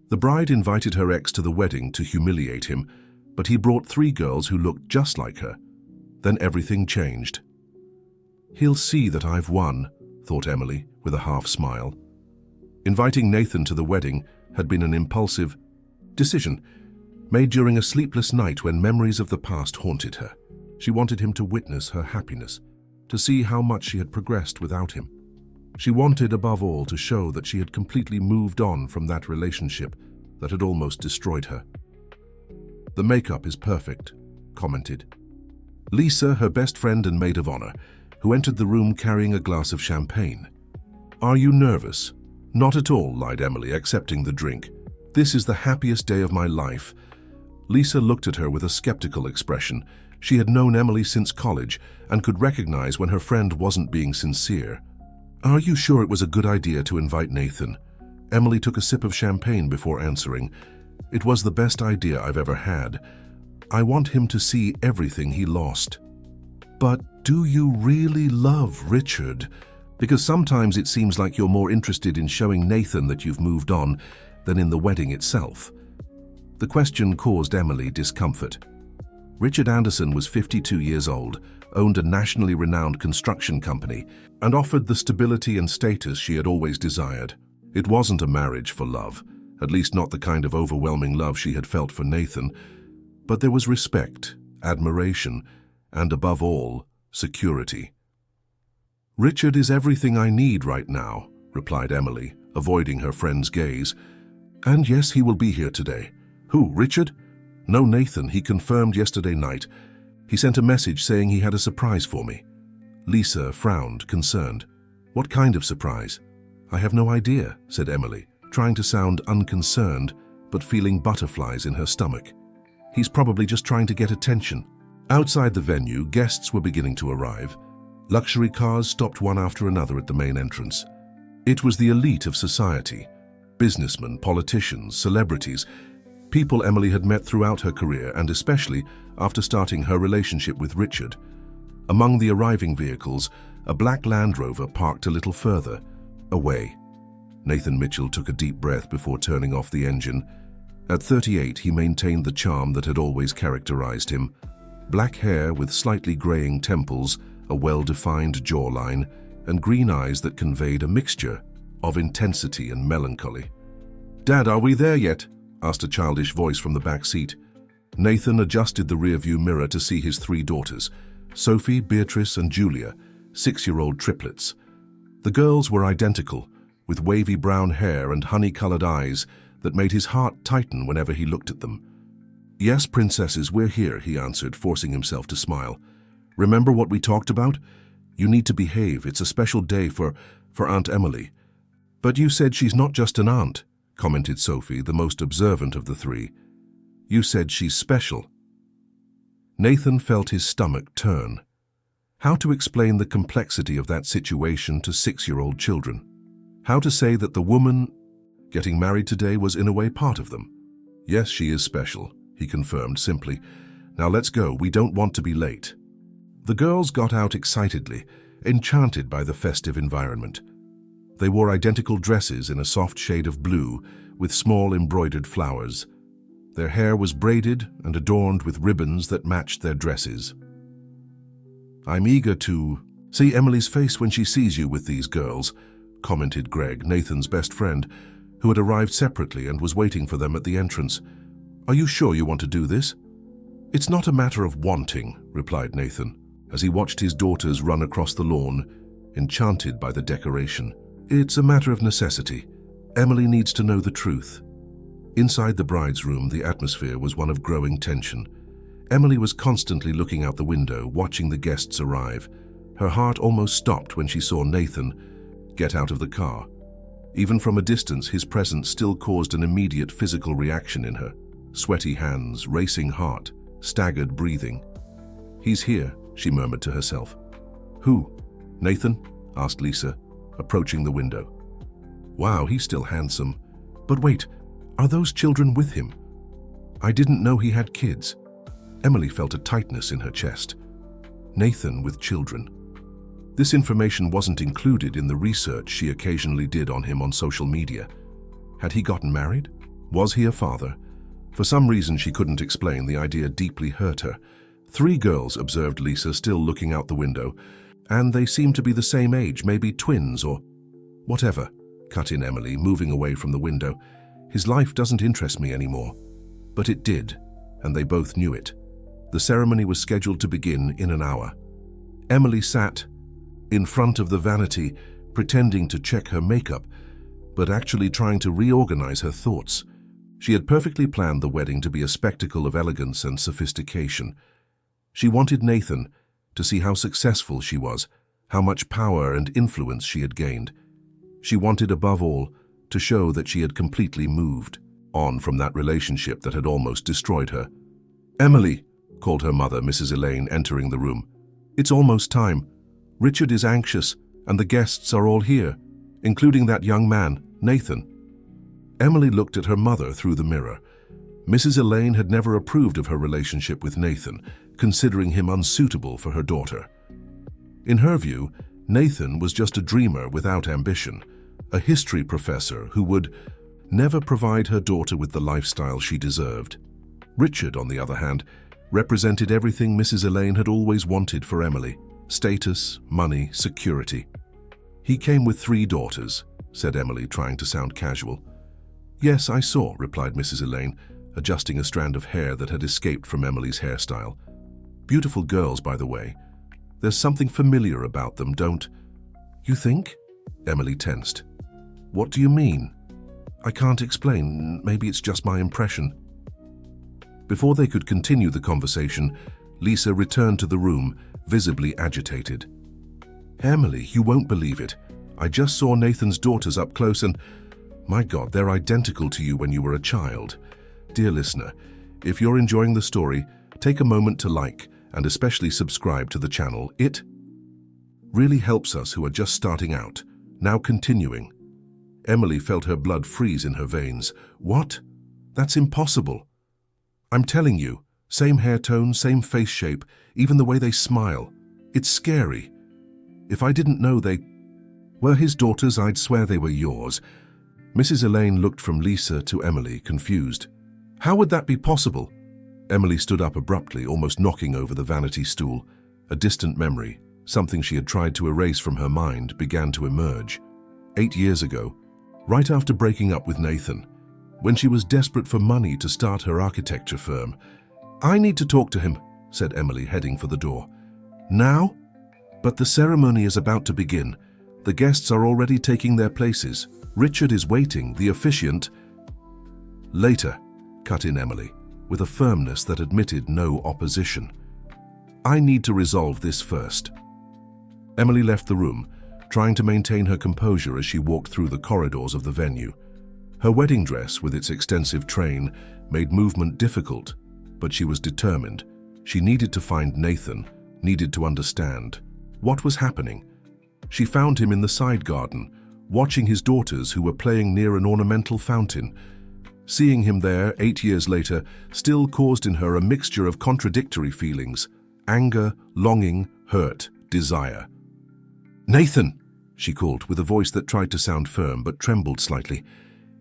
The bride invited her ex to the wedding to humiliate him, but he brought 3 girls who looked just like her. Then everything changed. "He'll see that I've won," thought Emily with a half smile. Inviting Nathan to the wedding had been an impulsive decision, made during a sleepless night when memories of the past haunted her. She wanted him to witness her happiness, to see how much she had progressed without him. She wanted, above all, to show that she had completely moved on from that relationship that had almost destroyed her. "The makeup is perfect," commented Lisa, her best friend and maid of honor, who entered the room carrying a glass of champagne. "Are you nervous?" "Not at all," lied Emily, accepting the drink. "This is the happiest day of my life." Lisa looked at her with a skeptical expression. She had known Emily since college and could recognize when her friend wasn't being sincere. "Are you sure it was a good idea to invite Nathan?" Emily took a sip of champagne before answering. "It was the best idea I've ever had. I want him to see everything he lost." "But do you really love Richard? Because sometimes it seems like you're more interested in showing Nathan that you've moved on than in the wedding itself." The question caused Emily discomfort. Richard Anderson was 52 years old, owned a nationally renowned construction company, and offered the stability and status she had always desired. It wasn't a marriage for love, at least not the kind of overwhelming love she had felt for Nathan, but there was respect, admiration, and above all, security. "Richard is everything I need right now," replied Emily, avoiding her friend's gaze. "And yes, he will be here today." "Who, Richard?" "No, Nathan. He confirmed yesterday night. He sent a message saying he had a surprise for me." Lisa frowned, concerned. "What kind of surprise?" "I have no idea," said Emily, trying to sound unconcerned, but feeling butterflies in her stomach. "He's probably just trying to get attention." Outside the venue, guests were beginning to arrive. Luxury cars stopped one after another at the main entrance. It was the elite of society. Businessmen, politicians, celebrities, people Emily had met throughout her career and especially after starting her relationship with Richard. Among the arriving vehicles, a black Land Rover parked a little further away. Nathan Mitchell took a deep breath before turning off the engine. At 38, he maintained the charm that had always characterized him. Black hair with slightly graying temples, a well-defined jawline, and green eyes that conveyed a mixture of intensity and melancholy. "Dad, are we there yet?" asked a childish voice from the back seat. Nathan adjusted the rearview mirror to see his 3 daughters, Sophie, Beatrice, and Julia, 6-year-old triplets. The girls were identical, with wavy brown hair and honey-colored eyes that made his heart tighten whenever he looked at them. "Yes, princesses, we're here," he answered, forcing himself to smile. "Remember what we talked about? You need to behave. It's a special day for Aunt Emily." "But you said she's not just an aunt," commented Sophie, the most observant of the 3. "You said she's special." Nathan felt his stomach turn. How to explain the complexity of that situation to 6-year-old children? How to say that the woman getting married today was in a way part of them? "Yes, she is special," he confirmed simply. "Now let's go, we don't want to be late." The girls got out excitedly, enchanted by the festive environment. They wore identical dresses in a soft shade of blue with small embroidered flowers. Their hair was braided and adorned with ribbons that matched their dresses. "I'm eager to see Emily's face when she sees you with these girls," commented Greg, Nathan's best friend, who had arrived separately and was waiting for them at the entrance. "Are you sure you want to do this?" "It's not a matter of wanting," replied Nathan, as he watched his daughters run across the lawn, enchanted by the decoration. "It's a matter of necessity. Emily needs to know the truth." Inside the bride's room, the atmosphere was one of growing tension. Emily was constantly looking out the window, watching the guests arrive. Her heart almost stopped when she saw Nathan get out of the car. Even from a distance, his presence still caused an immediate physical reaction in her. Sweaty hands, racing heart, staggered breathing. "He's here," she murmured to herself. "Who? Nathan?" asked Lisa, approaching the window. "Wow, he's still handsome. But wait, are those children with him? I didn't know he had kids." Emily felt a tightness in her chest. Nathan with children. This information wasn't included in the research she occasionally did on him on social media. Had he gotten married? Was he a father? For some reason she couldn't explain, the idea deeply hurt her. 3 girls, observed Lisa, still looking out the window, and they seemed to be the same age, maybe twins or whatever, cut in Emily, moving away from the window. His life doesn't interest me anymore. But it did, and they both knew it. The ceremony was scheduled to begin in an hour. Emily sat in front of the vanity, pretending to check her makeup, but actually trying to reorganize her thoughts. She had perfectly planned the wedding to be a spectacle of elegance and sophistication. She wanted Nathan to see how successful she was, how much power and influence she had gained. She wanted, above all, to show that she had completely moved on from that relationship that had almost destroyed her. "Emily," called her mother, Mrs. Elaine, entering the room. "It's almost time. Richard is anxious, and the guests are all here, including that young man, Nathan." Emily looked at her mother through the mirror. Mrs. Elaine had never approved of her relationship with Nathan, considering him unsuitable for her daughter. In her view, Nathan was just a dreamer without ambition, a history professor who would never provide her daughter with the lifestyle she deserved. Richard, on the other hand, represented everything Mrs. Elaine had always wanted for Emily: status, money, security. "He came with 3 daughters," said Emily, trying to sound casual. "Yes, I saw," replied Mrs. Elaine, adjusting a strand of hair that had escaped from Emily's hairstyle. "Beautiful girls, by the way. There's something familiar about them, don't you think?" Emily tensed. "What do you mean?" "I can't explain. Maybe it's just my impression." Before they could continue the conversation, Lisa returned to the room, visibly agitated. "Emily, you won't believe it. I just saw Nathan's daughters up close and, my God, they're identical to you when you were a child." Dear listener, if you're enjoying the story, take a moment to like and especially subscribe to the channel. It really helps us who are just starting out. Now continuing. Emily felt her blood freeze in her veins. "What? That's impossible." "I'm telling you, same hair tone, same face shape, even the way they smile. It's scary. If I didn't know they were his daughters, I'd swear they were yours." Mrs. Elaine looked from Lisa to Emily, confused. "How would that be possible?" Emily stood up abruptly, almost knocking over the vanity stool. A distant memory, something she had tried to erase from her mind, began to emerge. 8 years ago, right after breaking up with Nathan, when she was desperate for money to start her architecture firm. "I need to talk to him," said Emily, heading for the door. "Now?" "But the ceremony is about to begin. The guests are already taking their places. Richard is waiting, the officiant—" "Later," cut in Emily, with a firmness that admitted no opposition. "I need to resolve this first." Emily left the room, trying to maintain her composure as she walked through the corridors of the venue. Her wedding dress, with its extensive train, made movement difficult, but she was determined. She needed to find Nathan, needed to understand what was happening. She found him in the side garden, watching his daughters who were playing near an ornamental fountain. Seeing him there 8 years later still caused in her a mixture of contradictory feelings: anger, longing, hurt, desire. "Nathan!" she called, with a voice that tried to sound firm but trembled slightly.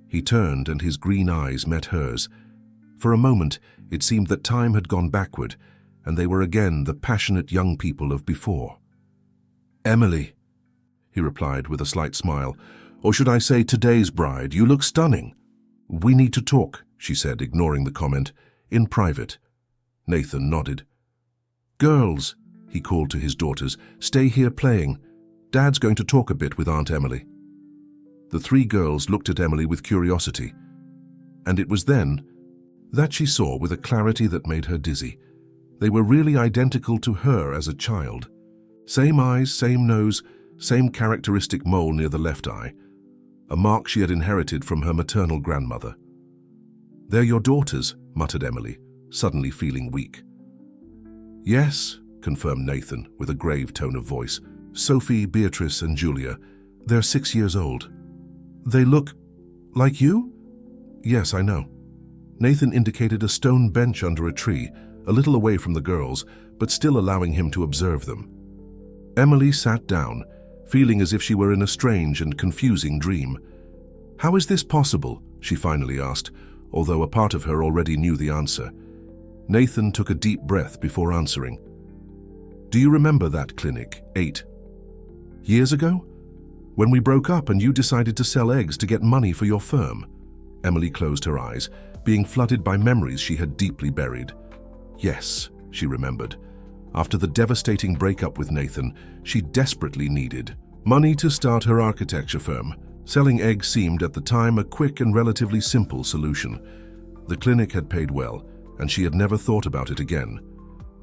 He turned and his green eyes met hers. For a moment, it seemed that time had gone backward, and they were again the passionate young people of before. "Emily," he replied with a slight smile, "or should I say today's bride, you look stunning." "We need to talk," she said, ignoring the comment. "In private." Nathan nodded. "Girls," he called to his daughters, "stay here playing. Dad's going to talk a bit with Aunt Emily." The 3 girls looked at Emily with curiosity, and it was then that she saw with a clarity that made her dizzy. They were really identical to her as a child. Same eyes, same nose, same characteristic mole near the left eye, a mark she had inherited from her maternal grandmother. "They're your daughters," muttered Emily, suddenly feeling weak. "Yes," confirmed Nathan with a grave tone of voice. "Sophie, Beatrice, and Julia. They're 6 years old." "They look like you?" "Yes, I know." Nathan indicated a stone bench under a tree, a little away from the girls, but still allowing him to observe them. Emily sat down, feeling as if she were in a strange and confusing dream. "How is this possible?" she finally asked. although a part of her already knew the answer. Nathan took a deep breath before answering. Do you remember that clinic 8 years ago? When we broke up and you decided to sell eggs to get money for your firm? Emily closed her eyes, being flooded by memories she had deeply buried. Yes, she remembered. After the devastating breakup with Nathan, she desperately needed money to start her architecture firm. Selling eggs seemed at the time a quick and relatively simple solution. The clinic had paid well, and she had never thought about it again.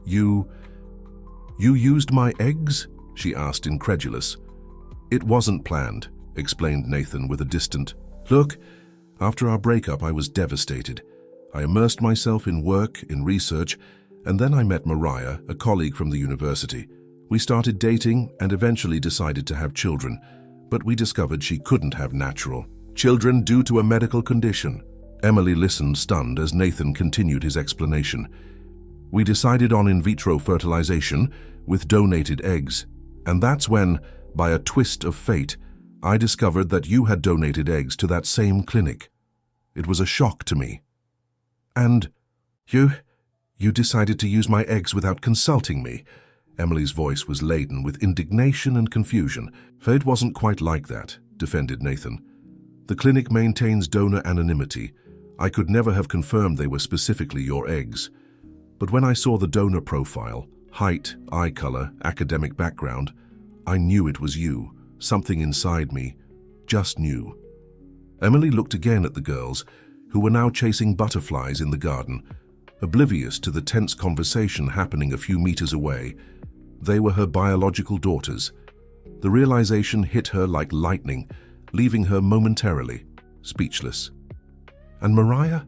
You used my eggs? She asked, incredulous. It wasn't planned, explained Nathan with a distant look. After our breakup, I was devastated. I immersed myself in work, in research, and then I met Mariah, a colleague from the university. We started dating and eventually decided to have children, but we discovered she couldn't have natural children due to a medical condition. Emily listened, stunned, as Nathan continued his explanation. We decided on in vitro fertilization with donated eggs, and that's when, by a twist of fate, I discovered that you had donated eggs to that same clinic. It was a shock to me. And you decided to use my eggs without consulting me? Emily's voice was laden with indignation and confusion. Fate wasn't quite like that, defended Nathan. The clinic maintains donor anonymity. I could never have confirmed they were specifically your eggs. But when I saw the donor profile, height, eye color, academic background, I knew it was you. Something inside me just knew. Emily looked again at the girls, who were now chasing butterflies in the garden, oblivious to the tense conversation happening a few meters away. They were her biological daughters. The realization hit her like lightning, leaving her momentarily speechless. And Mariah?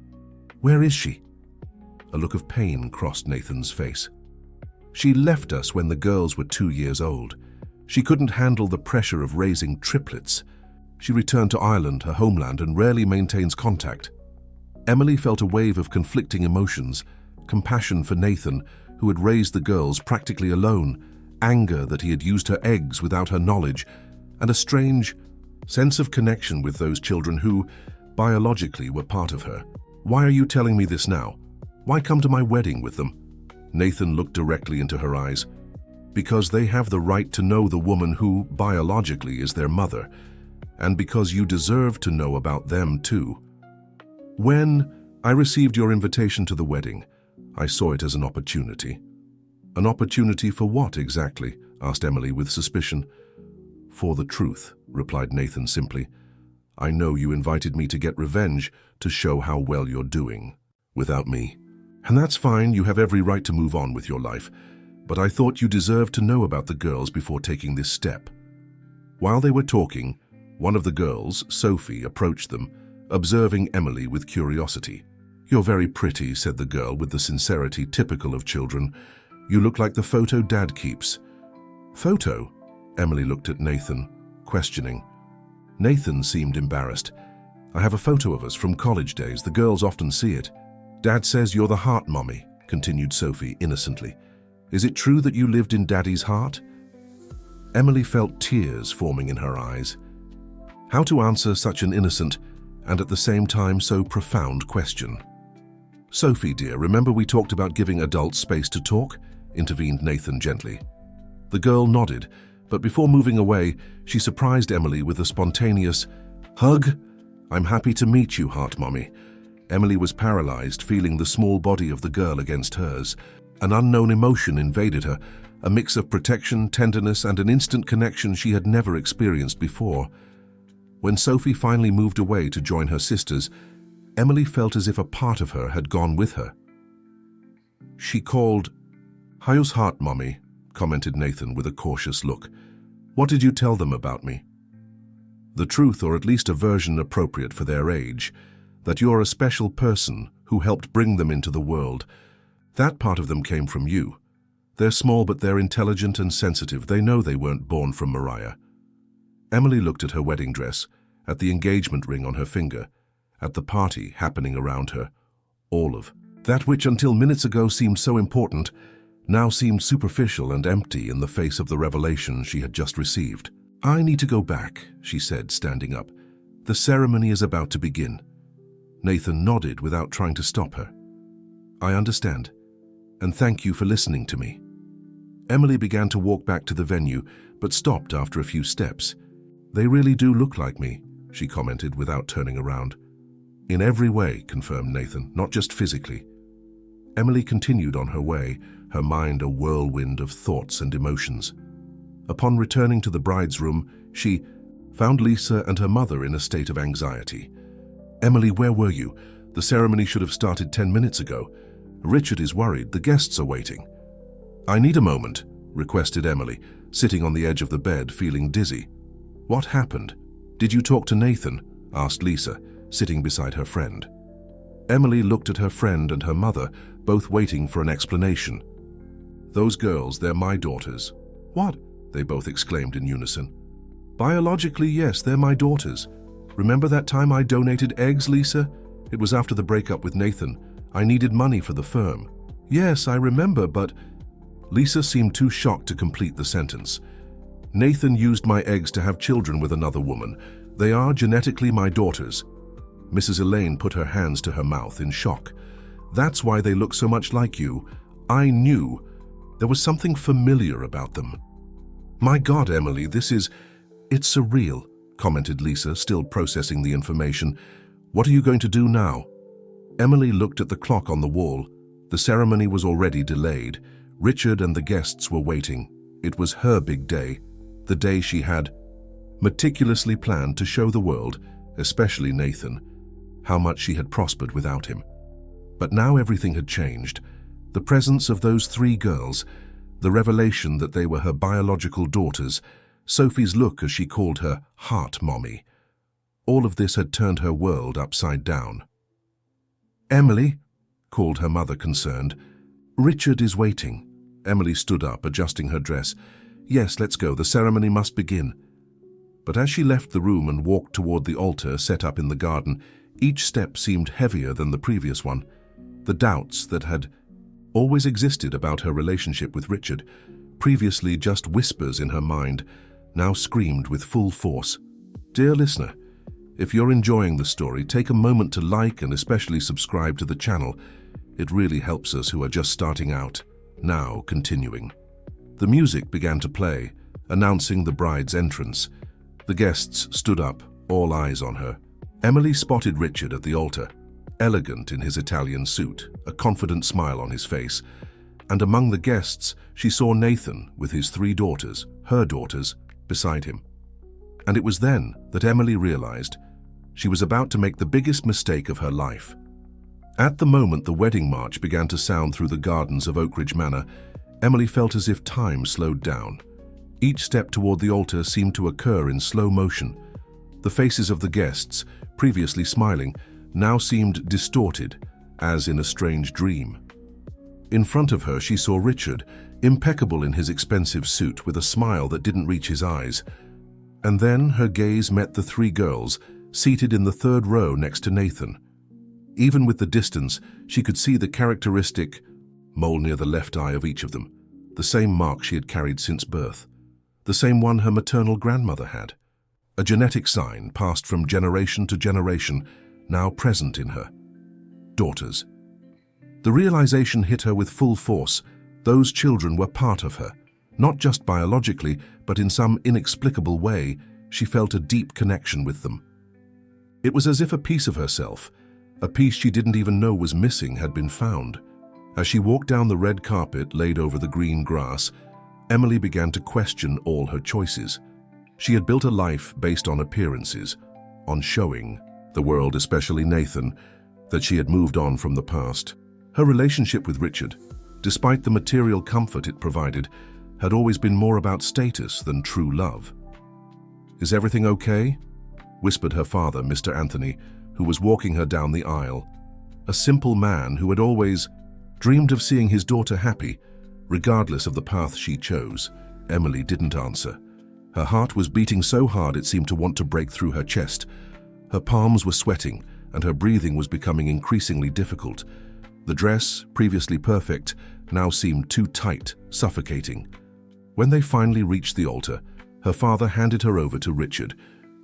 Where is she? A look of pain crossed Nathan's face. She left us when the girls were 2 years old. She couldn't handle the pressure of raising triplets. She returned to Ireland, her homeland, and rarely maintains contact. Emily felt a wave of conflicting emotions, compassion for Nathan, who had raised the girls practically alone, anger that he had used her eggs without her knowledge, and a strange sense of connection with those children who, biologically, were part of her. Why are you telling me this now? Why come to my wedding with them? Nathan looked directly into her eyes. Because they have the right to know the woman who, biologically, is their mother, and because you deserve to know about them too. When I received your invitation to the wedding, I saw it as an opportunity. An opportunity for what exactly? Asked Emily with suspicion. For the truth, replied Nathan simply. I know you invited me to get revenge, to show how well you're doing without me. And that's fine, you have every right to move on with your life. But I thought you deserved to know about the girls before taking this step. While they were talking, one of the girls, Sophie, approached them, observing Emily with curiosity. You're very pretty, said the girl with the sincerity typical of children. You look like the photo Dad keeps. Photo? Emily looked at Nathan, questioning. Nathan seemed embarrassed. I have a photo of us from college days. The girls often see it. Dad says you're the heart mommy, continued Sophie innocently. Is it true that you lived in Daddy's heart? Emily felt tears forming in her eyes. How to answer such an innocent and at the same time so profound question? Sophie, dear, remember we talked about giving adults space to talk? Intervened Nathan gently. The girl nodded, but before moving away, she surprised Emily with a spontaneous hug. I'm happy to meet you, heart mommy. Emily was paralyzed, feeling the small body of the girl against hers. An unknown emotion invaded her, a mix of protection, tenderness, and an instant connection she had never experienced before. When Sophie finally moved away to join her sisters, Emily felt as if a part of her had gone with her. She called, How's heart, mommy? Commented Nathan with a cautious look. What did you tell them about me? The truth, or at least a version appropriate for their age, that you're a special person who helped bring them into the world. That part of them came from you. They're small, but they're intelligent and sensitive. They know they weren't born from Mariah. Emily looked at her wedding dress, at the engagement ring on her finger, at the party happening around her. All of that which until minutes ago seemed so important, now seemed superficial and empty in the face of the revelation she had just received. I need to go back, she said, standing up. The ceremony is about to begin. Nathan nodded without trying to stop her. I understand, and thank you for listening to me. Emily began to walk back to the venue, but stopped after a few steps. They really do look like me, she commented without turning around. In every way, confirmed Nathan, not just physically. Emily continued on her way, her mind a whirlwind of thoughts and emotions. Upon returning to the bride's room, she found Lisa and her mother in a state of anxiety. Emily, where were you? The ceremony should have started 10 minutes ago. Richard is worried. The guests are waiting. I need a moment, requested Emily, sitting on the edge of the bed, feeling dizzy. What happened? Did you talk to Nathan? Asked Lisa, sitting beside her friend. Emily looked at her friend and her mother, both waiting for an explanation. Those girls, they're my daughters. What? They both exclaimed in unison. Biologically, yes, they're my daughters. Remember that time I donated eggs, Lisa? It was after the breakup with Nathan. I needed money for the firm. Yes, I remember, but... Lisa seemed too shocked to complete the sentence. Nathan used my eggs to have children with another woman. They are genetically my daughters. Mrs. Elaine put her hands to her mouth in shock. That's why they look so much like you. I knew. There was something familiar about them. My God, Emily, it's surreal, commented Lisa, still processing the information. What are you going to do now? Emily looked at the clock on the wall. The ceremony was already delayed. Richard and the guests were waiting. It was her big day, the day she had meticulously planned to show the world, especially Nathan, how much she had prospered without him. But now everything had changed. The presence of those 3 girls, the revelation that they were her biological daughters, Sophie's look as she called her heart mommy. All of this had turned her world upside down. Emily, called her mother, concerned. Richard is waiting. Emily stood up, adjusting her dress. Yes, let's go. The ceremony must begin. But as she left the room and walked toward the altar set up in the garden, each step seemed heavier than the previous one. The doubts that had always existed about her relationship with Richard, previously just whispers in her mind, now screamed with full force. Dear listener, if you're enjoying the story, take a moment to like and especially subscribe to the channel. It really helps us who are just starting out. Now, continuing. The music began to play, announcing the bride's entrance. The guests stood up, all eyes on her. Emily spotted Richard at the altar, elegant in his Italian suit, a confident smile on his face. And among the guests, she saw Nathan with his 3 daughters, her daughters, beside him. And it was then that Emily realized she was about to make the biggest mistake of her life. At the moment the wedding march began to sound through the gardens of Oak Ridge Manor, Emily felt as if time slowed down. Each step toward the altar seemed to occur in slow motion. The faces of the guests, previously smiling, now seemed distorted, as in a strange dream. In front of her she saw Richard, impeccable in his expensive suit, with a smile that didn't reach his eyes. And then her gaze met the 3 girls, seated in the 3rd row next to Nathan. Even with the distance, she could see the characteristic mole near the left eye of each of them, the same mark she had carried since birth, the same one her maternal grandmother had. A genetic sign passed from generation to generation, now present in her daughters. The realization hit her with full force. Those children were part of her, not just biologically, but in some inexplicable way, she felt a deep connection with them. It was as if a piece of herself, a piece she didn't even know was missing, had been found. As she walked down the red carpet laid over the green grass, Emily began to question all her choices. She had built a life based on appearances, on showing the world, especially Nathan, that she had moved on from the past. Her relationship with Richard, despite the material comfort it provided, had always been more about status than true love. "Is everything okay?" whispered her father, Mr. Anthony, who was walking her down the aisle. A simple man who had always dreamed of seeing his daughter happy, regardless of the path she chose. Emily didn't answer. Her heart was beating so hard it seemed to want to break through her chest. Her palms were sweating, and her breathing was becoming increasingly difficult. The dress, previously perfect, now seemed too tight, suffocating. When they finally reached the altar, her father handed her over to Richard,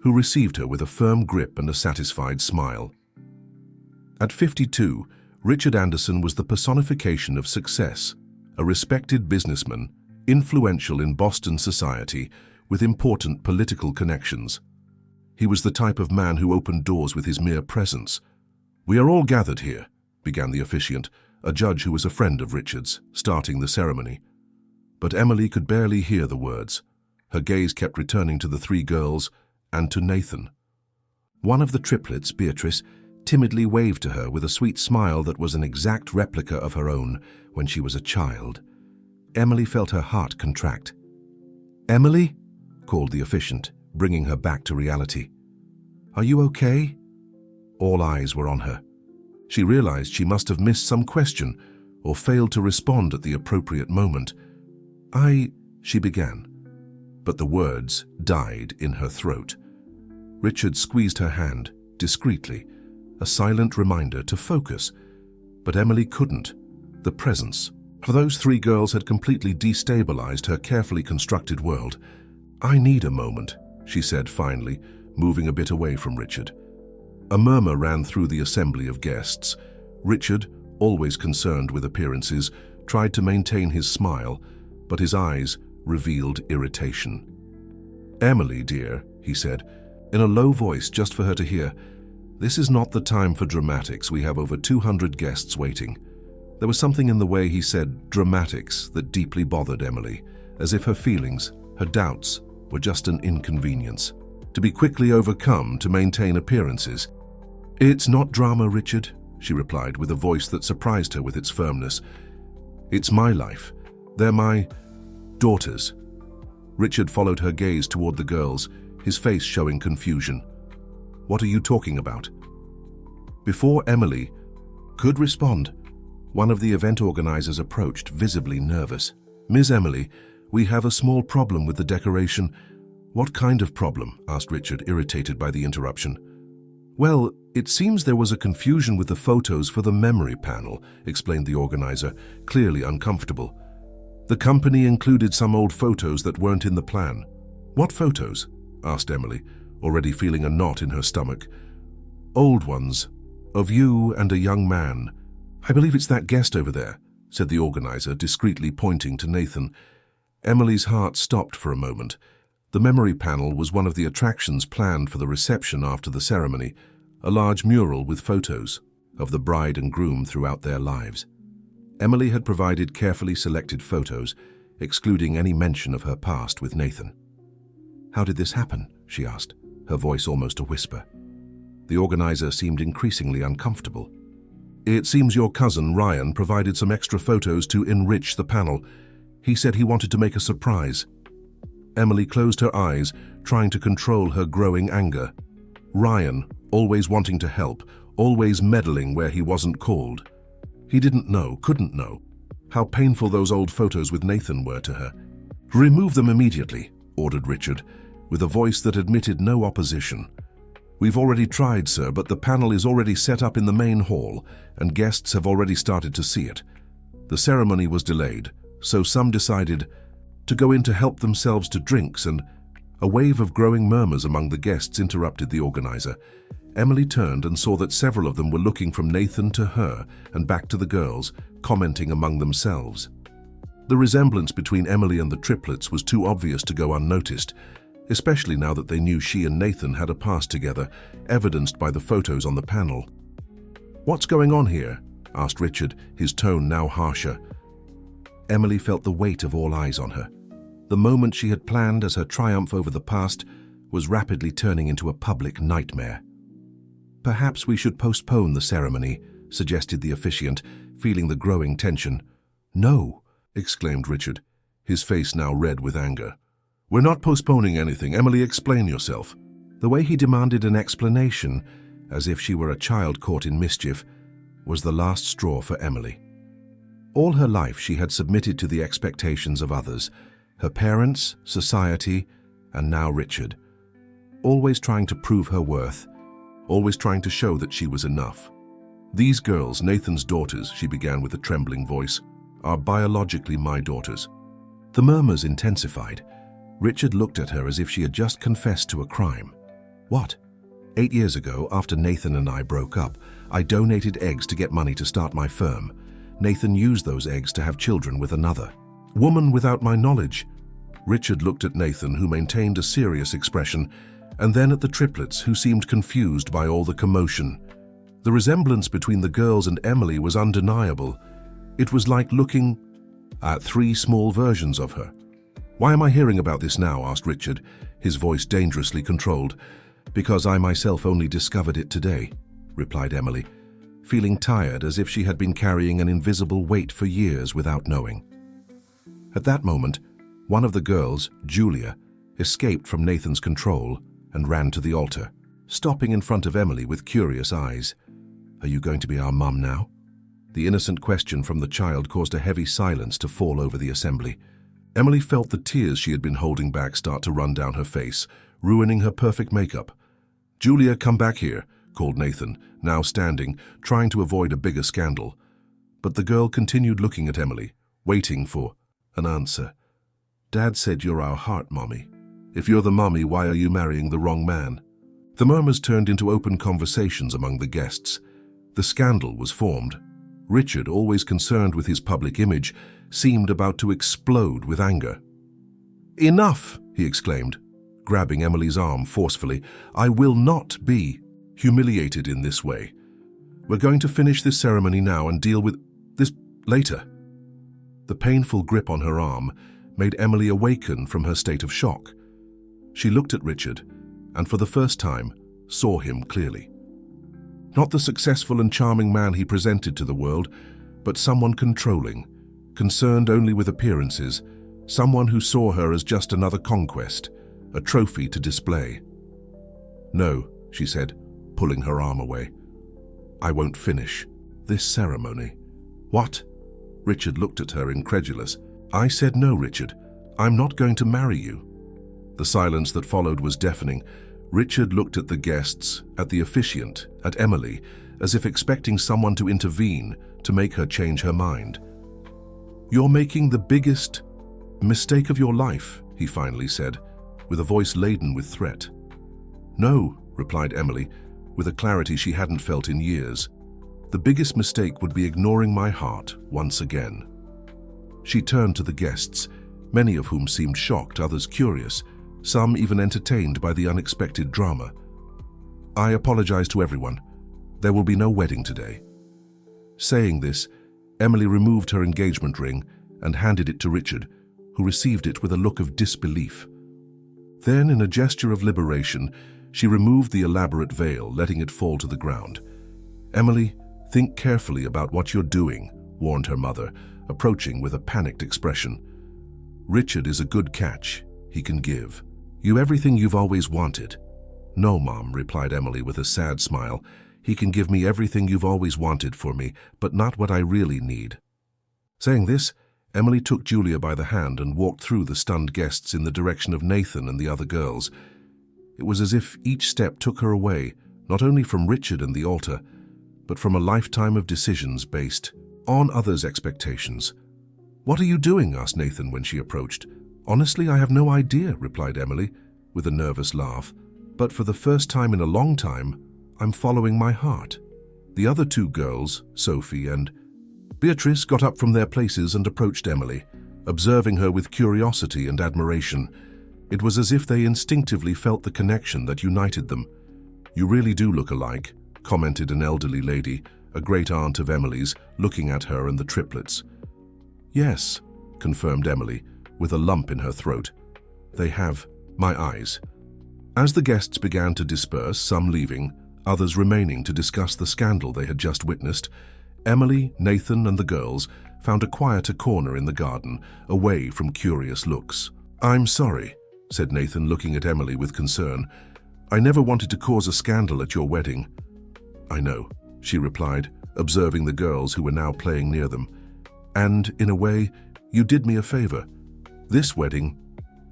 who received her with a firm grip and a satisfied smile. At 52, Richard Anderson was the personification of success, a respected businessman, influential in Boston society, with important political connections. He was the type of man who opened doors with his mere presence. "We are all gathered here," began the officiant, a judge who was a friend of Richard's, starting the ceremony. But Emily could barely hear the words. Her gaze kept returning to the three girls and to Nathan. One of the triplets, Beatrice, timidly waved to her with a sweet smile that was an exact replica of her own when she was a child. Emily felt her heart contract. "Emily?" called the officiant, bringing her back to reality. "Are you okay?" All eyes were on her. She realized she must have missed some question or failed to respond at the appropriate moment. She began, but the words died in her throat. Richard squeezed her hand, discreetly, a silent reminder to focus. But Emily couldn't. The presence of those three girls had completely destabilized her carefully constructed world. "I need a moment," she said finally, moving a bit away from Richard. A murmur ran through the assembly of guests. Richard, always concerned with appearances, tried to maintain his smile, but his eyes revealed irritation. "Emily, dear," he said, in a low voice just for her to hear, "this is not the time for dramatics. We have over 200 guests waiting." There was something in the way he said dramatics that deeply bothered Emily, as if her feelings, her doubts, were just an inconvenience, to be quickly overcome to maintain appearances. "It's not drama, Richard," she replied with a voice that surprised her with its firmness. "It's my life. They're my daughters." Richard followed her gaze toward the girls, his face showing confusion. "What are you talking about?" Before Emily could respond, one of the event organizers approached, visibly nervous. "Miss Emily, we have a small problem with the decoration." "What kind of problem?" asked Richard, irritated by the interruption. "Well, it seems there was a confusion with the photos for the memory panel," explained the organizer, clearly uncomfortable. "The company included some old photos that weren't in the plan." "What photos?" asked Emily, already feeling a knot in her stomach. "Old ones, of you and a young man. I believe it's that guest over there," said the organizer, discreetly pointing to Nathan. Emily's heart stopped for a moment. The memory panel was one of the attractions planned for the reception after the ceremony, a large mural with photos of the bride and groom throughout their lives. Emily had provided carefully selected photos, excluding any mention of her past with Nathan. "How did this happen?" she asked, her voice almost a whisper. The organizer seemed increasingly uncomfortable. "It seems your cousin, Ryan, provided some extra photos to enrich the panel. He said he wanted to make a surprise." Emily closed her eyes, trying to control her growing anger. Ryan, always wanting to help, always meddling where he wasn't called. He didn't know, couldn't know, how painful those old photos with Nathan were to her. "Remove them immediately," ordered Richard, with a voice that admitted no opposition. "We've already tried, sir, but the panel is already set up in the main hall, and guests have already started to see it. The ceremony was delayed, so some decided to go in to help themselves to drinks, and..." A wave of growing murmurs among the guests interrupted the organizer. Emily turned and saw that several of them were looking from Nathan to her and back to the girls, commenting among themselves. The resemblance between Emily and the triplets was too obvious to go unnoticed, especially now that they knew she and Nathan had a past together, evidenced by the photos on the panel. "What's going on here?" asked Richard, his tone now harsher. Emily felt the weight of all eyes on her. The moment she had planned as her triumph over the past was rapidly turning into a public nightmare. "Perhaps we should postpone the ceremony," suggested the officiant, feeling the growing tension. "No," exclaimed Richard, his face now red with anger. "We're not postponing anything. Emily, explain yourself." The way he demanded an explanation, as if she were a child caught in mischief, was the last straw for Emily. All her life she had submitted to the expectations of others, her parents, society, and now Richard. Always trying to prove her worth, always trying to show that she was enough. "These girls, Nathan's daughters," she began with a trembling voice, "are biologically my daughters." The murmurs intensified. Richard looked at her as if she had just confessed to a crime. "What?" 8 years ago, after Nathan and I broke up, I donated eggs to get money to start my firm. Nathan used those eggs to have children with another woman without my knowledge. Richard looked at Nathan, who maintained a serious expression, and then at the triplets, who seemed confused by all the commotion. The resemblance between the girls and Emily was undeniable. It was like looking at three small versions of her. "Why am I hearing about this now?" asked Richard, his voice dangerously controlled. "Because I myself only discovered it today," replied Emily, feeling tired, as if she had been carrying an invisible weight for years without knowing. At that moment, one of the girls, Julia, escaped from Nathan's control and ran to the altar, stopping in front of Emily with curious eyes. "Are you going to be our mum now?" The innocent question from the child caused a heavy silence to fall over the assembly. Emily felt the tears she had been holding back start to run down her face, ruining her perfect makeup. "Julia, come back here," called Nathan, now standing, trying to avoid a bigger scandal. But the girl continued looking at Emily, waiting for an answer. "Dad said you're our heart, Mommy. If you're the mommy, why are you marrying the wrong man?" The murmurs turned into open conversations among the guests. The scandal was formed. Richard, always concerned with his public image, seemed about to explode with anger. "Enough!" he exclaimed, grabbing Emily's arm forcefully. "I will not be humiliated in this way. We're going to finish this ceremony now and deal with this later." The painful grip on her arm made Emily awaken from her state of shock. She looked at Richard and for the first time saw him clearly. Not the successful and charming man he presented to the world, but someone controlling, concerned only with appearances, someone who saw her as just another conquest, a trophy to display. "No," she said, pulling her arm away. "I won't finish this ceremony." "What?" Richard looked at her, incredulous. "I said no, Richard. I'm not going to marry you." The silence that followed was deafening. Richard looked at the guests, at the officiant, at Emily, as if expecting someone to intervene to make her change her mind. "You're making the biggest mistake of your life," he finally said, with a voice laden with threat. "No," replied Emily, with a clarity she hadn't felt in years. "The biggest mistake would be ignoring my heart once again." She turned to the guests, many of whom seemed shocked, others curious, some even entertained by the unexpected drama. "I apologize to everyone. There will be no wedding today." Saying this, Emily removed her engagement ring and handed it to Richard, who received it with a look of disbelief. Then, in a gesture of liberation, she removed the elaborate veil, letting it fall to the ground. "Emily, think carefully about what you're doing," warned her mother, approaching with a panicked expression. "Richard is a good catch. He can give you everything you've always wanted." "No, Mom," replied Emily with a sad smile. "He can give me everything you've always wanted for me, but not what I really need." Saying this, Emily took Julia by the hand and walked through the stunned guests in the direction of Nathan and the other girls. It was as if each step took her away, not only from Richard and the altar, but from a lifetime of decisions based on others' expectations. "What are you doing?" asked Nathan when she approached. "Honestly, I have no idea," replied Emily, with a nervous laugh. "But for the first time in a long time, I'm following my heart." The other two girls, Sophie and Beatrice, got up from their places and approached Emily, observing her with curiosity and admiration. It was as if they instinctively felt the connection that united them. "You really do look alike," commented an elderly lady, a great aunt of Emily's, looking at her and the triplets. "Yes," confirmed Emily, with a lump in her throat. "They have my eyes." As the guests began to disperse, some leaving, others remaining to discuss the scandal they had just witnessed, Emily, Nathan, and the girls found a quieter corner in the garden, away from curious looks. "I'm sorry," said Nathan, looking at Emily with concern. "I never wanted to cause a scandal at your wedding." "I know," she replied, observing the girls who were now playing near them. "And, in a way, you did me a favor. This wedding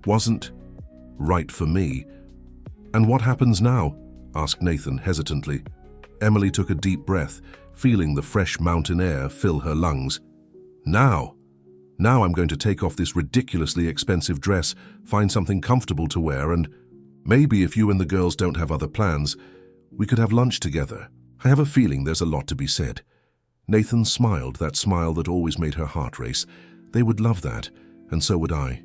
wasn't right for me." "And what happens now?" asked Nathan hesitantly. Emily took a deep breath, feeling the fresh mountain air fill her lungs. Now I'm going to take off this ridiculously expensive dress, find something comfortable to wear, and maybe if you and the girls don't have other plans, we could have lunch together." I have a feeling there's a lot to be said. Nathan smiled, that smile that always made her heart race. They would love that, and so would I.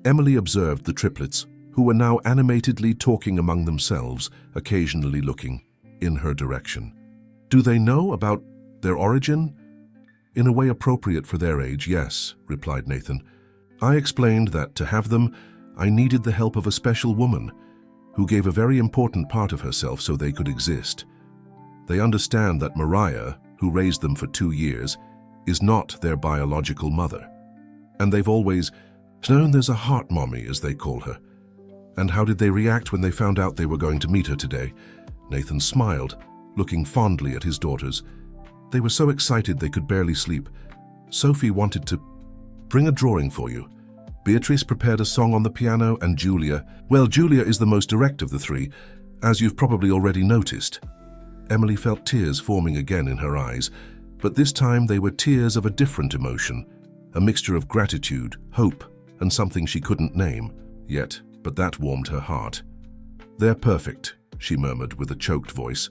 Emily observed the triplets, who were now animatedly talking among themselves, occasionally looking in her direction. Do they know about their origin? In a way appropriate for their age, yes, replied Nathan. I explained that to have them, I needed the help of a special woman who gave a very important part of herself so they could exist. They understand that Mariah, who raised them for 2 years, is not their biological mother. And they've always known there's a heart mommy, as they call her. And how did they react when they found out they were going to meet her today? Nathan smiled, looking fondly at his daughters. They were so excited they could barely sleep. Sophie wanted to bring a drawing for you. Beatrice prepared a song on the piano, and Julia is the most direct of the three, as you've probably already noticed. Emily felt tears forming again in her eyes, but this time they were tears of a different emotion, a mixture of gratitude, hope, and something she couldn't name yet, but that warmed her heart. They're perfect, she murmured with a choked voice.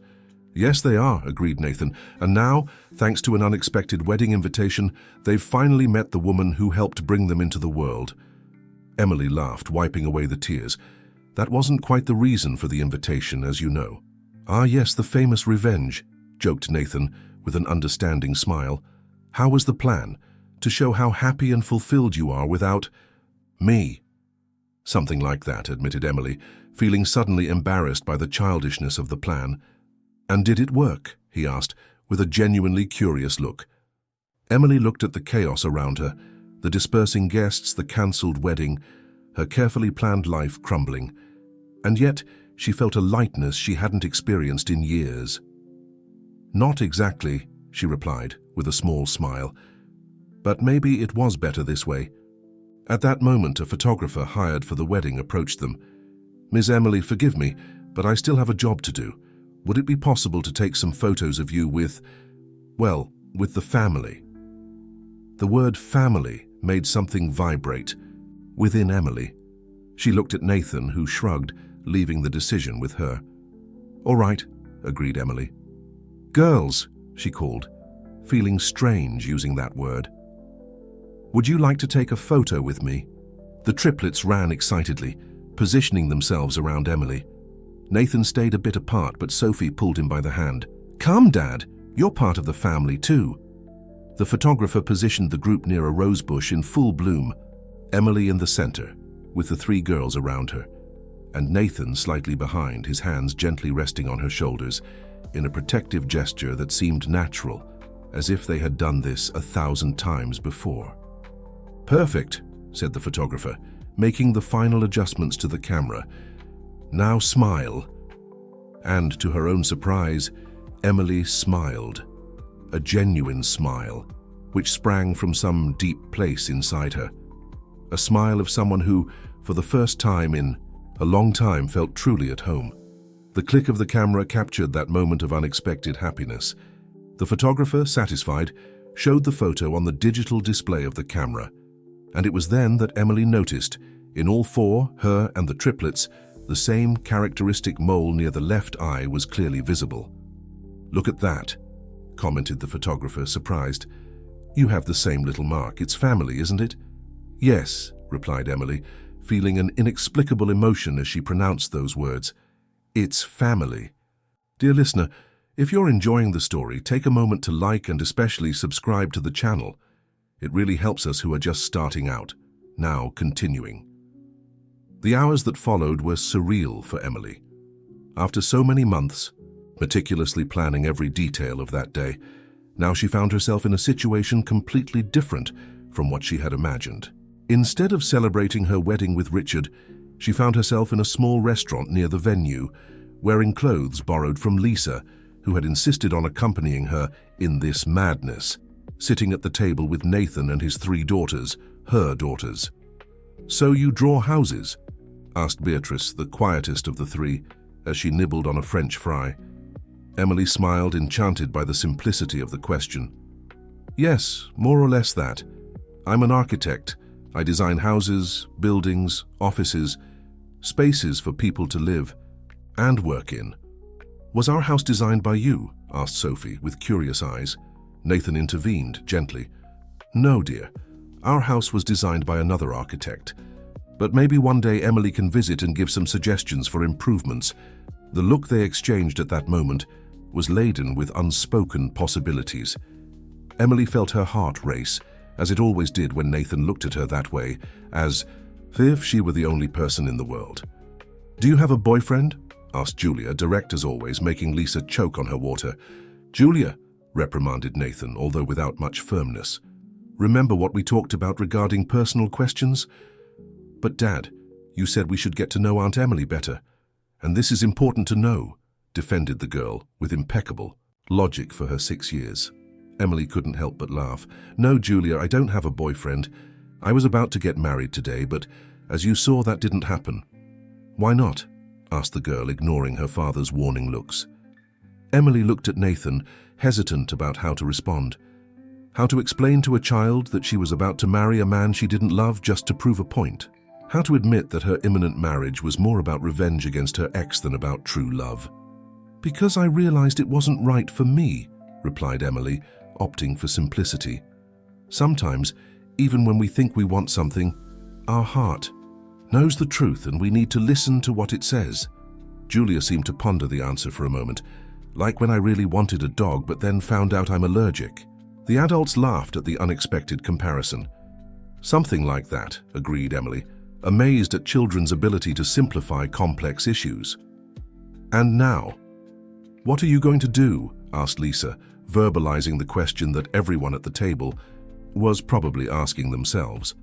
Yes, they are, agreed Nathan, and now, thanks to an unexpected wedding invitation, they've finally met the woman who helped bring them into the world. Emily laughed, wiping away the tears. That wasn't quite the reason for the invitation, as you know. Ah, yes, the famous revenge, joked Nathan with an understanding smile. How was the plan? To show how happy and fulfilled you are without me. Something like that, admitted Emily, feeling suddenly embarrassed by the childishness of the plan. And did it work? He asked, with a genuinely curious look. Emily looked at the chaos around her, the dispersing guests, the cancelled wedding, her carefully planned life crumbling. And yet, she felt a lightness she hadn't experienced in years. Not exactly, she replied, with a small smile. But maybe it was better this way. At that moment, a photographer hired for the wedding approached them. Miss Emily, forgive me, but I still have a job to do. Would it be possible to take some photos of you with the family? The word family made something vibrate within Emily. She looked at Nathan, who shrugged, leaving the decision with her. All right, agreed Emily. Girls, she called, feeling strange using that word. Would you like to take a photo with me? The triplets ran excitedly, positioning themselves around Emily. Nathan stayed a bit apart, but Sophie pulled him by the hand. Come, Dad, you're part of the family too. The photographer positioned the group near a rose bush in full bloom, Emily in the center, with the 3 girls around her, and Nathan slightly behind, his hands gently resting on her shoulders, in a protective gesture that seemed natural, as if they had done this 1,000 times before. Perfect, said the photographer, making the final adjustments to the camera. Now smile. And to her own surprise, Emily smiled. A genuine smile, which sprang from some deep place inside her. A smile of someone who, for the first time in a long time, felt truly at home. The click of the camera captured that moment of unexpected happiness. The photographer, satisfied, showed the photo on the digital display of the camera. And it was then that Emily noticed, in all 4, her and the triplets, the same characteristic mole near the left eye was clearly visible. Look at that, commented the photographer, surprised. You have the same little mark. It's family, isn't it? Yes, replied Emily, feeling an inexplicable emotion as she pronounced those words. It's family. Dear listener, if you're enjoying the story, take a moment to like and especially subscribe to the channel. It really helps us who are just starting out. Now, continuing. The hours that followed were surreal for Emily. After so many months, meticulously planning every detail of that day, now she found herself in a situation completely different from what she had imagined. Instead of celebrating her wedding with Richard, she found herself in a small restaurant near the venue, wearing clothes borrowed from Lisa, who had insisted on accompanying her in this madness, sitting at the table with Nathan and his 3 daughters, her daughters. So you draw houses? Asked Beatrice, the quietest of the 3, as she nibbled on a French fry. Emily smiled, enchanted by the simplicity of the question. Yes, more or less that. I'm an architect. I design houses, buildings, offices, spaces for people to live and work in. Was our house designed by you? asked Sophie with curious eyes. Nathan intervened gently. No, dear. Our house was designed by another architect. But maybe one day Emily can visit and give some suggestions for improvements. The look they exchanged at that moment was laden with unspoken possibilities. Emily felt her heart race, as it always did when Nathan looked at her that way, as if she were the only person in the world. Do you have a boyfriend? Asked Julia, direct as always, making Lisa choke on her water. Julia, reprimanded Nathan, although without much firmness. Remember what we talked about regarding personal questions? But Dad, you said we should get to know Aunt Emily better. And this is important to know, defended the girl with impeccable logic for her 6 years. Emily couldn't help but laugh. No, Julia, I don't have a boyfriend. I was about to get married today, but as you saw, that didn't happen. Why not? Asked the girl, ignoring her father's warning looks. Emily looked at Nathan, hesitant about how to respond. How to explain to a child that she was about to marry a man she didn't love just to prove a point. How to admit that her imminent marriage was more about revenge against her ex than about true love. Because I realized it wasn't right for me, replied Emily, opting for simplicity. Sometimes, even when we think we want something, our heart knows the truth and we need to listen to what it says. Julia seemed to ponder the answer for a moment, like when I really wanted a dog but then found out I'm allergic. The adults laughed at the unexpected comparison. Something like that, agreed Emily, amazed at children's ability to simplify complex issues. And now, what are you going to do? Asked Lisa, verbalizing the question that everyone at the table was probably asking themselves.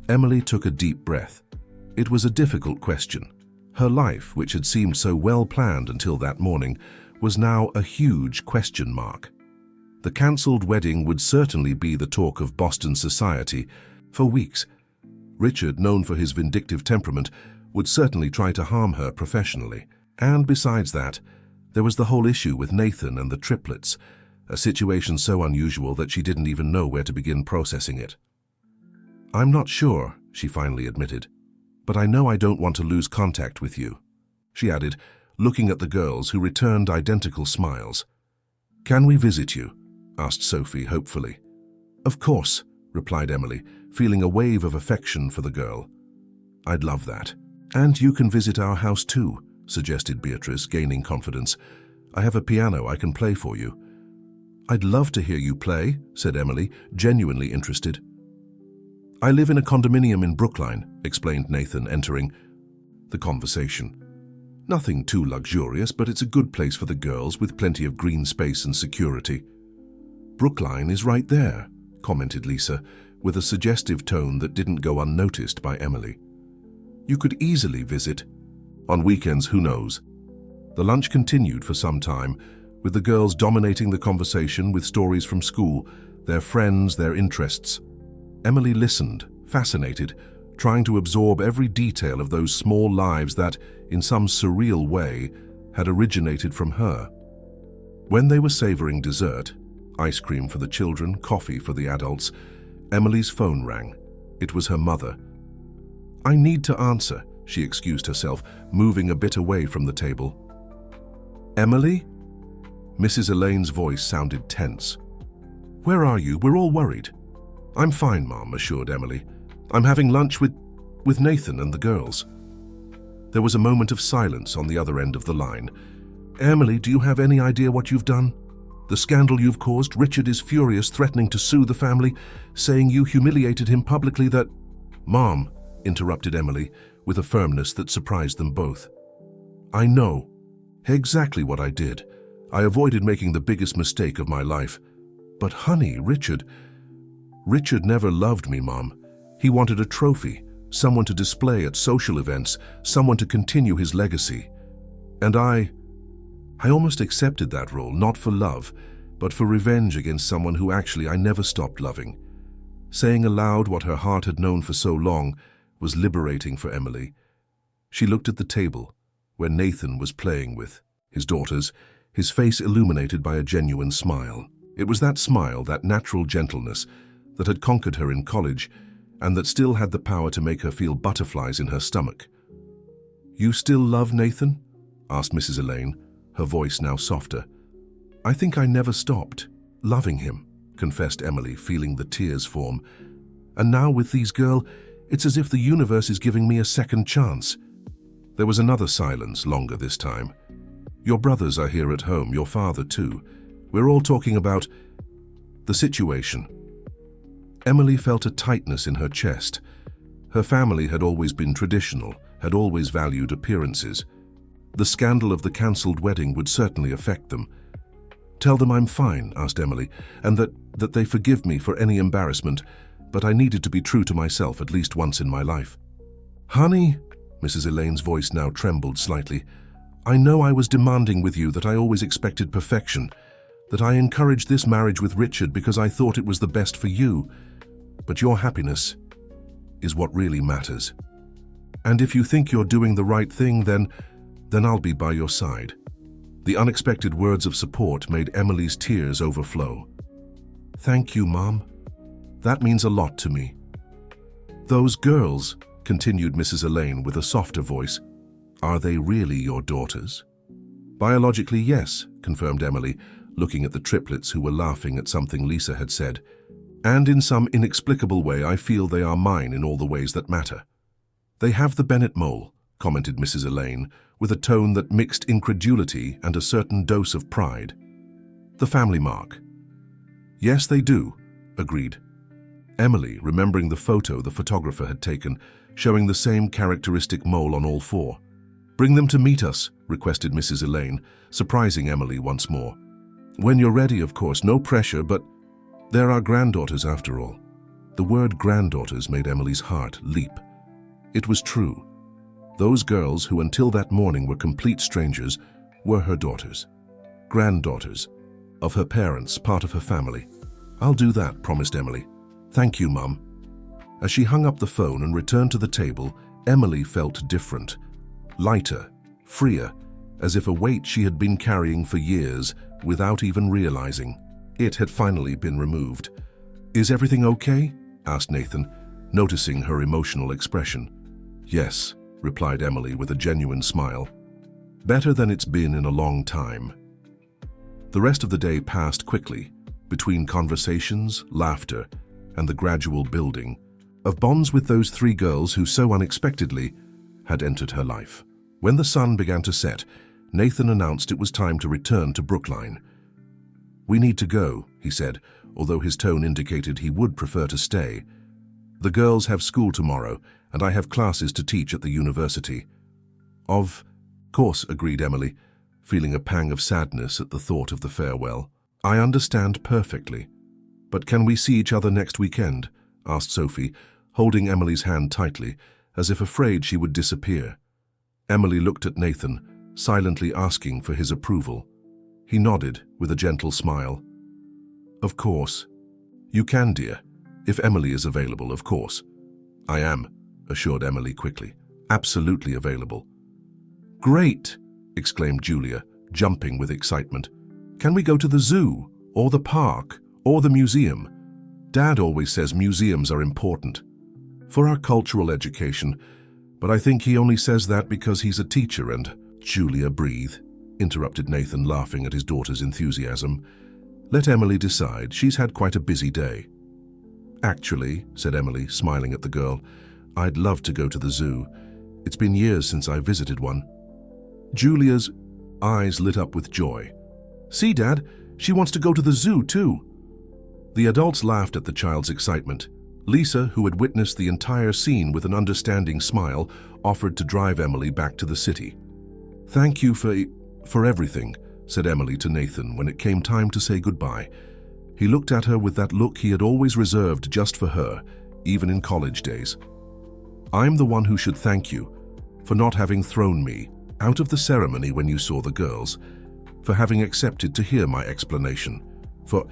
Emily took a deep breath. It was a difficult question. Her life, which had seemed so well planned until that morning, was now a huge question mark. The cancelled wedding would certainly be the talk of Boston society for weeks. Richard, known for his vindictive temperament, would certainly try to harm her professionally. And besides that, there was the whole issue with Nathan and the triplets, a situation so unusual that she didn't even know where to begin processing it. I'm not sure, she finally admitted, but I know I don't want to lose contact with you, she added, looking at the girls who returned identical smiles. Can we visit you? Asked Sophie hopefully. Of course, replied Emily, feeling a wave of affection for the girl. I'd love that. And you can visit our house too, suggested Beatrice, gaining confidence. I have a piano I can play for you. I'd love to hear you play, said Emily, genuinely interested. I live in a condominium in Brookline, explained Nathan, entering the conversation. Nothing too luxurious, but it's a good place for the girls with plenty of green space and security. Brookline is right there, commented Lisa, with a suggestive tone that didn't go unnoticed by Emily. You could easily visit. On weekends, who knows? The lunch continued for some time, with the girls dominating the conversation with stories from school, their friends, their interests. Emily listened, fascinated, trying to absorb every detail of those small lives that, in some surreal way, had originated from her. When they were savoring dessert, ice cream for the children, coffee for the adults, Emily's phone rang. It was her mother. I need to answer, she excused herself, moving a bit away from the table. Emily? Mrs. Elaine's voice sounded tense. Where are you? We're all worried. I'm fine, Mom, assured Emily. I'm having lunch with Nathan and the girls. There was a moment of silence on the other end of the line. Emily, do you have any idea what you've done? The scandal you've caused? Richard is furious, threatening to sue the family, saying you humiliated him publicly that... Mom, interrupted Emily, with a firmness that surprised them both. I know exactly what I did. I avoided making the biggest mistake of my life. But honey, Richard never loved me, Mom. He wanted a trophy, someone to display at social events, someone to continue his legacy. And I almost accepted that role, not for love, but for revenge against someone who actually I never stopped loving. Saying aloud what her heart had known for so long was liberating for Emily. She looked at the table, where Nathan was playing with his daughters, his face illuminated by a genuine smile. It was that smile, that natural gentleness, that had conquered her in college, and that still had the power to make her feel butterflies in her stomach. You still love Nathan? Asked Mrs. Elaine, her voice now softer. I think I never stopped loving him, confessed Emily, feeling the tears form. And now with these girls, it's as if the universe is giving me a second chance. There was another silence, longer this time. Your brothers are here at home, your father too. We're all talking about the situation. Emily felt a tightness in her chest. Her family had always been traditional, had always valued appearances. The scandal of the cancelled wedding would certainly affect them. Tell them I'm fine, asked Emily, and that they forgive me for any embarrassment, but I needed to be true to myself at least once in my life. Honey, Mrs. Elaine's voice now trembled slightly, I know I was demanding with you that I always expected perfection, that I encouraged this marriage with Richard because I thought it was the best for you, but your happiness is what really matters. And if you think you're doing the right thing, then I'll be by your side. The unexpected words of support made Emily's tears overflow. Thank you, Mom. That means a lot to me. Those girls, continued Mrs. Elaine with a softer voice, are they really your daughters? Biologically, yes, confirmed Emily, looking at the triplets who were laughing at something Lisa had said. And in some inexplicable way, I feel they are mine in all the ways that matter. They have the Bennett mole, commented Mrs. Elaine, with a tone that mixed incredulity and a certain dose of pride. The family mark. Yes, they do, agreed. Emily, remembering the photo the photographer had taken, showing the same characteristic mole on all four. Bring them to meet us, requested Mrs. Elaine, surprising Emily once more. When you're ready, of course, no pressure, but they're our granddaughters after all. The word granddaughters made Emily's heart leap. It was true. Those girls who until that morning were complete strangers were her daughters. Granddaughters. Of her parents, part of her family. I'll do that, promised Emily. Thank you, Mum. As she hung up the phone and returned to the table, Emily felt different. Lighter, freer, as if a weight she had been carrying for years without even realizing. It had finally been removed. Is everything okay? Asked Nathan, noticing her emotional expression. Yes, replied Emily with a genuine smile. Better than it's been in a long time. The rest of the day passed quickly, between conversations, laughter, and the gradual building of bonds with those three girls who so unexpectedly had entered her life. When the sun began to set, Nathan announced it was time to return to Brookline. We need to go, he said, although his tone indicated he would prefer to stay. The girls have school tomorrow, and I have classes to teach at the university. Of course, agreed Emily, feeling a pang of sadness at the thought of the farewell. I understand perfectly. But can we see each other next weekend? Asked Sophie, holding Emily's hand tightly, as if afraid she would disappear. Emily looked at Nathan, silently asking for his approval. He nodded with a gentle smile. Of course. You can, dear. If Emily is available, of course. I am, assured Emily quickly. Absolutely available. Great, exclaimed Julia, jumping with excitement. Can we go to the zoo, or the park, or the museum? Dad always says museums are important. For our cultural education, but I think he only says that because he's a teacher and— Julia, breathe, interrupted Nathan, laughing at his daughter's enthusiasm. Let Emily decide. She's had quite a busy day. Actually, said Emily, smiling at the girl, I'd love to go to the zoo. It's been years since I visited one. Julia's eyes lit up with joy. See, Dad, she wants to go to the zoo too. The adults laughed at the child's excitement. Lisa, who had witnessed the entire scene with an understanding smile, offered to drive Emily back to the city. Thank you for everything, said Emily to Nathan when it came time to say goodbye. He looked at her with that look he had always reserved just for her, even in college days. I'm the one who should thank you for not having thrown me out of the ceremony when you saw the girls, for having accepted to hear my explanation, for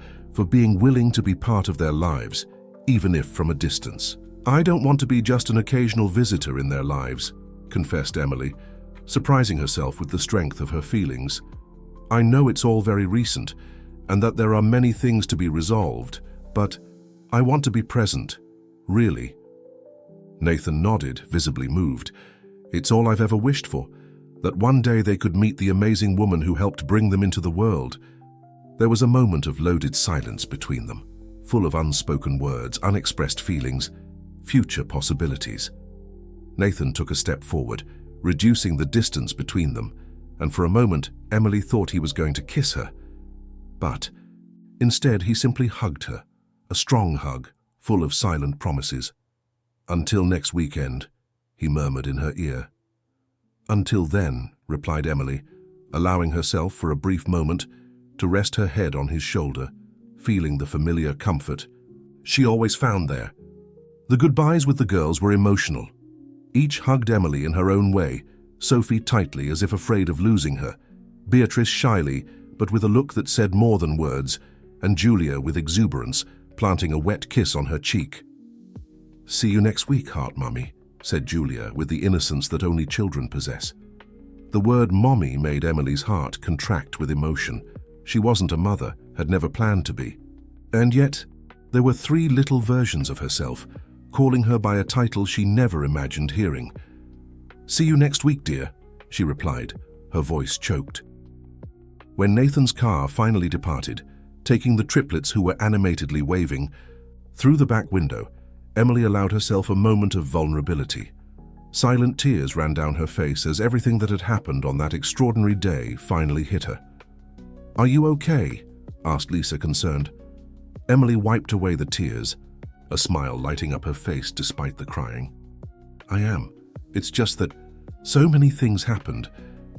being willing to be part of their lives, even if from a distance. I don't want to be just an occasional visitor in their lives, confessed Emily, surprising herself with the strength of her feelings. I know it's all very recent, and that there are many things to be resolved, but I want to be present, really. Nathan nodded, visibly moved. It's all I've ever wished for, that one day they could meet the amazing woman who helped bring them into the world. There was a moment of loaded silence between them, full of unspoken words, unexpressed feelings, future possibilities. Nathan took a step forward, reducing the distance between them, and for a moment Emily thought he was going to kiss her. But instead he simply hugged her, a strong hug, full of silent promises. "Until next weekend," he murmured in her ear. "Until then," replied Emily, allowing herself for a brief moment to rest her head on his shoulder, feeling the familiar comfort she always found there. The goodbyes with the girls were emotional. Each hugged Emily in her own way, Sophie tightly as if afraid of losing her, Beatrice shyly but with a look that said more than words, and Julia with exuberance, planting a wet kiss on her cheek. "See you next week, Heart Mummy," said Julia with the innocence that only children possess. The word mommy made Emily's heart contract with emotion. She wasn't a mother, had never planned to be. And yet, there were 3 little versions of herself, calling her by a title she never imagined hearing. "See you next week, dear," she replied, her voice choked. When Nathan's car finally departed, taking the triplets who were animatedly waving, through the back window, Emily allowed herself a moment of vulnerability. Silent tears ran down her face as everything that had happened on that extraordinary day finally hit her. "Are you okay?" asked Lisa, concerned. Emily wiped away the tears, a smile lighting up her face despite the crying. "I am. It's just that so many things happened.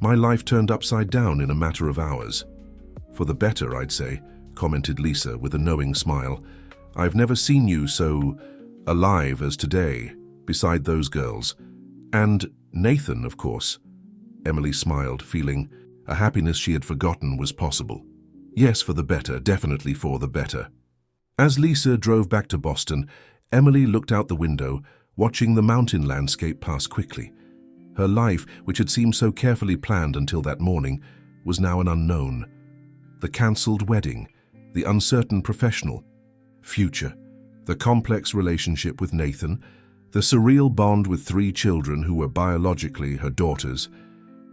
My life turned upside down in a matter of hours." "For the better, I'd say," commented Lisa with a knowing smile. "I've never seen you so alive as today, beside those girls. And Nathan, of course." Emily smiled, feeling a happiness she had forgotten was possible. Yes, for the better, definitely for the better. As Lisa drove back to Boston, Emily looked out the window, watching the mountain landscape pass quickly. Her life, which had seemed so carefully planned until that morning, was now an unknown. The cancelled wedding, the uncertain professional future, the complex relationship with Nathan, the surreal bond with 3 children who were biologically her daughters.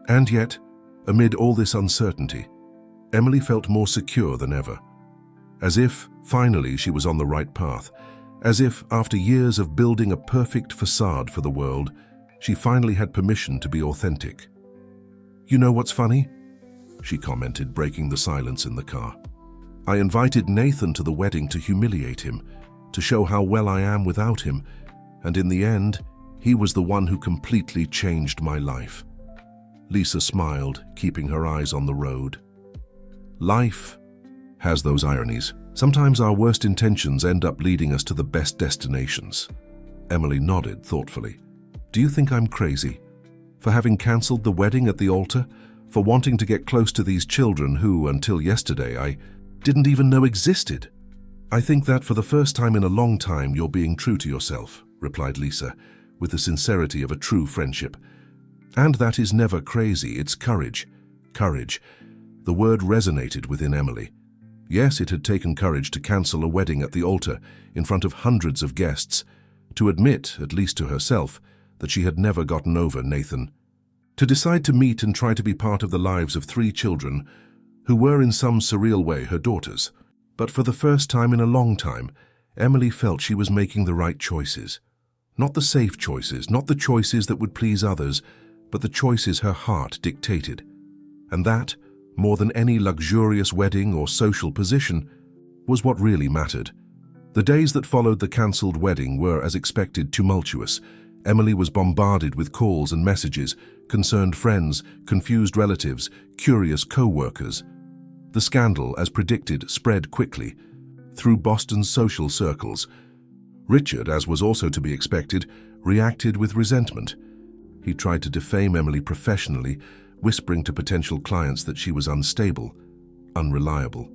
And yet, amid all this uncertainty, Emily felt more secure than ever. As if, finally, she was on the right path. As if, after years of building a perfect facade for the world, she finally had permission to be authentic. "You know what's funny?" she commented, breaking the silence in the car. "I invited Nathan to the wedding to humiliate him, to show how well I am without him, and in the end, he was the one who completely changed my life." Lisa smiled, keeping her eyes on the road. Life has those ironies. Sometimes our worst intentions end up leading us to the best destinations. Emily nodded thoughtfully. "Do you think I'm crazy? For having cancelled the wedding at the altar? For wanting to get close to these children who, until yesterday, I didn't even know existed?" "I think that for the first time in a long time you're being true to yourself," replied Lisa, with the sincerity of a true friendship. "And that is never crazy, it's courage. Courage." The word resonated within Emily. Yes, it had taken courage to cancel a wedding at the altar in front of hundreds of guests, to admit, at least to herself, that she had never gotten over Nathan. To decide to meet and try to be part of the lives of 3 children who were in some surreal way her daughters. But for the first time in a long time, Emily felt she was making the right choices. Not the safe choices, not the choices that would please others, but the choices her heart dictated. And that, more than any luxurious wedding or social position, was what really mattered. The days that followed the cancelled wedding were, as expected, tumultuous. Emily was bombarded with calls and messages, concerned friends, confused relatives, curious co-workers. The scandal, as predicted, spread quickly through Boston's social circles. Richard, as was also to be expected, reacted with resentment. He tried to defame Emily professionally, whispering to potential clients that she was unstable, unreliable.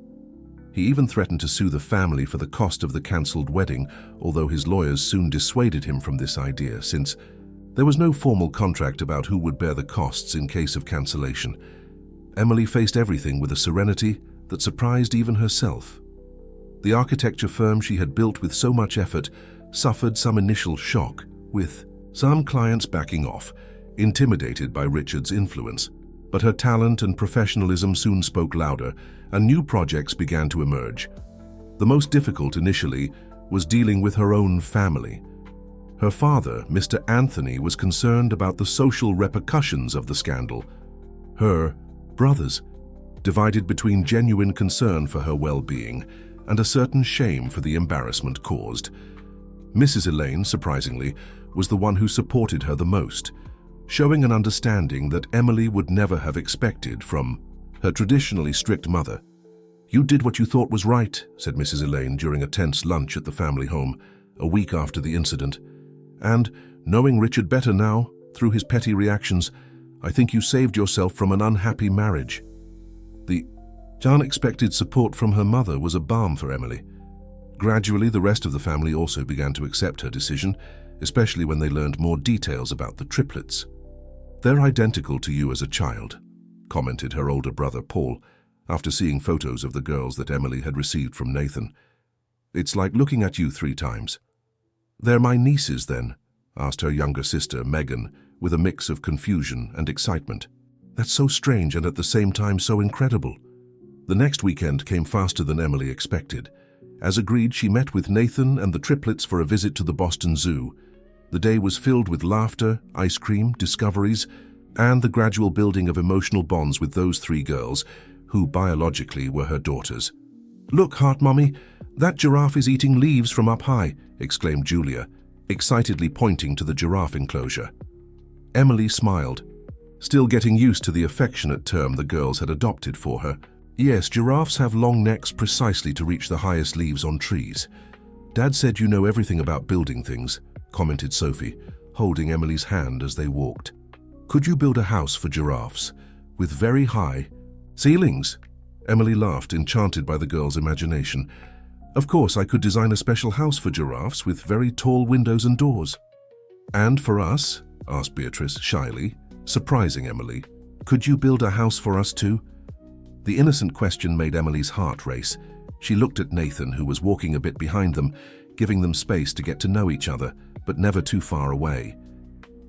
He even threatened to sue the family for the cost of the cancelled wedding, although his lawyers soon dissuaded him from this idea, since there was no formal contract about who would bear the costs in case of cancellation. Emily faced everything with a serenity that surprised even herself. The architecture firm she had built with so much effort suffered some initial shock, with some clients backing off, intimidated by Richard's influence. But her talent and professionalism soon spoke louder, and new projects began to emerge. The most difficult initially was dealing with her own family. Her father, Mr. Anthony, was concerned about the social repercussions of the scandal. Her brothers, divided between genuine concern for her well-being and a certain shame for the embarrassment caused. Mrs. Elaine, surprisingly, was the one who supported her the most, showing an understanding that Emily would never have expected from her traditionally strict mother. "You did what you thought was right," said Mrs. Elaine during a tense lunch at the family home, a week after the incident. "And, knowing Richard better now, through his petty reactions, I think you saved yourself from an unhappy marriage." The unexpected support from her mother was a balm for Emily. Gradually, the rest of the family also began to accept her decision, especially when they learned more details about the triplets. "They're identical to you as a child," commented her older brother Paul, after seeing photos of the girls that Emily had received from Nathan. "It's like looking at you 3 times. "They're my nieces, then?" asked her younger sister, Megan, with a mix of confusion and excitement. "That's so strange and at the same time so incredible." The next weekend came faster than Emily expected. As agreed, she met with Nathan and the triplets for a visit to the Boston Zoo. The day was filled with laughter, ice cream, discoveries, and the gradual building of emotional bonds with those 3 girls, who biologically were her daughters. "Look, Heart Mommy, that giraffe is eating leaves from up high," exclaimed Julia, excitedly pointing to the giraffe enclosure. Emily smiled, still getting used to the affectionate term the girls had adopted for her. "Yes, giraffes have long necks precisely to reach the highest leaves on trees. Dad said you know everything about building things," commented Sophie, holding Emily's hand as they walked. "Could you build a house for giraffes with very high ceilings?" Emily laughed, enchanted by the girl's imagination. "Of course, I could design a special house for giraffes with very tall windows and doors." "And for us?" asked Beatrice shyly, surprising Emily. "Could you build a house for us too?" The innocent question made Emily's heart race. She looked at Nathan, who was walking a bit behind them, giving them space to get to know each other, but never too far away.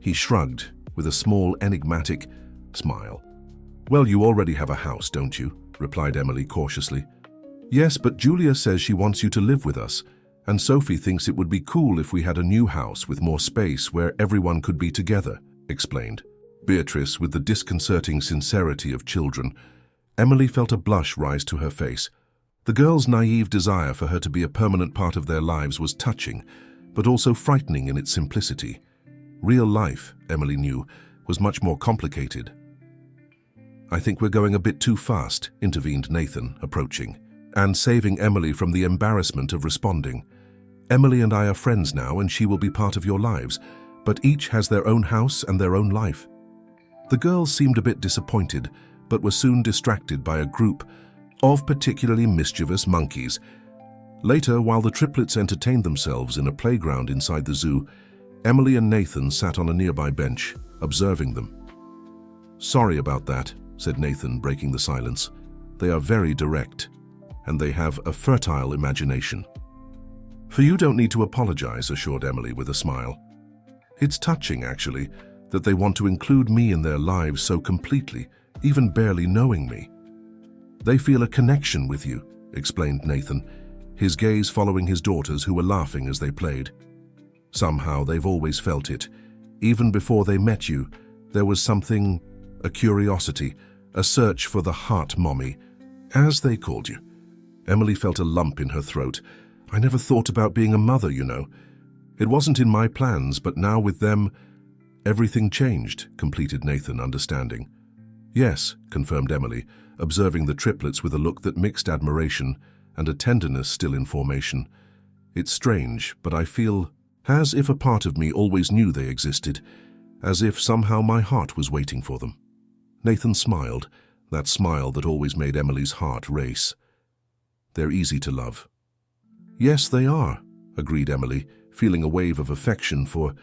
He shrugged, with a small, enigmatic smile. "Well, you already have a house, don't you?" replied Emily cautiously. "Yes, but Julia says she wants you to live with us, and Sophie thinks it would be cool if we had a new house with more space where everyone could be together," explained Beatrice with the disconcerting sincerity of children. Emily felt a blush rise to her face. The girls' naive desire for her to be a permanent part of their lives was touching, but also frightening in its simplicity. Real life, Emily knew, was much more complicated. "I think we're going a bit too fast," intervened Nathan, approaching, and saving Emily from the embarrassment of responding. "Emily and I are friends now, and she will be part of your lives, but each has their own house and their own life." The girls seemed a bit disappointed, but were soon distracted by a group of particularly mischievous monkeys. Later, while the triplets entertained themselves in a playground inside the zoo, Emily and Nathan sat on a nearby bench, observing them. "Sorry about that," said Nathan, breaking the silence. "They are very direct, and they have a fertile imagination." "For you don't need to apologize," assured Emily with a smile. "It's touching, actually, that they want to include me in their lives so completely, even barely knowing me." "They feel a connection with you," explained Nathan, his gaze following his daughters who were laughing as they played. "Somehow they've always felt it. Even before they met you, there was something, a curiosity, a search for the heart mommy, as they called you." Emily felt a lump in her throat. "I never thought about being a mother, you know. It wasn't in my plans, but now with them, everything changed," completed Nathan, understanding. "Yes," confirmed Emily, observing the triplets with a look that mixed admiration and a tenderness still in formation. "It's strange, but I feel as if a part of me always knew they existed, as if somehow my heart was waiting for them." Nathan smiled, that smile that always made Emily's heart race. "They're easy to love." "Yes, they are," agreed Emily, feeling a wave of affection for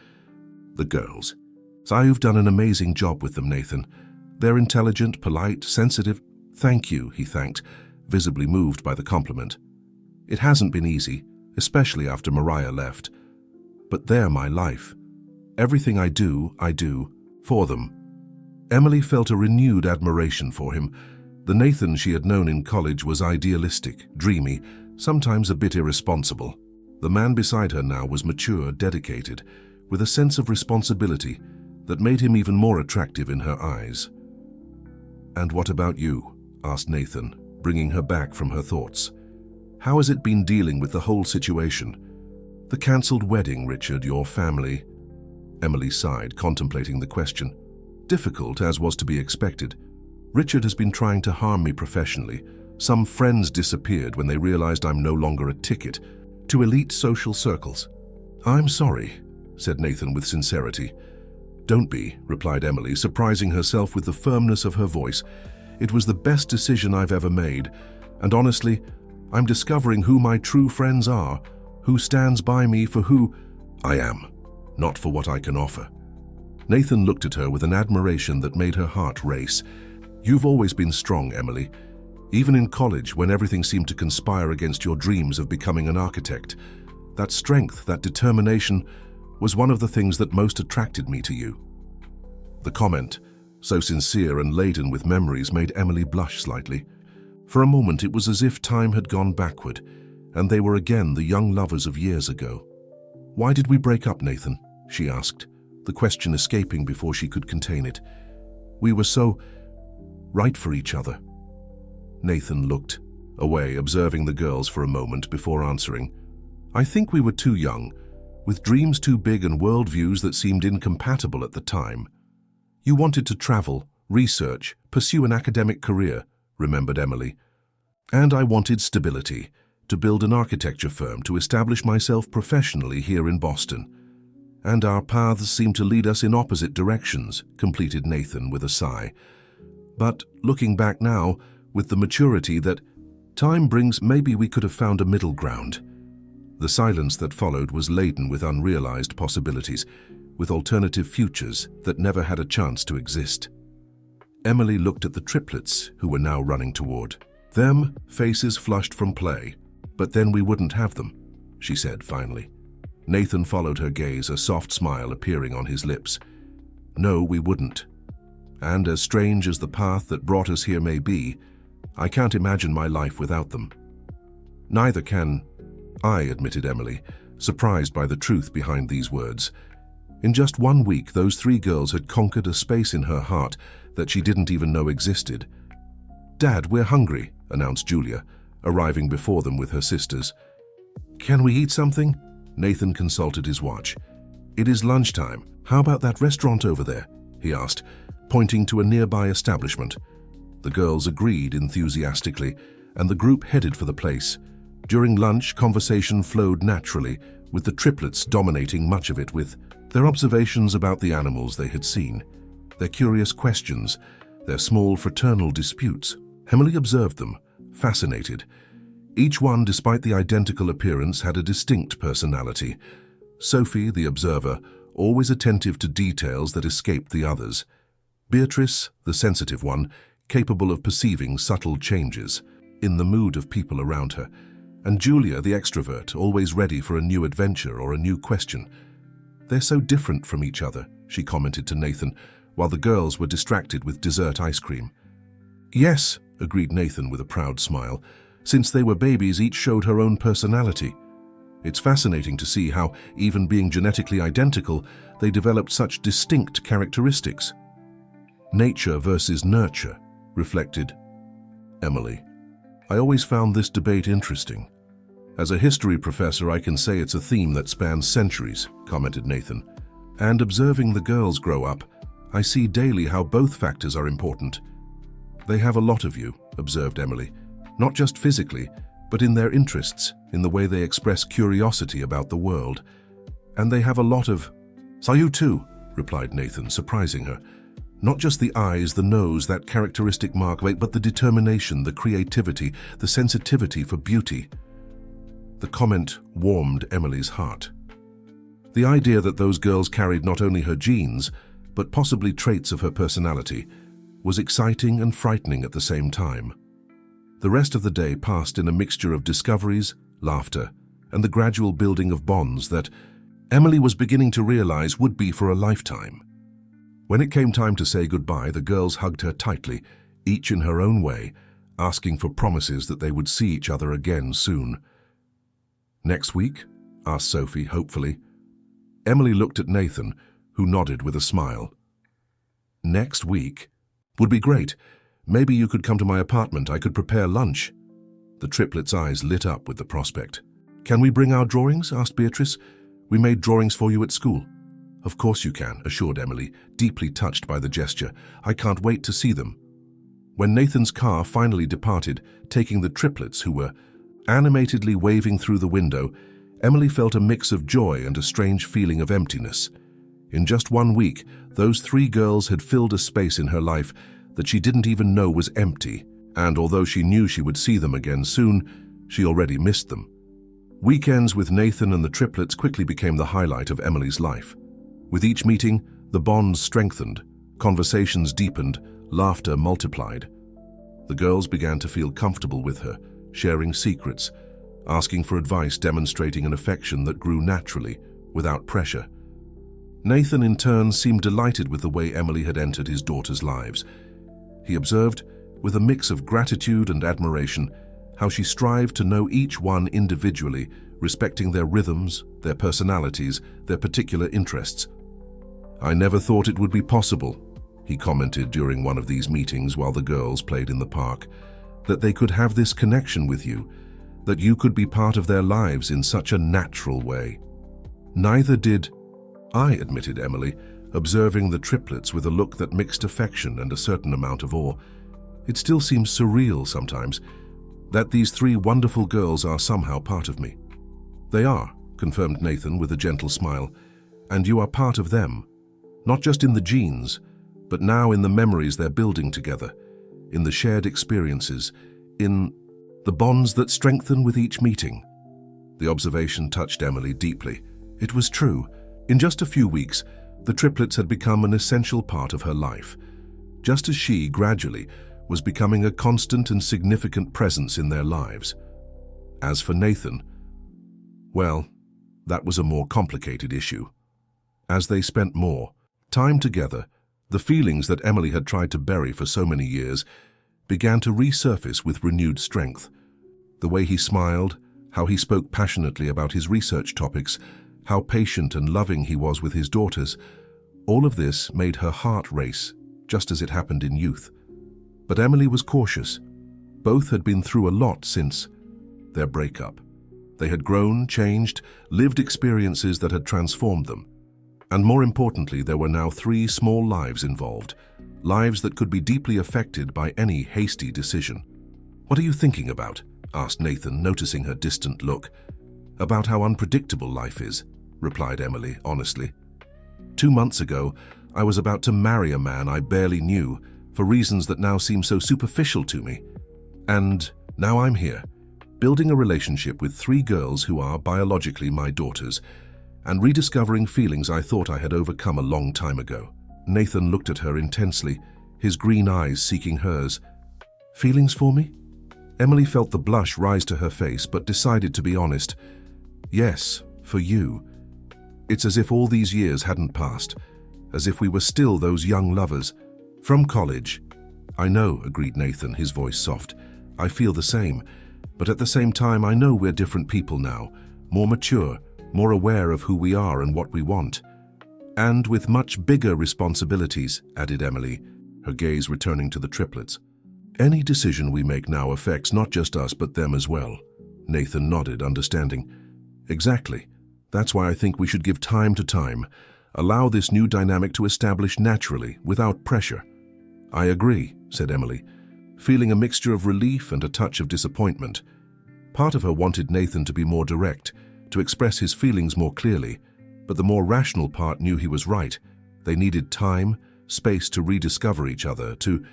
the girls. "So you've done an amazing job with them, Nathan. They're intelligent, polite, sensitive." "Thank you," he thanked, visibly moved by the compliment. "It hasn't been easy, especially after Mariah left. But they're my life. Everything I do for them." Emily felt a renewed admiration for him. The Nathan she had known in college was idealistic, dreamy, sometimes a bit irresponsible. The man beside her now was mature, dedicated, with a sense of responsibility that made him even more attractive in her eyes. "And what about you?" asked Nathan, bringing her back from her thoughts. "How has it been dealing with the whole situation? The cancelled wedding, Richard, your family." Emily sighed, contemplating the question. "Difficult, as was to be expected. Richard has been trying to harm me professionally. Some friends disappeared when they realized I'm no longer a ticket to elite social circles." "I'm sorry," said Nathan with sincerity. "Don't be," replied Emily, surprising herself with the firmness of her voice. "It was the best decision I've ever made, and honestly, I'm discovering who my true friends are, who stands by me for who I am, not for what I can offer." Nathan looked at her with an admiration that made her heart race. "You've always been strong, Emily. Even in college, when everything seemed to conspire against your dreams of becoming an architect. That strength, that determination, was one of the things that most attracted me to you." The comment, so sincere and laden with memories, made Emily blush slightly. For a moment it was as if time had gone backward, and they were again the young lovers of years ago. "Why did we break up, Nathan?" she asked, the question escaping before she could contain it. "We were so right for each other." Nathan looked away, observing the girls for a moment before answering. "I think we were too young, with dreams too big and worldviews that seemed incompatible at the time. You wanted to travel, research, pursue an academic career," remembered Emily. "And I wanted stability, to build an architecture firm, to establish myself professionally here in Boston. And our paths seemed to lead us in opposite directions," completed Nathan with a sigh. "But looking back now, with the maturity that time brings, maybe we could have found a middle ground." The silence that followed was laden with unrealized possibilities, with alternative futures that never had a chance to exist. Emily looked at the triplets who were now running toward them, faces flushed from play. "But then we wouldn't have them," she said finally. Nathan followed her gaze, a soft smile appearing on his lips. "No, we wouldn't. And as strange as the path that brought us here may be, I can't imagine my life without them." "Neither can I," admitted Emily, surprised by the truth behind these words. In just 1 week, those 3 girls had conquered a space in her heart that she didn't even know existed. "Dad, we're hungry," announced Julia, arriving before them with her sisters. "Can we eat something?" Nathan consulted his watch. "It is lunchtime. How about that restaurant over there?" he asked, pointing to a nearby establishment. The girls agreed enthusiastically, and the group headed for the place. During lunch, conversation flowed naturally, with the triplets dominating much of it with their observations about the animals they had seen, their curious questions, their small fraternal disputes. Emily observed them, fascinated. Each one, despite the identical appearance, had a distinct personality. Sophie, the observer, always attentive to details that escaped the others. Beatrice, the sensitive one, capable of perceiving subtle changes in the mood of people around her. And Julia, the extrovert, always ready for a new adventure or a new question. "They're so different from each other," she commented to Nathan, while the girls were distracted with dessert ice cream. "Yes," agreed Nathan with a proud smile. "Since they were babies, each showed her own personality. It's fascinating to see how, even being genetically identical, they developed such distinct characteristics." "Nature versus nurture," reflected Emily. "I always found this debate interesting. As a history professor, I can say it's a theme that spans centuries," commented Nathan. "And observing the girls grow up, I see daily how both factors are important." "They have a lot of you," observed Emily. "Not just physically, but in their interests, in the way they express curiosity about the world. And they have a lot of—" "So you too," replied Nathan, surprising her. "Not just the eyes, the nose, that characteristic mark, but the determination, the creativity, the sensitivity for beauty." The comment warmed Emily's heart. The idea that those girls carried not only her genes, but possibly traits of her personality, was exciting and frightening at the same time. The rest of the day passed in a mixture of discoveries, laughter, and the gradual building of bonds that Emily was beginning to realize would be for a lifetime. When it came time to say goodbye, the girls hugged her tightly, each in her own way, asking for promises that they would see each other again soon. "Next week?" asked Sophie, hopefully. Emily looked at Nathan, who nodded with a smile. "Next week? Would be great. Maybe you could come to my apartment. I could prepare lunch." The triplets' eyes lit up with the prospect. "Can we bring our drawings?" asked Beatrice. "We made drawings for you at school." "Of course you can," assured Emily, deeply touched by the gesture. "I can't wait to see them." When Nathan's car finally departed, taking the triplets who were animatedly waving through the window, Emily felt a mix of joy and a strange feeling of emptiness. In just 1 week, those 3 girls had filled a space in her life that she didn't even know was empty, and although she knew she would see them again soon, she already missed them. Weekends with Nathan and the triplets quickly became the highlight of Emily's life. With each meeting, the bonds strengthened, conversations deepened, laughter multiplied. The girls began to feel comfortable with her, sharing secrets, asking for advice, demonstrating an affection that grew naturally, without pressure. Nathan, in turn, seemed delighted with the way Emily had entered his daughters' lives. He observed, with a mix of gratitude and admiration, how she strived to know each one individually, respecting their rhythms, their personalities, their particular interests. "I never thought it would be possible," he commented during one of these meetings while the girls played in the park, "that they could have this connection with you, that you could be part of their lives in such a natural way." "Neither did I," admitted Emily, observing the triplets with a look that mixed affection and a certain amount of awe. "It still seems surreal sometimes, that these 3 wonderful girls are somehow part of me." "They are," confirmed Nathan with a gentle smile, "and you are part of them, not just in the genes, but now in the memories they're building together, in the shared experiences, in the bonds that strengthen with each meeting." The observation touched Emily deeply. It was true. In just a few weeks, the triplets had become an essential part of her life, just as she, gradually, was becoming a constant and significant presence in their lives. As for Nathan, well, that was a more complicated issue. As they spent more time together, the feelings that Emily had tried to bury for so many years began to resurface with renewed strength. The way he smiled, how he spoke passionately about his research topics, how patient and loving he was with his daughters, all of this made her heart race, just as it happened in youth. But Emily was cautious. Both had been through a lot since their breakup. They had grown, changed, lived experiences that had transformed them. And more importantly, there were now 3 small lives involved, lives that could be deeply affected by any hasty decision. "What are you thinking about?" asked Nathan, noticing her distant look. "About how unpredictable life is," replied Emily, honestly. 2 months ago, I was about to marry a man I barely knew, for reasons that now seem so superficial to me. And now I'm here, building a relationship with 3 girls who are biologically my daughters, and rediscovering feelings I thought I had overcome a long time ago. Nathan looked at her intensely, his green eyes seeking hers. "Feelings for me?" Emily felt the blush rise to her face, but decided to be honest. "Yes, for you. It's as if all these years hadn't passed, as if we were still those young lovers from college." "I know," agreed Nathan, his voice soft. "I feel the same, but at the same time I know we're different people now, more mature, more aware of who we are and what we want. And with much bigger responsibilities," added Emily, her gaze returning to the triplets. "Any decision we make now affects not just us but them as well." Nathan nodded, understanding. "Exactly. That's why I think we should give time to time, allow this new dynamic to establish naturally, without pressure." "I agree," said Emily, feeling a mixture of relief and a touch of disappointment. Part of her wanted Nathan to be more direct, to express his feelings more clearly, but the more rational part knew he was right. They needed time, space to rediscover each other, to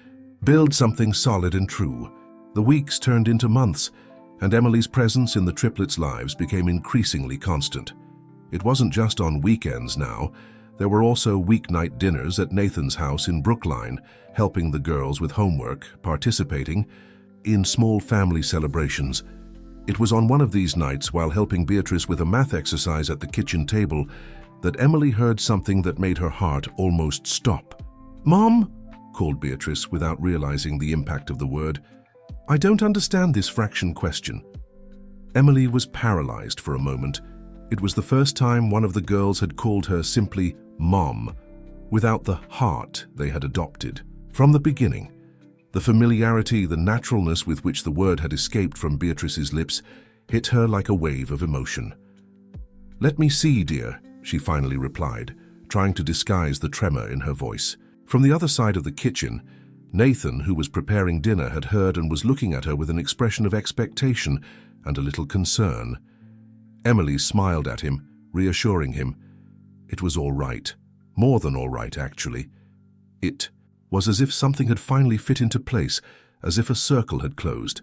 build something solid and true. The weeks turned into months, and Emily's presence in the triplets' lives became increasingly constant. It wasn't just on weekends now. There were also weeknight dinners at Nathan's house in Brookline, helping the girls with homework, participating in small family celebrations. It was on one of these nights, while helping Beatrice with a math exercise at the kitchen table, that Emily heard something that made her heart almost stop. "Mom," called Beatrice without realizing the impact of the word. "I don't understand this fraction question." Emily was paralyzed for a moment. It was the first time one of the girls had called her simply Mom, without the heart they had adopted. From the beginning, the familiarity, the naturalness with which the word had escaped from Beatrice's lips hit her like a wave of emotion. "Let me see, dear," she finally replied, trying to disguise the tremor in her voice. From the other side of the kitchen, Nathan, who was preparing dinner, had heard and was looking at her with an expression of expectation and a little concern. Emily smiled at him, reassuring him. It was all right. More than all right, actually. It was as if something had finally fit into place, as if a circle had closed.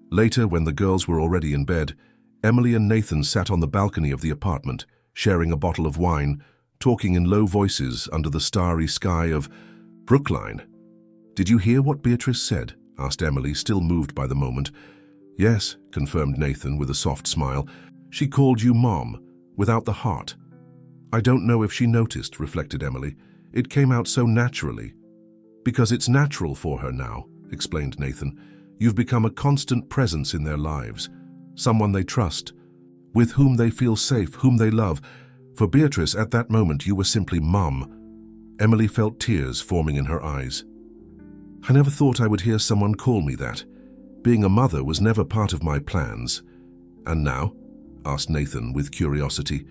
Later, when the girls were already in bed, Emily and Nathan sat on the balcony of the apartment, sharing a bottle of wine, talking in low voices under the starry sky of Brookline. "Did you hear what Beatrice said?" asked Emily, still moved by the moment. "Yes," confirmed Nathan with a soft smile. "She called you Mom, without the heart." "I don't know if she noticed," reflected Emily. "It came out so naturally." "Because it's natural for her now," explained Nathan. "You've become a constant presence in their lives, someone they trust, with whom they feel safe, whom they love. For Beatrice, at that moment, you were simply Mom." Emily felt tears forming in her eyes. "I never thought I would hear someone call me that. Being a mother was never part of my plans." "And now?" asked Nathan with curiosity.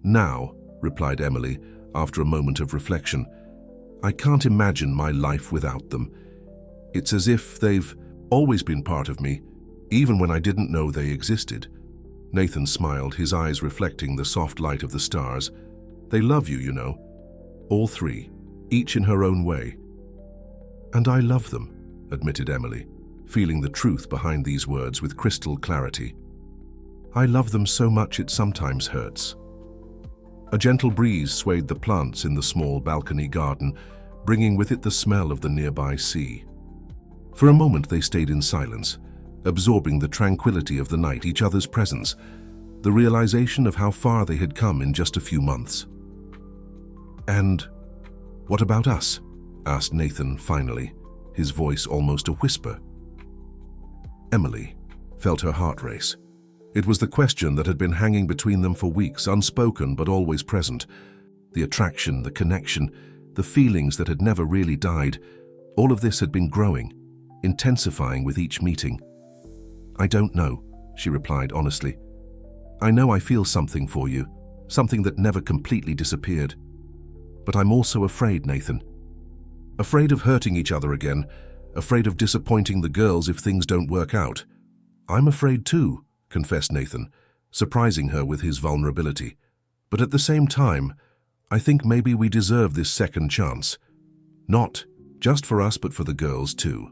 "Now," replied Emily after a moment of reflection, "I can't imagine my life without them. It's as if they've always been part of me, even when I didn't know they existed." Nathan smiled, his eyes reflecting the soft light of the stars. "They love you, you know. All three, each in her own way." "And I love them," admitted Emily, feeling the truth behind these words with crystal clarity. "I love them so much it sometimes hurts." A gentle breeze swayed the plants in the small balcony garden, bringing with it the smell of the nearby sea. For a moment they stayed in silence, absorbing the tranquility of the night, each other's presence, the realization of how far they had come in just a few months. "And what about us?" asked Nathan finally, his voice almost a whisper. Emily felt her heart race. It was the question that had been hanging between them for weeks, unspoken but always present. The attraction, the connection, the feelings that had never really died, all of this had been growing, intensifying with each meeting. "I don't know," she replied honestly. "I know I feel something for you, something that never completely disappeared. But I'm also afraid, Nathan. Afraid of hurting each other again, afraid of disappointing the girls if things don't work out." "I'm afraid too," confessed Nathan, surprising her with his vulnerability. "But at the same time, I think maybe we deserve this second chance. Not just for us, but for the girls too.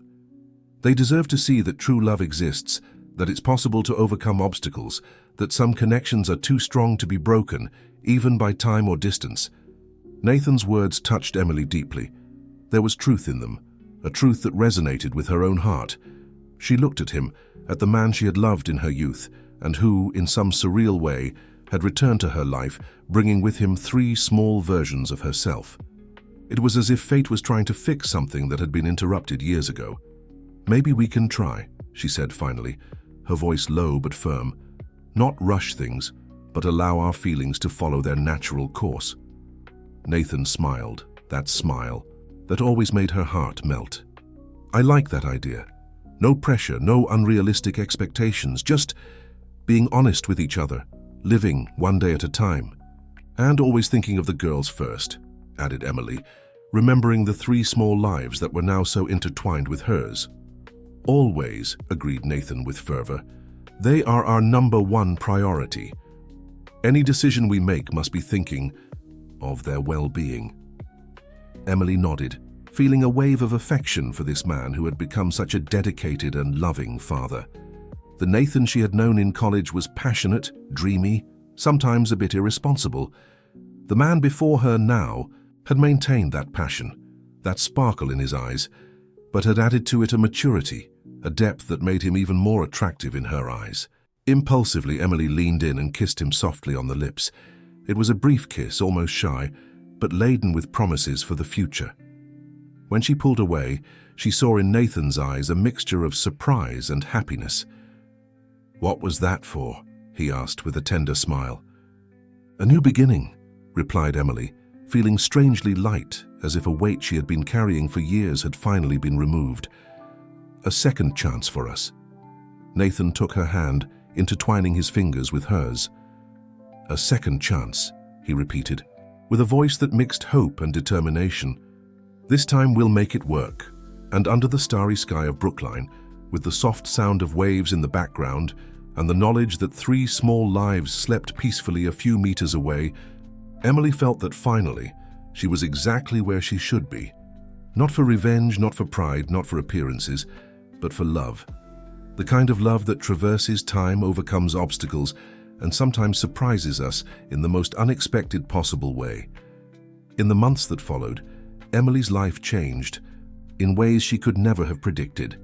They deserve to see that true love exists, that it's possible to overcome obstacles, that some connections are too strong to be broken, even by time or distance." Nathan's words touched Emily deeply. There was truth in them, a truth that resonated with her own heart. She looked at him, at the man she had loved in her youth, and who, in some surreal way, had returned to her life, bringing with him 3 small versions of herself. It was as if fate was trying to fix something that had been interrupted years ago. "Maybe we can try," she said finally, her voice low but firm. "Not rush things, but allow our feelings to follow their natural course." Nathan smiled, that smile that always made her heart melt. "I like that idea. No pressure, no unrealistic expectations, just being honest with each other, living one day at a time. And always thinking of the girls first," added Emily, remembering the 3 small lives that were now so intertwined with hers. "Always," agreed Nathan with fervor. "They are our #1 priority. Any decision we make must be thinking of their well-being." Emily nodded, feeling a wave of affection for this man who had become such a dedicated and loving father. The Nathan she had known in college was passionate, dreamy, sometimes a bit irresponsible. The man before her now had maintained that passion, that sparkle in his eyes, but had added to it a maturity, a depth that made him even more attractive in her eyes. Impulsively, Emily leaned in and kissed him softly on the lips. It was a brief kiss, almost shy, but laden with promises for the future. When she pulled away, she saw in Nathan's eyes a mixture of surprise and happiness. "What was that for?" he asked with a tender smile. "A new beginning," replied Emily, feeling strangely light, as if a weight she had been carrying for years had finally been removed. "A second chance for us." Nathan took her hand, intertwining his fingers with hers. "A second chance," he repeated, with a voice that mixed hope and determination. "This time we'll make it work." And under the starry sky of Brookline, with the soft sound of waves in the background and the knowledge that 3 small lives slept peacefully a few meters away, Emily felt that finally she was exactly where she should be. Not for revenge, not for pride, not for appearances, but for love. The kind of love that traverses time, overcomes obstacles, and sometimes surprises us in the most unexpected possible way. In the months that followed, Emily's life changed in ways she could never have predicted.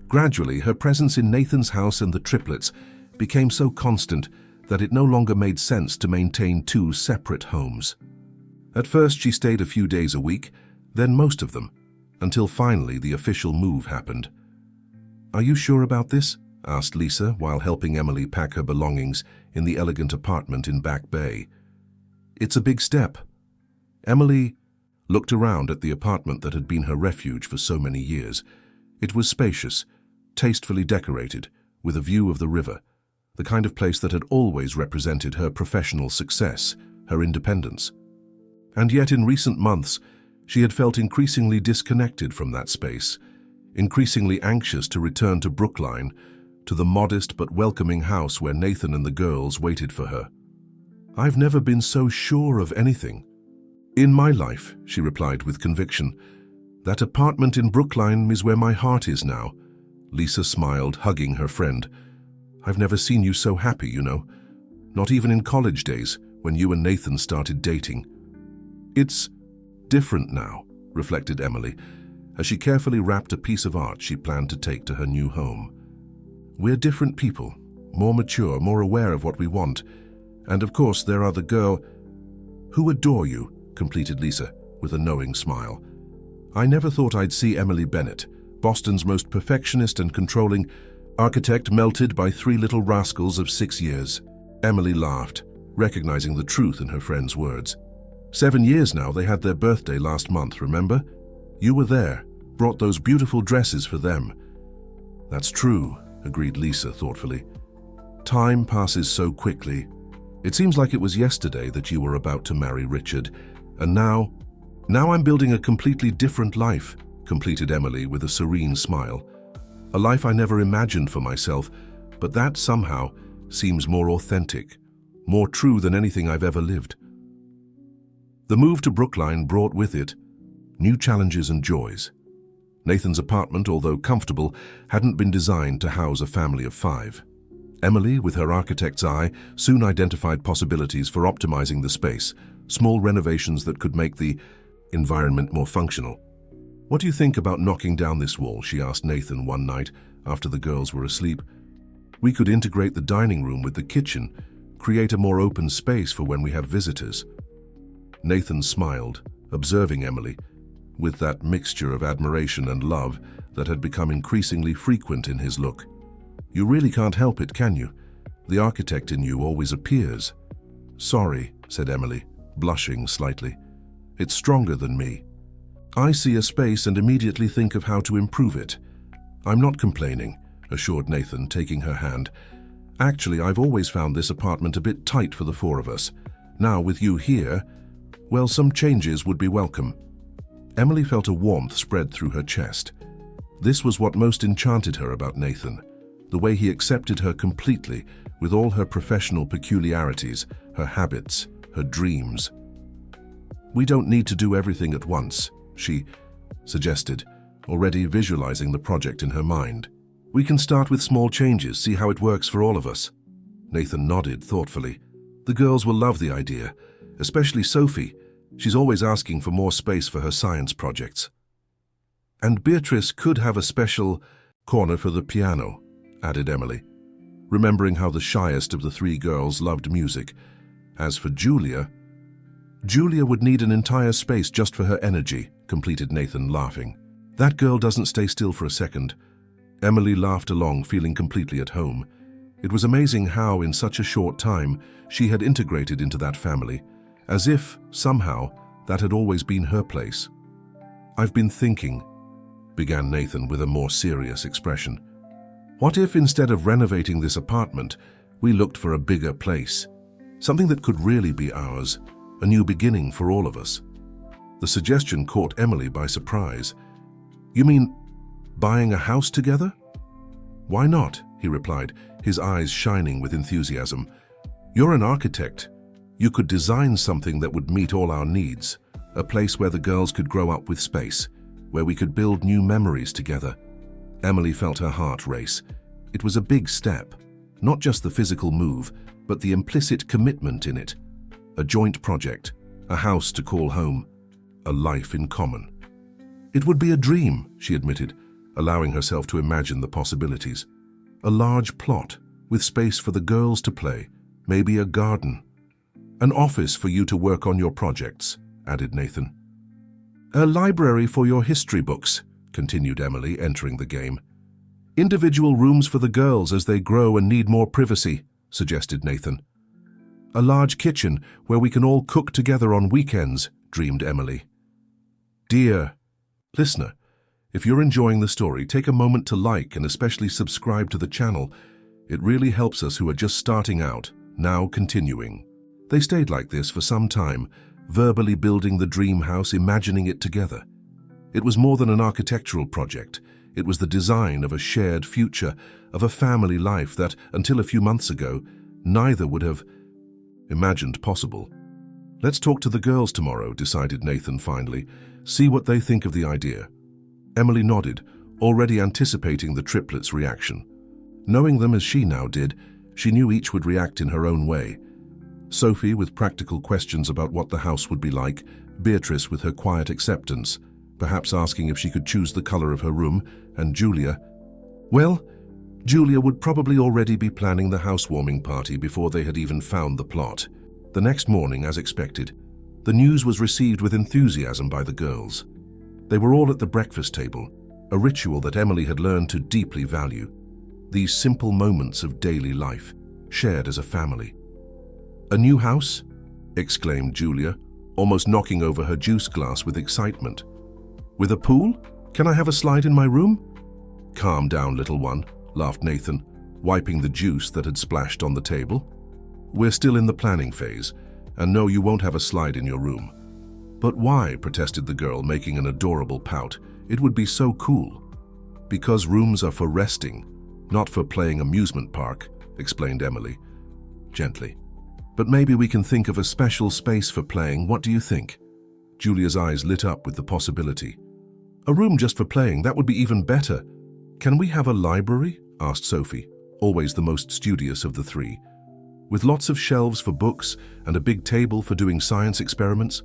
Gradually, her presence in Nathan's house and the triplets became so constant that it no longer made sense to maintain 2 separate homes. At first, she stayed a few days a week, then most of them, until finally the official move happened. "Are you sure about this?" asked Lisa while helping Emily pack her belongings in the elegant apartment in Back Bay. "It's a big step." Emily looked around at the apartment that had been her refuge for so many years. It was spacious, tastefully decorated, with a view of the river, the kind of place that had always represented her professional success, her independence. And yet in recent months, she had felt increasingly disconnected from that space, increasingly anxious to return to Brookline, to the modest but welcoming house where Nathan and the girls waited for her. "I've never been so sure of anything." "In my life," she replied with conviction. "That apartment in Brookline is where my heart is now." Lisa smiled, hugging her friend. "I've never seen you so happy, you know. Not even in college days, when you and Nathan started dating." "It's different now," reflected Emily, as she carefully wrapped a piece of art she planned to take to her new home. "We're different people, more mature, more aware of what we want. And of course, there are the girl who adore you," completed Lisa, with a knowing smile. "I never thought I'd see Emily Bennett, Boston's most perfectionist and controlling architect, melted by 3 little rascals of 6 years. Emily laughed, recognizing the truth in her friend's words. 7 years now. They had their birthday last month, remember? You were there, brought those beautiful dresses for them." "That's true," agreed Lisa thoughtfully. "Time passes so quickly. It seems like it was yesterday that you were about to marry Richard, and now I'm building a completely different life," completed Emily with a serene smile. "A life I never imagined for myself, but that somehow seems more authentic, more true than anything I've ever lived." The move to Brookline brought with it new challenges and joys. Nathan's apartment, although comfortable, hadn't been designed to house a family of 5. Emily, with her architect's eye, soon identified possibilities for optimizing the space, small renovations that could make the environment more functional. "What do you think about knocking down this wall?" she asked Nathan one night after the girls were asleep. "We could integrate the dining room with the kitchen, create a more open space for when we have visitors." Nathan smiled, observing Emily, with that mixture of admiration and love that had become increasingly frequent in his look. "You really can't help it, can you? The architect in you always appears." "Sorry," said Emily, blushing slightly. "It's stronger than me. I see a space and immediately think of how to improve it." "I'm not complaining," assured Nathan, taking her hand. "Actually, I've always found this apartment a bit tight for the 4 of us. Now, with you here, well, some changes would be welcome." Emily felt a warmth spread through her chest. This was what most enchanted her about Nathan, the way he accepted her completely, with all her professional peculiarities, her habits, her dreams. "We don't need to do everything at once," she suggested, already visualizing the project in her mind. "We can start with small changes, see how it works for all of us." Nathan nodded thoughtfully. "The girls will love the idea, especially Sophie. She's always asking for more space for her science projects. And Beatrice could have a special corner for the piano," added Emily, remembering how the shyest of the 3 girls loved music. As for Julia, Julia would need an entire space just for her energy, completed Nathan, laughing. That girl doesn't stay still for a second. Emily laughed along, feeling completely at home. It was amazing how, in such a short time, she had integrated into that family, as if, somehow, that had always been her place. "I've been thinking," began Nathan with a more serious expression. "What if, instead of renovating this apartment, we looked for a bigger place? Something that could really be ours, a new beginning for all of us." The suggestion caught Emily by surprise. "You mean buying a house together?" "Why not?" he replied, his eyes shining with enthusiasm. "You're an architect. You could design something that would meet all our needs, a place where the girls could grow up with space, where we could build new memories together." Emily felt her heart race. It was a big step, not just the physical move, but the implicit commitment in it. A joint project, a house to call home, a life in common. "It would be a dream," she admitted, allowing herself to imagine the possibilities. "A large plot, with space for the girls to play, maybe a garden. An office for you to work on your projects," added Nathan. "A library for your history books," continued Emily, entering the game. "Individual rooms for the girls as they grow and need more privacy," suggested Nathan. "A large kitchen where we can all cook together on weekends," dreamed Emily. Dear listener, if you're enjoying the story, take a moment to like and especially subscribe to the channel. It really helps us who are just starting out, now continuing. They stayed like this for some time, verbally building the dream house, imagining it together. It was more than an architectural project. It was the design of a shared future, of a family life that, until a few months ago, neither would have imagined possible. "Let's talk to the girls tomorrow," decided Nathan finally. "See what they think of the idea." Emily nodded, already anticipating the triplets' reaction. Knowing them as she now did, she knew each would react in her own way. Sophie with practical questions about what the house would be like, Beatrice with her quiet acceptance, perhaps asking if she could choose the color of her room, and Julia would probably already be planning the housewarming party before they had even found the plot. The next morning, as expected, the news was received with enthusiasm by the girls. They were all at the breakfast table, a ritual that Emily had learned to deeply value. These simple moments of daily life, shared as a family. "A new house?" exclaimed Julia, almost knocking over her juice glass with excitement. "With a pool? Can I have a slide in my room?" "Calm down, little one," laughed Nathan, wiping the juice that had splashed on the table. "We're still in the planning phase, and no, you won't have a slide in your room." "But why?" protested the girl, making an adorable pout. "It would be so cool." "Because rooms are for resting, not for playing amusement park," explained Emily, gently. "But maybe we can think of a special space for playing. What do you think?" Julia's eyes lit up with the possibility. "A room just for playing, that would be even better." "Can we have a library?" asked Sophie, always the most studious of the three. "With lots of shelves for books and a big table for doing science experiments?"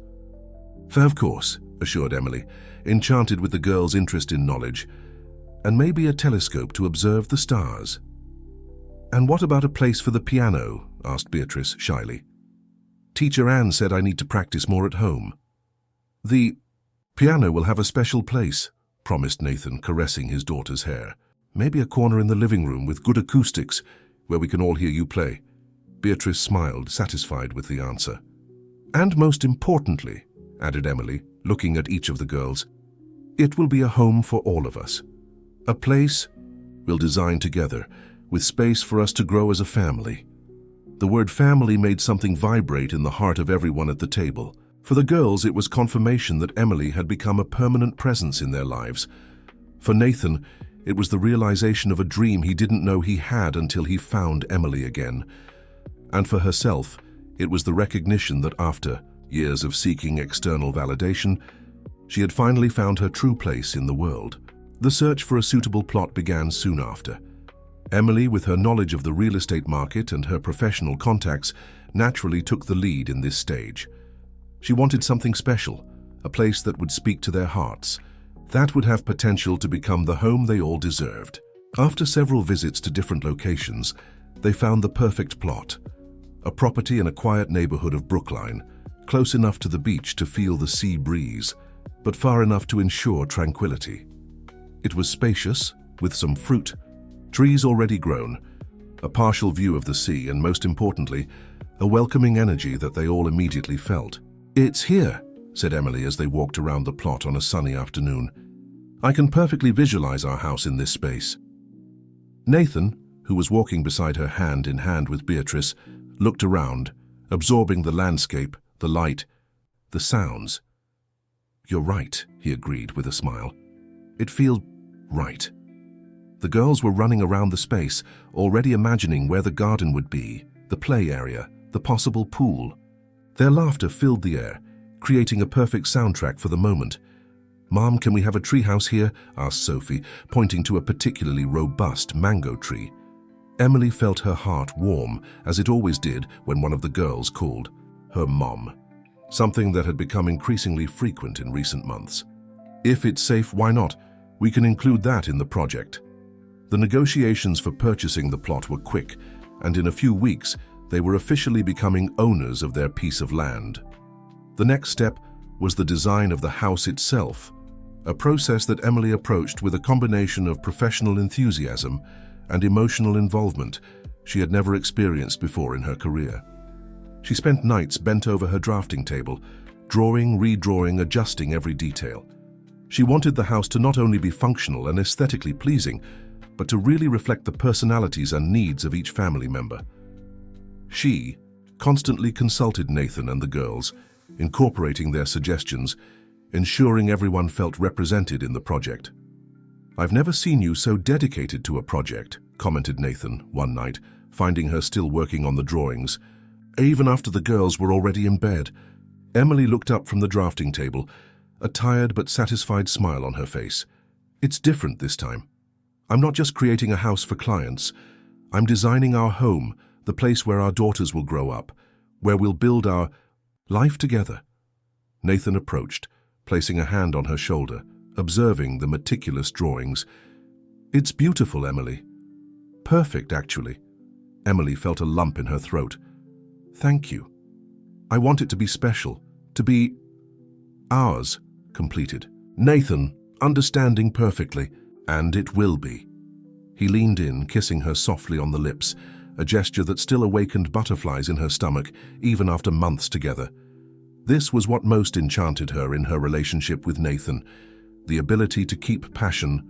"Of course," assured Emily, enchanted with the girls' interest in knowledge. "And maybe a telescope to observe the stars." "And what about a place for the piano?" asked Beatrice shyly. "Teacher Anne said I need to practice more at home." "The piano will have a special place," promised Nathan, caressing his daughter's hair. "Maybe a corner in the living room with good acoustics, where we can all hear you play." Beatrice smiled, satisfied with the answer. "And most importantly," added Emily, looking at each of the girls, "it will be a home for all of us. A place we'll design together, with space for us to grow as a family." The word family made something vibrate in the heart of everyone at the table. For the girls, it was confirmation that Emily had become a permanent presence in their lives. For Nathan, it was the realization of a dream he didn't know he had until he found Emily again. And for herself, it was the recognition that after years of seeking external validation, she had finally found her true place in the world. The search for a suitable plot began soon after. Emily, with her knowledge of the real estate market and her professional contacts, naturally took the lead in this stage. She wanted something special, a place that would speak to their hearts, that would have potential to become the home they all deserved. After several visits to different locations, they found the perfect plot. A property in a quiet neighborhood of Brookline, close enough to the beach to feel the sea breeze, but far enough to ensure tranquility. It was spacious, with some fruit, trees already grown, a partial view of the sea, and most importantly, a welcoming energy that they all immediately felt. "It's here," said Emily as they walked around the plot on a sunny afternoon. "I can perfectly visualize our house in this space." Nathan, who was walking beside her hand in hand with Beatrice, looked around, absorbing the landscape, the light, the sounds. "You're right," he agreed with a smile. "It feels right." The girls were running around the space, already imagining where the garden would be, the play area, the possible pool. Their laughter filled the air, creating a perfect soundtrack for the moment. "Mom, can we have a treehouse here?" asked Sophie, pointing to a particularly robust mango tree. Emily felt her heart warm, as it always did when one of the girls called her mom, something that had become increasingly frequent in recent months. "If it's safe, why not? We can include that in the project." The negotiations for purchasing the plot were quick, and in a few weeks, they were officially becoming owners of their piece of land. The next step was the design of the house itself, a process that Emily approached with a combination of professional enthusiasm and emotional involvement she had never experienced before in her career. She spent nights bent over her drafting table, drawing, redrawing, adjusting every detail. She wanted the house to not only be functional and aesthetically pleasing, but to really reflect the personalities and needs of each family member. She constantly consulted Nathan and the girls, incorporating their suggestions, ensuring everyone felt represented in the project. "I've never seen you so dedicated to a project," commented Nathan one night, finding her still working on the drawings, even after the girls were already in bed. Emily looked up from the drafting table, a tired but satisfied smile on her face. "It's different this time. I'm not just creating a house for clients. I'm designing our home, the place where our daughters will grow up, where we'll build our life together." Nathan approached, placing a hand on her shoulder, observing the meticulous drawings. "It's beautiful, Emily. Perfect, actually." Emily felt a lump in her throat. "Thank you. I want it to be special, to be ours," completed Nathan, understanding perfectly. "And it will be." He leaned in, kissing her softly on the lips, a gesture that still awakened butterflies in her stomach, even after months together. This was what most enchanted her in her relationship with Nathan, the ability to keep passion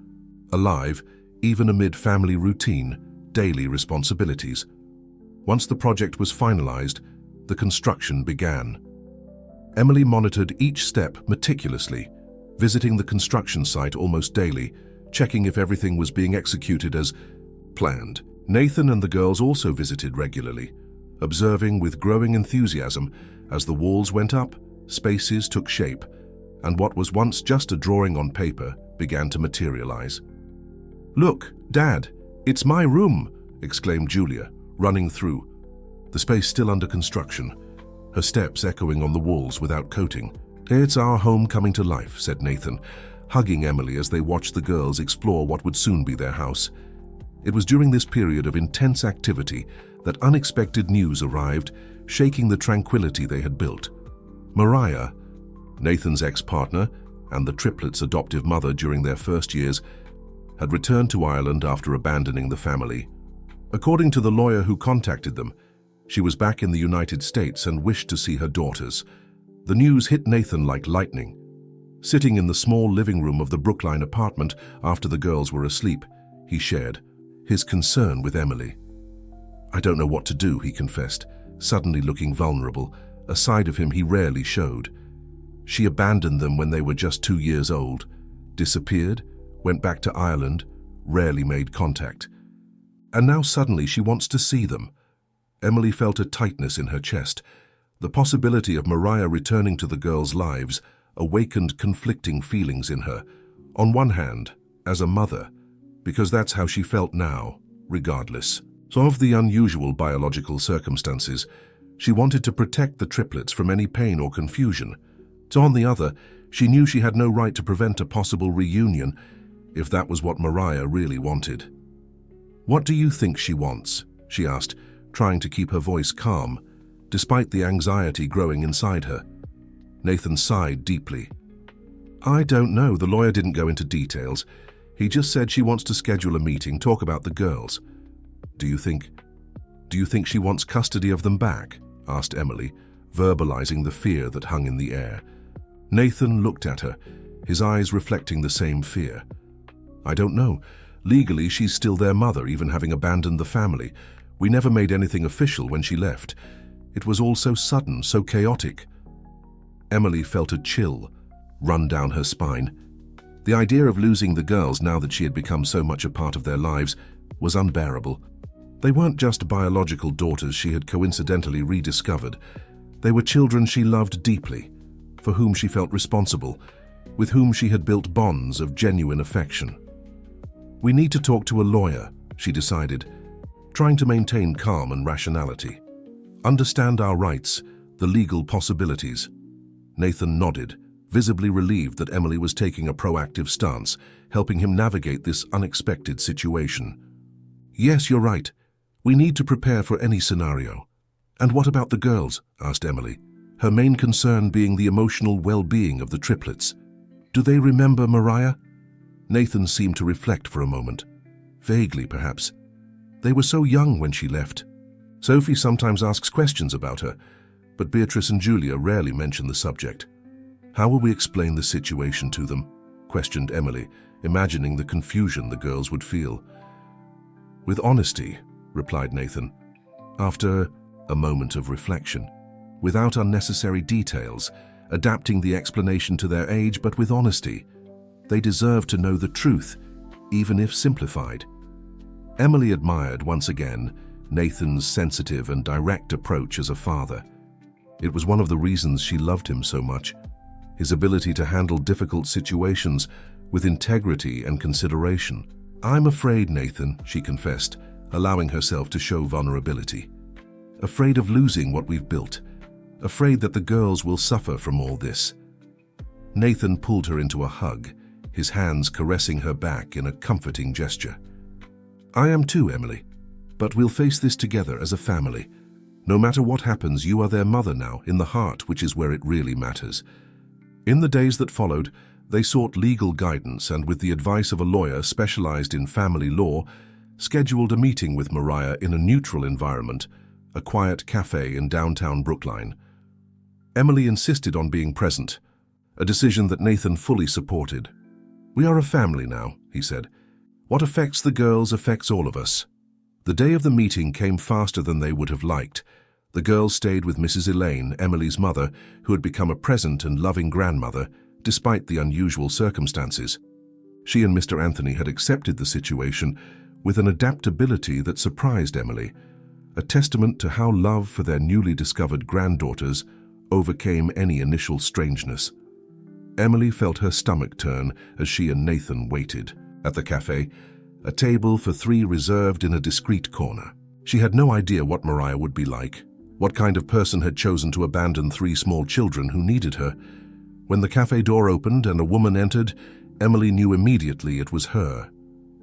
alive, even amid family routine, daily responsibilities. Once the project was finalized, the construction began. Emily monitored each step meticulously, visiting the construction site almost daily, checking if everything was being executed as planned. Nathan and the girls also visited regularly, observing with growing enthusiasm as the walls went up, spaces took shape, and what was once just a drawing on paper began to materialize. "Look, Dad, it's my room!" exclaimed Julia, running through, the space still under construction, her steps echoing on the walls without coating. "It's our home coming to life," said Nathan, hugging Emily as they watched the girls explore what would soon be their house. It was during this period of intense activity that unexpected news arrived, shaking the tranquility they had built. Mariah, Nathan's ex-partner and the triplets' adoptive mother during their first years, had returned to Ireland after abandoning the family. According to the lawyer who contacted them, she was back in the United States and wished to see her daughters. The news hit Nathan like lightning. Sitting in the small living room of the Brookline apartment after the girls were asleep, he shared his concern with Emily. "I don't know what to do," he confessed, suddenly looking vulnerable, a side of him he rarely showed. "She abandoned them when they were just 2 years old, disappeared, went back to Ireland, rarely made contact. And now suddenly she wants to see them." Emily felt a tightness in her chest. The possibility of Mariah returning to the girls' lives awakened conflicting feelings in her. On one hand, as a mother, because that's how she felt now, regardless of the unusual biological circumstances, she wanted to protect the triplets from any pain or confusion. So on the other, she knew she had no right to prevent a possible reunion if that was what Mariah really wanted. "What do you think she wants?" she asked, trying to keep her voice calm, despite the anxiety growing inside her. Nathan sighed deeply. I don't know. The lawyer didn't go into details. He just said she wants to schedule a meeting, talk about the girls. Do you think she wants custody of them back? Asked Emily, verbalizing the fear that hung in the air. Nathan looked at her, his eyes reflecting the same fear. I don't know. Legally, she's still their mother, even having abandoned the family. We never made anything official when she left. It was all so sudden, so chaotic. Emily felt a chill run down her spine. The idea of losing the girls now that she had become so much a part of their lives was unbearable. They weren't just biological daughters she had coincidentally rediscovered. They were children she loved deeply, for whom she felt responsible, with whom she had built bonds of genuine affection. We need to talk to a lawyer, she decided, trying to maintain calm and rationality. Understand our rights, the legal possibilities. Nathan nodded, visibly relieved that Emily was taking a proactive stance, helping him navigate this unexpected situation. Yes, you're right. We need to prepare for any scenario. And what about the girls? Asked Emily, her main concern being the emotional well-being of the triplets. Do they remember Mariah? Nathan seemed to reflect for a moment. Vaguely, perhaps. They were so young when she left. Sophie sometimes asks questions about her, but Beatrice and Julia rarely mention the subject. How will we explain the situation to them? Questioned Emily, imagining the confusion the girls would feel. With honesty, replied Nathan. After a moment of reflection, without unnecessary details, adapting the explanation to their age, but with honesty. They deserve to know the truth, even if simplified. Emily admired, once again, Nathan's sensitive and direct approach as a father. It was one of the reasons she loved him so much. His ability to handle difficult situations with integrity and consideration. I'm afraid, Nathan, she confessed, allowing herself to show vulnerability. Afraid of losing what we've built. Afraid that the girls will suffer from all this. Nathan pulled her into a hug, his hands caressing her back in a comforting gesture. I am too, Emily. But we'll face this together as a family. No matter what happens, you are their mother now, in the heart, which is where it really matters. In the days that followed, they sought legal guidance and, with the advice of a lawyer specialized in family law, scheduled a meeting with Mariah in a neutral environment, a quiet cafe in downtown Brookline. Emily insisted on being present, a decision that Nathan fully supported. We are a family now, he said. What affects the girls affects all of us. The day of the meeting came faster than they would have liked. The girls stayed with Mrs. Elaine, Emily's mother, who had become a present and loving grandmother, despite the unusual circumstances. She and Mr. Anthony had accepted the situation with an adaptability that surprised Emily, a testament to how love for their newly discovered granddaughters overcame any initial strangeness. Emily felt her stomach turn as she and Nathan waited. At the cafe, a table for three reserved in a discreet corner. She had no idea what Mariah would be like, what kind of person had chosen to abandon three small children who needed her. When the cafe door opened and a woman entered, Emily knew immediately it was her.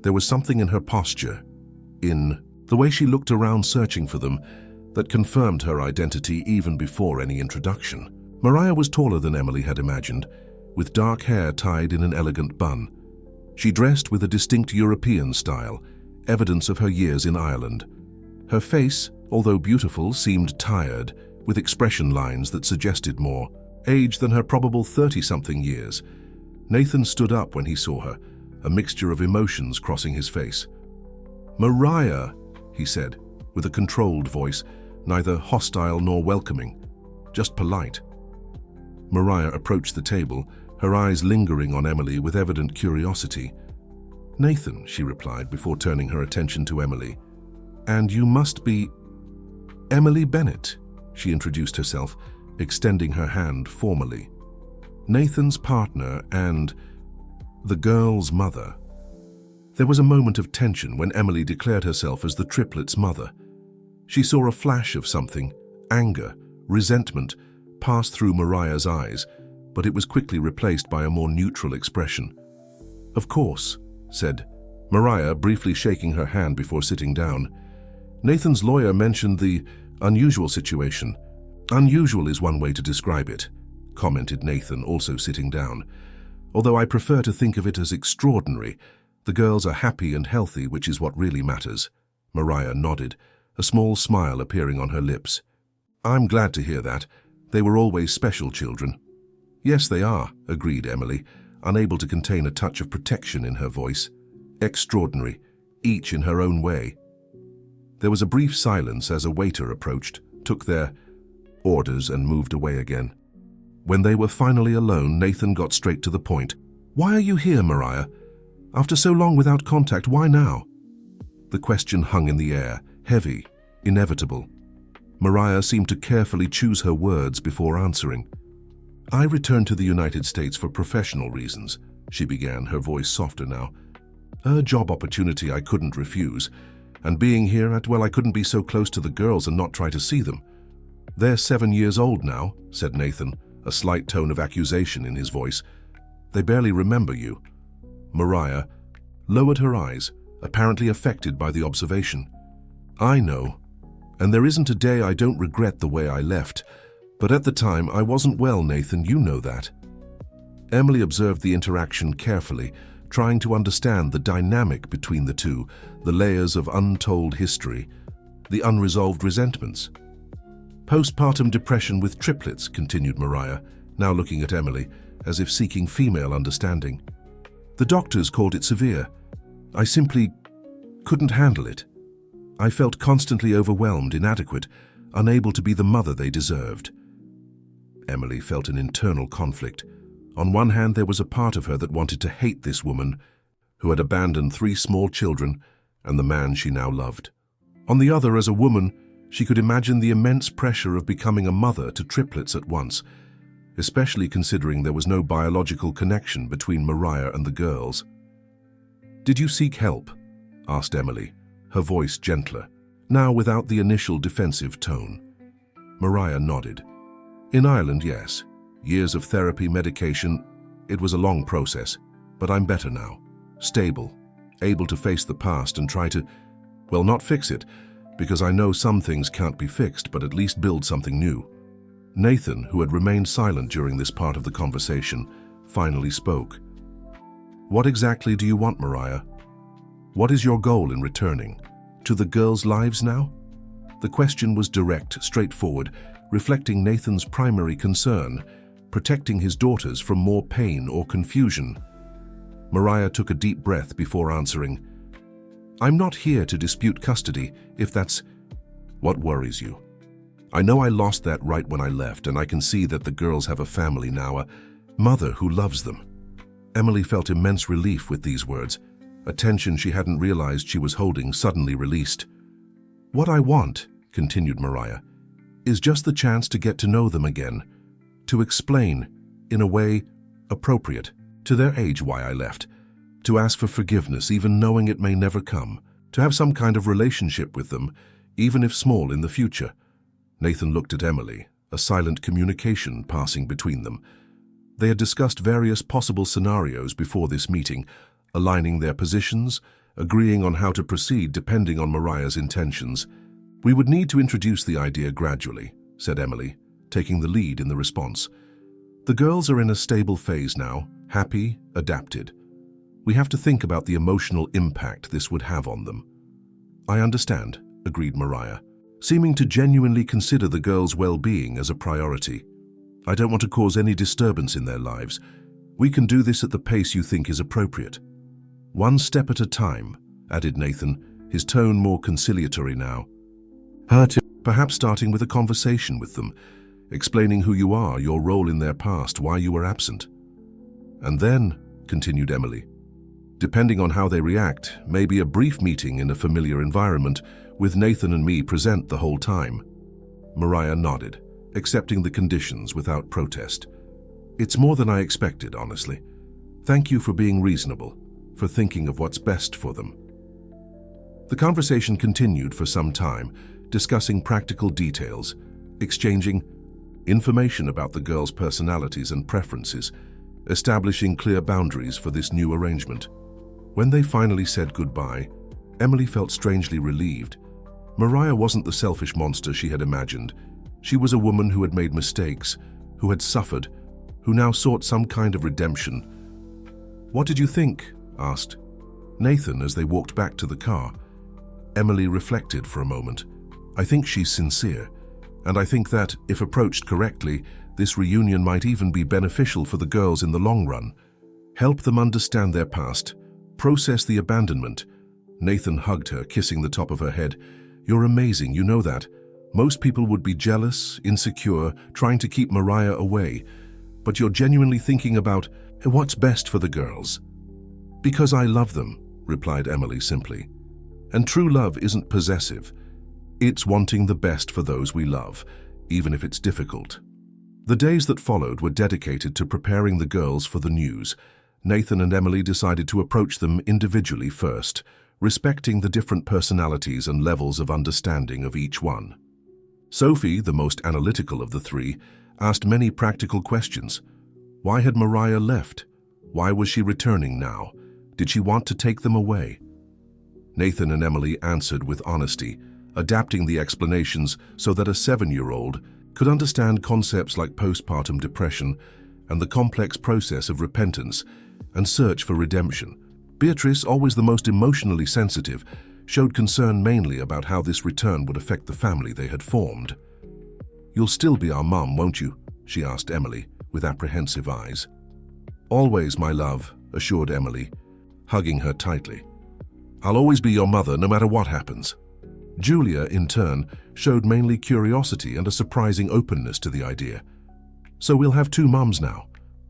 There was something in her posture, in the way she looked around searching for them, that confirmed her identity even before any introduction. Mariah was taller than Emily had imagined, with dark hair tied in an elegant bun. She dressed with a distinct European style, evidence of her years in Ireland. Her face, although beautiful, seemed tired, with expression lines that suggested more age than her probable 30-something years. Nathan stood up when he saw her, a mixture of emotions crossing his face. Mariah, he said, with a controlled voice, neither hostile nor welcoming, just polite. Mariah approached the table, her eyes lingering on Emily with evident curiosity. Nathan, she replied before turning her attention to Emily. And you must be Emily Bennett, she introduced herself, extending her hand formally. Nathan's partner and the girl's mother. There was a moment of tension when Emily declared herself as the triplets' mother. She saw a flash of something, anger, resentment, pass through Mariah's eyes, but it was quickly replaced by a more neutral expression. Of course, said Mariah, briefly shaking her hand before sitting down. Nathan's lawyer mentioned the unusual situation. Unusual is one way to describe it. commented Nathan, also sitting down. "Although I prefer to think of it as extraordinary. The girls are happy and healthy, which is what really matters." Mariah nodded, a small smile appearing on her lips. "I'm glad to hear that. They were always special children." "Yes, they are," agreed Emily, unable to contain a touch of protection in her voice. "Extraordinary, each in her own way." There was a brief silence as a waiter approached, took their orders and moved away again. When they were finally alone, Nathan got straight to the point. "Why are you here, Mariah? After so long without contact, why now?" The question hung in the air, heavy, inevitable. Mariah seemed to carefully choose her words before answering. "I returned to the United States for professional reasons," she began, her voice softer now. "A job opportunity I couldn't refuse. And being here I couldn't be so close to the girls and not try to see them." "They're 7 years old now," said Nathan, a slight tone of accusation in his voice. "They barely remember you." Mariah lowered her eyes, apparently affected by the observation. "I know, and there isn't a day I don't regret the way I left. But at the time, I wasn't well, Nathan, you know that." Emily observed the interaction carefully, trying to understand the dynamic between the two, the layers of untold history, the unresolved resentments. "Postpartum depression with triplets," continued Mariah, now looking at Emily, as if seeking female understanding. "The doctors called it severe. I simply couldn't handle it. I felt constantly overwhelmed, inadequate, unable to be the mother they deserved." Emily felt an internal conflict. On one hand, there was a part of her that wanted to hate this woman, who had abandoned 3 small children and the man she now loved. On the other, as a woman, she could imagine the immense pressure of becoming a mother to triplets at once, especially considering there was no biological connection between Mariah and the girls. "Did you seek help?" asked Emily, her voice gentler, now without the initial defensive tone. Mariah nodded. "In Ireland, yes. Years of therapy, medication. It was a long process, but I'm better now. Stable, able to face the past and try to, well, not fix it, because I know some things can't be fixed, but at least build something new." Nathan, who had remained silent during this part of the conversation, finally spoke. "What exactly do you want, Mariah? What is your goal in returning? To the girls' lives now?" The question was direct, straightforward, reflecting Nathan's primary concern, protecting his daughters from more pain or confusion. Mariah took a deep breath before answering. "I'm not here to dispute custody, if that's what worries you. I know I lost that right when I left, and I can see that the girls have a family now, a mother who loves them." Emily felt immense relief with these words, a tension she hadn't realized she was holding suddenly released. "What I want," continued Mariah, "is just the chance to get to know them again, to explain, in a way appropriate to their age, why I left, to ask for forgiveness even knowing it may never come, to have some kind of relationship with them, even if small, in the future." Nathan looked at Emily, a silent communication passing between them. They had discussed various possible scenarios before this meeting, aligning their positions, agreeing on how to proceed depending on Mariah's intentions. "We would need to introduce the idea gradually," said Emily, taking the lead in the response. "The girls are in a stable phase now, happy, adapted. We have to think about the emotional impact this would have on them." "I understand," agreed Mariah, seeming to genuinely consider the girls' well-being as a priority. "I don't want to cause any disturbance in their lives. We can do this at the pace you think is appropriate." "One step at a time," added Nathan, his tone more conciliatory now. "Perhaps starting with a conversation with them, explaining who you are, your role in their past, why you were absent. And then," continued Emily, "depending on how they react, maybe a brief meeting in a familiar environment with Nathan and me present the whole time." Mariah nodded, accepting the conditions without protest. "It's more than I expected, honestly. Thank you for being reasonable, for thinking of what's best for them." The conversation continued for some time, discussing practical details, exchanging information about the girls' personalities and preferences, establishing clear boundaries for this new arrangement. When they finally said goodbye, Emily felt strangely relieved. Mariah wasn't the selfish monster she had imagined. She was a woman who had made mistakes, who had suffered, who now sought some kind of redemption. "What did you think?" asked Nathan as they walked back to the car. Emily reflected for a moment. "I think she's sincere, and I think that, if approached correctly, this reunion might even be beneficial for the girls in the long run. Help them understand their past, process the abandonment." Nathan hugged her, kissing the top of her head. "You're amazing, you know that. Most people would be jealous, insecure, trying to keep Mariah away. But you're genuinely thinking about what's best for the girls." "Because I love them," replied Emily simply. "And true love isn't possessive. It's wanting the best for those we love, even if it's difficult." The days that followed were dedicated to preparing the girls for the news. Nathan and Emily decided to approach them individually first, respecting the different personalities and levels of understanding of each one. Sophie, the most analytical of the three, asked many practical questions. Why had Mariah left? Why was she returning now? Did she want to take them away? Nathan and Emily answered with honesty, adapting the explanations so that a 7-year-old could understand concepts like postpartum depression and the complex process of repentance and search for redemption. Beatrice, always the most emotionally sensitive, showed concern mainly about how this return would affect the family they had formed. "You'll still be our mum, won't you?" she asked Emily, with apprehensive eyes. "Always, my love," assured Emily, hugging her tightly. "I'll always be your mother, no matter what happens." Julia, in turn, showed mainly curiosity and a surprising openness to the idea. "So we'll have 2 mums now,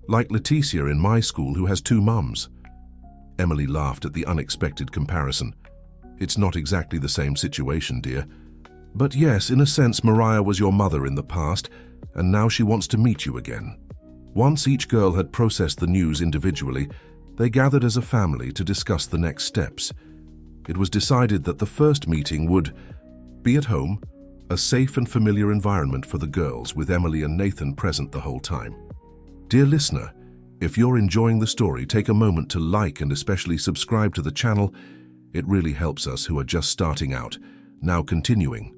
like Leticia in my school who has 2 mums." Emily laughed at the unexpected comparison. "It's not exactly the same situation, dear. But yes, in a sense, Mariah was your mother in the past, and now she wants to meet you again." Once each girl had processed the news individually, they gathered as a family to discuss the next steps. It was decided that the first meeting would be at home, a safe and familiar environment for the girls, with Emily and Nathan present the whole time. Dear listener, if you're enjoying the story, take a moment to like and especially subscribe to the channel. It really helps us who are just starting out. Now continuing.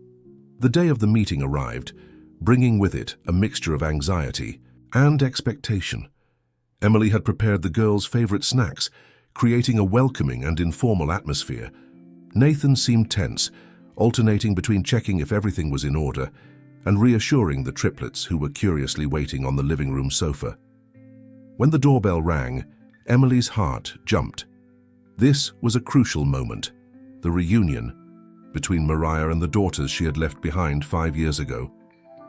The day of the meeting arrived, bringing with it a mixture of anxiety and expectation. Emily had prepared the girls' favorite snacks, creating a welcoming and informal atmosphere. Nathan seemed tense, alternating between checking if everything was in order and reassuring the triplets who were curiously waiting on the living room sofa. When the doorbell rang, Emily's heart jumped. This was a crucial moment, the reunion between Mariah and the daughters she had left behind 5 years ago.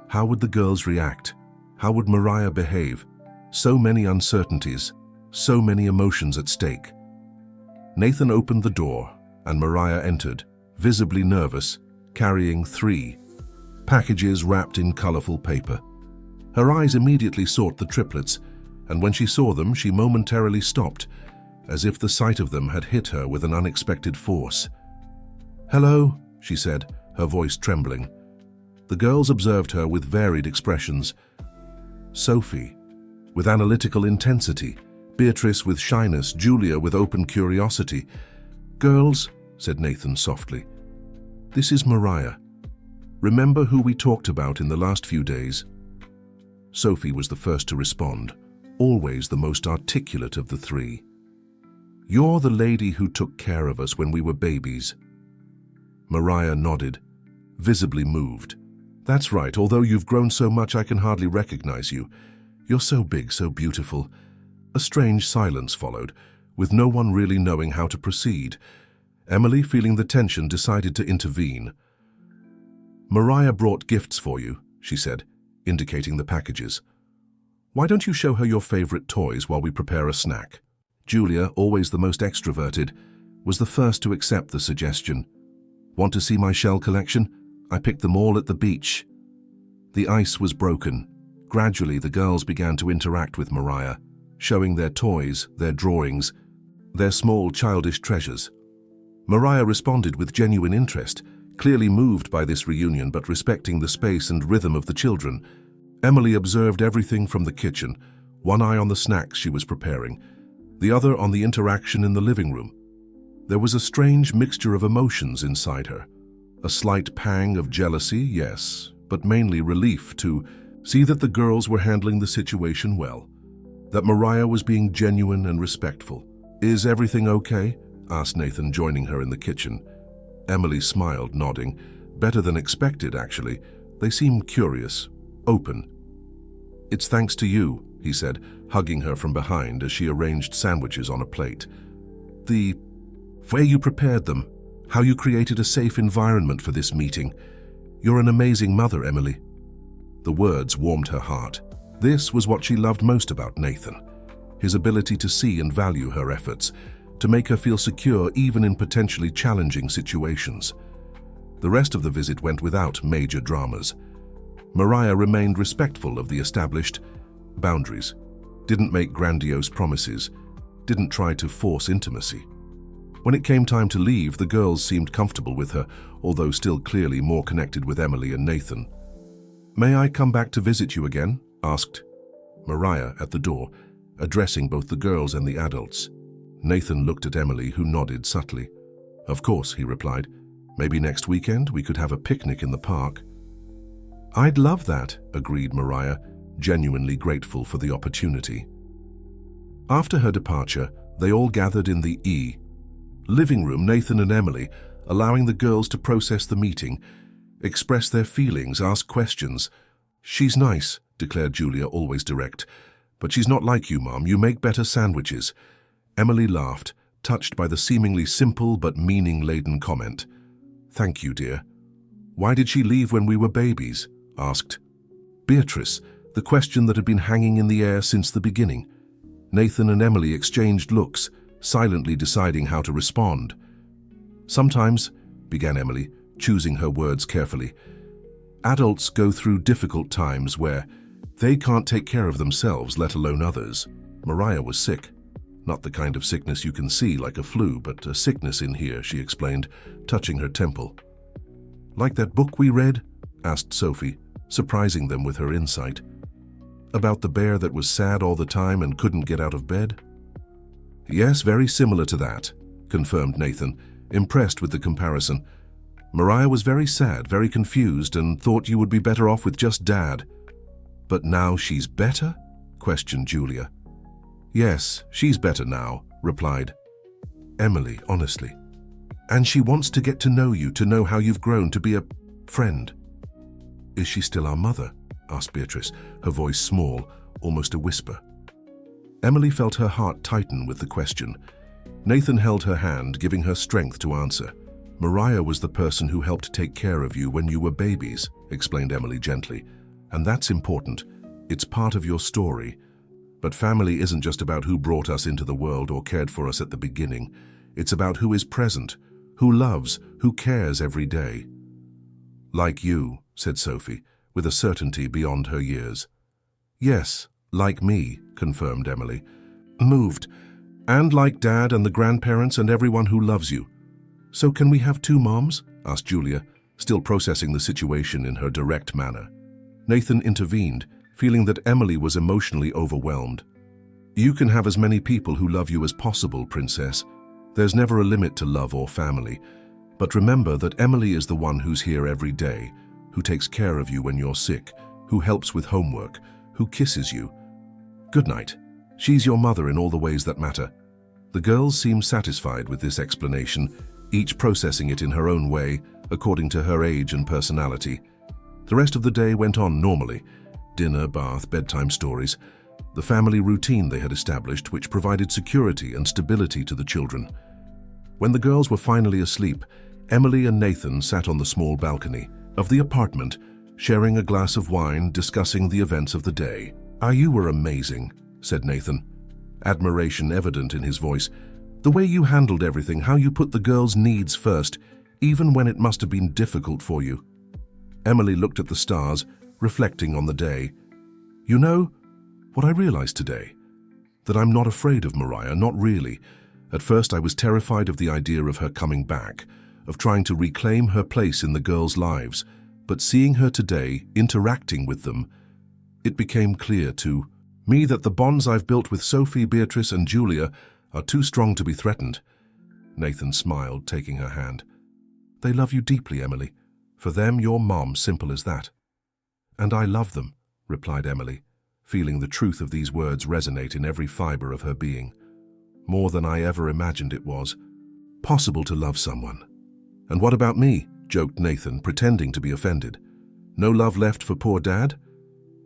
How would the girls react? How would Mariah behave? So many uncertainties, so many emotions at stake. Nathan opened the door, and Mariah entered, visibly nervous, carrying 3 packages wrapped in colorful paper. Her eyes immediately sought the triplets, and when she saw them, she momentarily stopped, as if the sight of them had hit her with an unexpected force. "Hello," she said, her voice trembling. The girls observed her with varied expressions. Sophie, with analytical intensity, Beatrice with shyness, Julia with open curiosity. "Girls," said Nathan softly, "this is Mariah. Remember who we talked about in the last few days?" Sophie was the first to respond, always the most articulate of the 3. "You're the lady who took care of us when we were babies." Mariah nodded, visibly moved. "That's right, although you've grown so much I can hardly recognize you. You're so big, so beautiful." A strange silence followed, with no one really knowing how to proceed. Emily, feeling the tension, decided to intervene. "Mariah brought gifts for you," she said, indicating the packages. "Why don't you show her your favorite toys while we prepare a snack?" Julia, always the most extroverted, was the first to accept the suggestion. "Want to see my shell collection? I picked them all at the beach." The ice was broken. Gradually, the girls began to interact with Mariah, showing their toys, their drawings, their small childish treasures. Mariah responded with genuine interest, clearly moved by this reunion but respecting the space and rhythm of the children. Emily observed everything from the kitchen, one eye on the snacks she was preparing, the other on the interaction in the living room. There was a strange mixture of emotions inside her. A slight pang of jealousy, yes, but mainly relief to see that the girls were handling the situation well. that Mariah was being genuine and respectful. "Is everything okay?" asked Nathan, joining her in the kitchen. Emily smiled, nodding. Better than expected, actually. They seemed curious, open. "It's thanks to you," he said, hugging her from behind as she arranged sandwiches on a plate. "The way you prepared them, how you created a safe environment for this meeting. You're an amazing mother, Emily." The words warmed her heart. This was what she loved most about Nathan, his ability to see and value her efforts, to make her feel secure even in potentially challenging situations. The rest of the visit went without major dramas. Mariah remained respectful of the established boundaries, didn't make grandiose promises, didn't try to force intimacy. When it came time to leave, the girls seemed comfortable with her, although still clearly more connected with Emily and Nathan. "May I come back to visit you again?" asked Mariah at the door, addressing both the girls and the adults. Nathan looked at Emily, who nodded subtly. "Of course," he replied. "Maybe next weekend we could have a picnic in the park." "I'd love that," agreed Mariah, genuinely grateful for the opportunity. After her departure, they all gathered in the living room, Nathan and Emily, allowing the girls to process the meeting, express their feelings, ask questions. "She's nice," declared Julia, always direct. "But she's not like you, Mom. You make better sandwiches." Emily laughed, touched by the seemingly simple but meaning-laden comment. "Thank you, dear." "Why did she leave when we were babies?" asked Beatrice, the question that had been hanging in the air since the beginning. Nathan and Emily exchanged looks, silently deciding how to respond. "Sometimes," began Emily, choosing her words carefully, "adults go through difficult times where they can't take care of themselves, let alone others." Mariah was sick. "Not the kind of sickness you can see like a flu, but a sickness in here," she explained, touching her temple. "Like that book we read?" asked Sophie, surprising them with her insight. "About the bear that was sad all the time and couldn't get out of bed?" "Yes, very similar to that," confirmed Nathan, impressed with the comparison. "Mariah was very sad, very confused, and thought you would be better off with just Dad." "But now she's better?" questioned Julia. "Yes, she's better now," replied Emily, honestly. "And she wants to get to know you, to know how you've grown, to be a friend." "Is she still our mother?" asked Beatrice, her voice small, almost a whisper. Emily felt her heart tighten with the question. Nathan held her hand, giving her strength to answer. "Mariah was the person who helped take care of you when you were babies," explained Emily gently. "And that's important. It's part of your story. But family isn't just about who brought us into the world or cared for us at the beginning. It's about who is present, who loves, who cares every day." "Like you," said Sophie, with a certainty beyond her years. "Yes, like me," confirmed Emily. "Moved. And like Dad and the grandparents and everyone who loves you." "So can we have two moms?" asked Julia, still processing the situation in her direct manner. Nathan intervened, feeling that Emily was emotionally overwhelmed. "You can have as many people who love you as possible, Princess. There's never a limit to love or family. But remember that Emily is the one who's here every day, who takes care of you when you're sick, who helps with homework, who kisses you. Good night. She's your mother in all the ways that matter." The girls seemed satisfied with this explanation, each processing it in her own way, according to her age and personality. The rest of the day went on normally. Dinner, bath, bedtime stories. The family routine they had established, which provided security and stability to the children. When the girls were finally asleep, Emily and Nathan sat on the small balcony of the apartment, sharing a glass of wine, discussing the events of the day. "You were amazing," said Nathan, admiration evident in his voice. "The way you handled everything, how you put the girls' needs first, even when it must have been difficult for you." Emily looked at the stars, reflecting on the day. "You know, what I realized today? That I'm not afraid of Mariah, not really. At first I was terrified of the idea of her coming back, of trying to reclaim her place in the girls' lives. But seeing her today, interacting with them, it became clear to me that the bonds I've built with Sophie, Beatrice, and Julia are too strong to be threatened." Nathan smiled, taking her hand. "They love you deeply, Emily. For them, your mom, simple as that." "And I love them," replied Emily, feeling the truth of these words resonate in every fiber of her being. More than I ever imagined it was possible to love someone. "And what about me?" joked Nathan, pretending to be offended. "No love left for poor Dad?"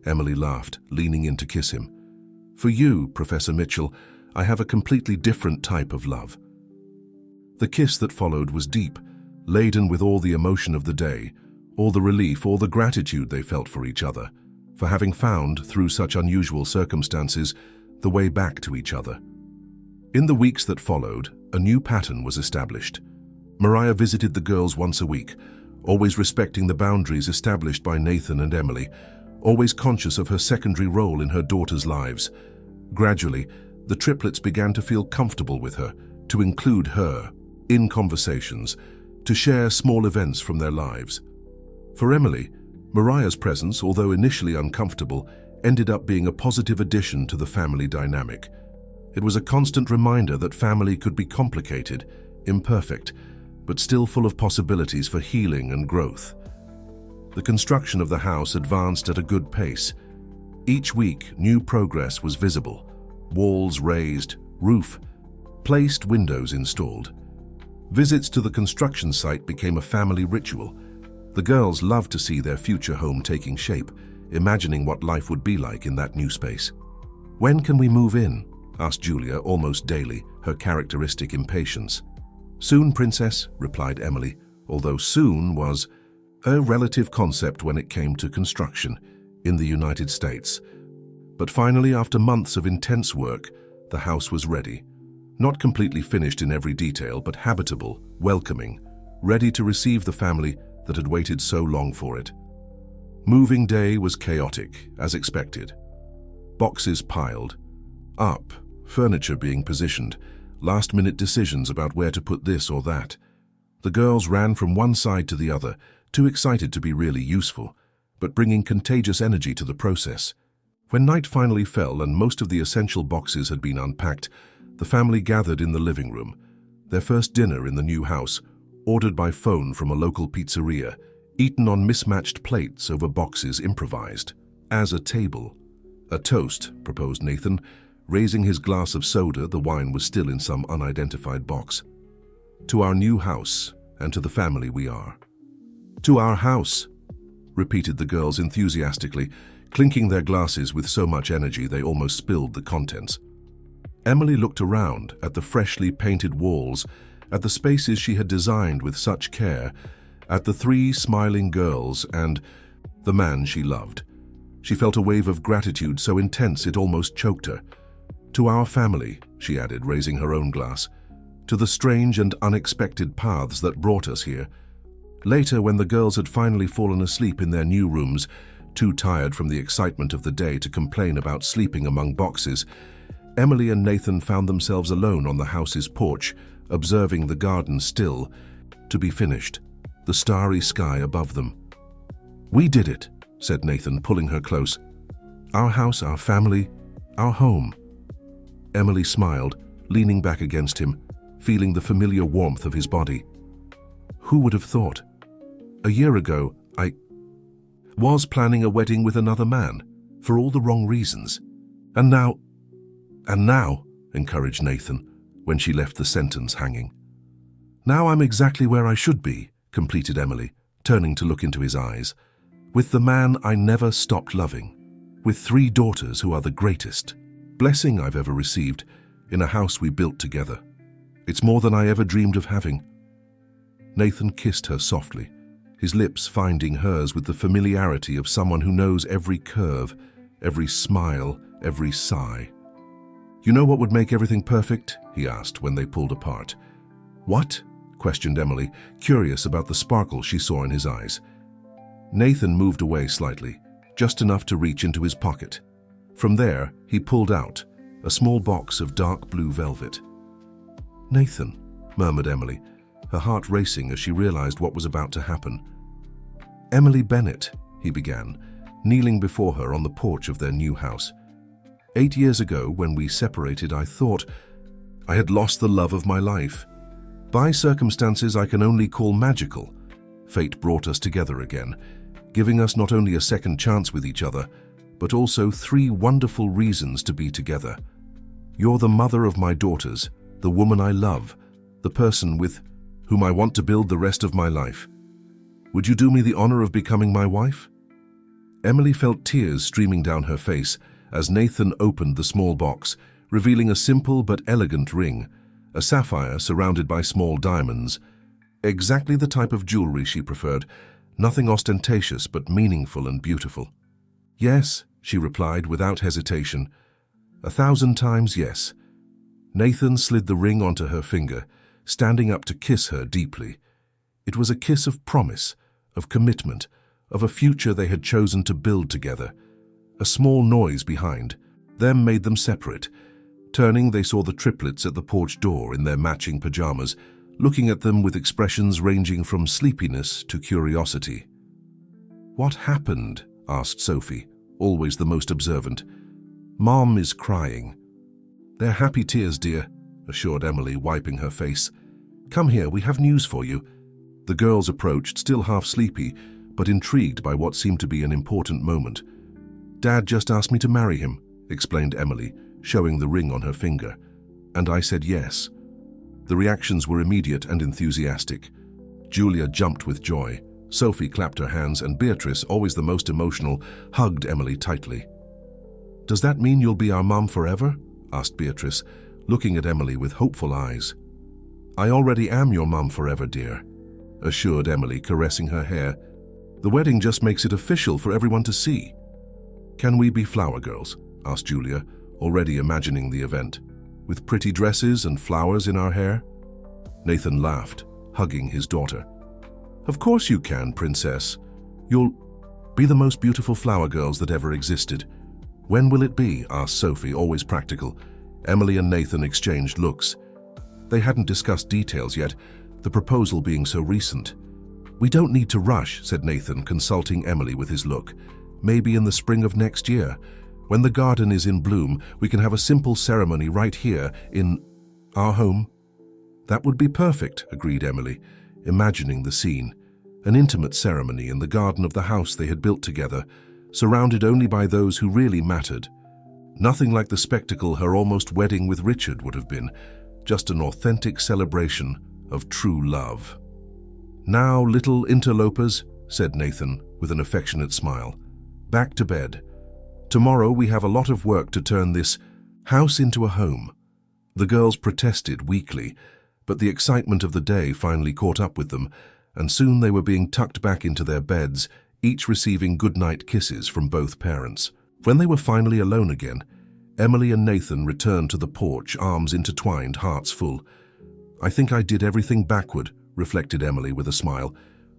Emily laughed, leaning in to kiss him. "For you, Professor Mitchell, I have a completely different type of love." The kiss that followed was deep, laden with all the emotion of the day, all the relief, all the gratitude they felt for each other, for having found, through such unusual circumstances, the way back to each other. In the weeks that followed, a new pattern was established. Mariah visited the girls once a week, always respecting the boundaries established by Nathan and Emily, always conscious of her secondary role in her daughters' lives. Gradually, the triplets began to feel comfortable with her, to include her in conversations, to share small events from their lives. For Emily, Mariah's presence, although initially uncomfortable, ended up being a positive addition to the family dynamic. It was a constant reminder that family could be complicated, imperfect, but still full of possibilities for healing and growth. The construction of the house advanced at a good pace. Each week, new progress was visible. Walls raised, roof placed, windows installed. Visits to the construction site became a family ritual. The girls loved to see their future home taking shape, imagining what life would be like in that new space. "When can we move in?" asked Julia almost daily, her characteristic impatience. "Soon, Princess," replied Emily, although soon was a relative concept when it came to construction in the United States. But finally, after months of intense work, the house was ready. Not completely finished in every detail, but habitable, welcoming, ready to receive the family that had waited so long for it. Moving day was chaotic, as expected. Boxes piled up, furniture being positioned, last-minute decisions about where to put this or that. The girls ran from one side to the other, too excited to be really useful, but bringing contagious energy to the process. When night finally fell and most of the essential boxes had been unpacked, the family gathered in the living room. Their first dinner in the new house, ordered by phone from a local pizzeria, eaten on mismatched plates over boxes improvised. As a table. "A toast," proposed Nathan, raising his glass of soda. The wine was still in some unidentified box. "To our new house, and to the family we are." "To our house," repeated the girls enthusiastically, clinking their glasses with so much energy they almost spilled the contents. Emily looked around at the freshly painted walls, at the spaces she had designed with such care, at the three smiling girls and the man she loved. She felt a wave of gratitude so intense it almost choked her. "To our family," she added, raising her own glass. "To the strange and unexpected paths that brought us here." Later, when the girls had finally fallen asleep in their new rooms, too tired from the excitement of the day to complain about sleeping among boxes, Emily and Nathan found themselves alone on the house's porch, observing the garden still, to be finished, the starry sky above them. "We did it," said Nathan, pulling her close. "Our house, our family, our home." Emily smiled, leaning back against him, feeling the familiar warmth of his body. "Who would have thought? A year ago, I was planning a wedding with another man, for all the wrong reasons. And now, encouraged Nathan, when she left the sentence hanging. "Now I'm exactly where I should be," completed Emily, turning to look into his eyes. "With the man I never stopped loving. With 3 daughters who are the greatest blessing I've ever received, in a house we built together. It's more than I ever dreamed of having." Nathan kissed her softly, his lips finding hers with the familiarity of someone who knows every curve, every smile, every sigh. "You know what would make everything perfect?" he asked when they pulled apart. "What?" questioned Emily, curious about the sparkle she saw in his eyes. Nathan moved away slightly, just enough to reach into his pocket. From there, he pulled out a small box of dark blue velvet. "Nathan," murmured Emily, her heart racing as she realized what was about to happen. "Emily Bennett," he began, kneeling before her on the porch of their new house. "8 years ago, when we separated, I thought I had lost the love of my life. By circumstances I can only call magical, fate brought us together again, giving us not only a second chance with each other, but also 3 wonderful reasons to be together. You're the mother of my daughters, the woman I love, the person with whom I want to build the rest of my life. Would you do me the honor of becoming my wife?" Emily felt tears streaming down her face as Nathan opened the small box, revealing a simple but elegant ring, a sapphire surrounded by small diamonds. Exactly the type of jewelry she preferred, nothing ostentatious but meaningful and beautiful. "Yes," she replied without hesitation. 1,000 times yes. Nathan slid the ring onto her finger, standing up to kiss her deeply. It was a kiss of promise, of commitment, of a future they had chosen to build together. A small noise behind them made them separate. Turning, they saw the triplets at the porch door in their matching pajamas, looking at them with expressions ranging from sleepiness to curiosity. "What happened?" asked Sophie, always the most observant. "Mom is crying." "They're happy tears, dear," assured Emily, wiping her face. "Come here, we have news for you." The girls approached, still half sleepy, but intrigued by what seemed to be an important moment. "Dad just asked me to marry him," explained Emily, showing the ring on her finger. "And I said yes." The reactions were immediate and enthusiastic. Julia jumped with joy. Sophie clapped her hands, and Beatrice, always the most emotional, hugged Emily tightly. "Does that mean you'll be our mom forever?" asked Beatrice, looking at Emily with hopeful eyes. "I already am your mom forever, dear," assured Emily, caressing her hair. "The wedding just makes it official for everyone to see." "Can we be flower girls?" asked Julia, already imagining the event. "With pretty dresses and flowers in our hair?" Nathan laughed, hugging his daughter. "Of course you can, princess. You'll be the most beautiful flower girls that ever existed." "When will it be?" asked Sophie, always practical. Emily and Nathan exchanged looks. They hadn't discussed details yet, the proposal being so recent. "We don't need to rush," said Nathan, consulting Emily with his look. "Maybe in the spring of next year. When the garden is in bloom, we can have a simple ceremony right here in our home." "That would be perfect," agreed Emily, imagining the scene. An intimate ceremony in the garden of the house they had built together, surrounded only by those who really mattered. Nothing like the spectacle her almost wedding with Richard would have been, just an authentic celebration of true love. "Now, little interlopers," said Nathan with an affectionate smile, "back to bed. Tomorrow we have a lot of work to turn this house into a home." The girls protested weakly, but the excitement of the day finally caught up with them, and soon they were being tucked back into their beds, each receiving goodnight kisses from both parents. When they were finally alone again, Emily and Nathan returned to the porch, arms intertwined, hearts full. "I think I did everything backward," reflected Emily with a smile.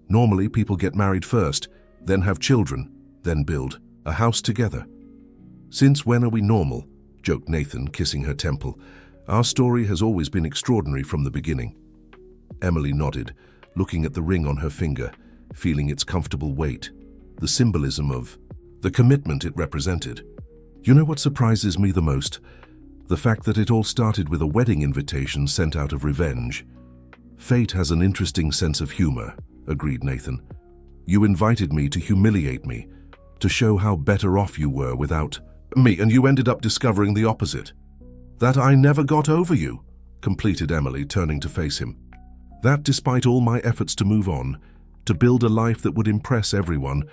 "Normally people get married first, then have children, then build a house together." "Since when are we normal?" joked Nathan, kissing her temple. "Our story has always been extraordinary from the beginning." Emily nodded, looking at the ring on her finger, feeling its comfortable weight, the symbolism of the commitment it represented. "You know what surprises me the most? The fact that it all started with a wedding invitation sent out of revenge." "Fate has an interesting sense of humor," agreed Nathan. "You invited me to humiliate me, to show how better off you were without me, and you ended up discovering the opposite. That I never got over you," completed Emily, turning to face him. "That despite all my efforts to move on, to build a life that would impress everyone,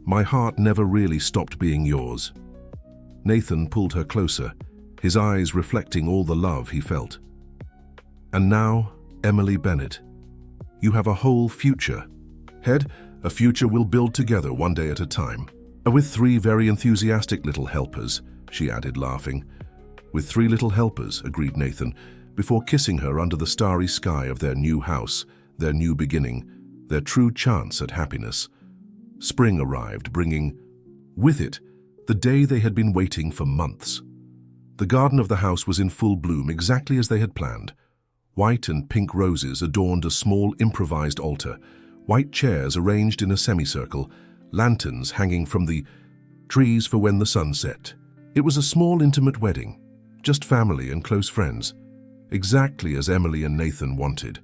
my heart never really stopped being yours." Nathan pulled her closer, his eyes reflecting all the love he felt. "And now, Emily Bennett, you have a whole future. Head, a future we'll build together one day at a time. With 3 very enthusiastic little helpers," she added, laughing. "With 3 little helpers," agreed Nathan, before kissing her under the starry sky of their new house, their new beginning, their true chance at happiness. Spring arrived, bringing with it the day they had been waiting for months. The garden of the house was in full bloom, exactly as they had planned. White and pink roses adorned a small improvised altar, white chairs arranged in a semicircle, lanterns hanging from the trees for when the sun set. It was a small, intimate wedding, just family and close friends, exactly as Emily and Nathan wanted.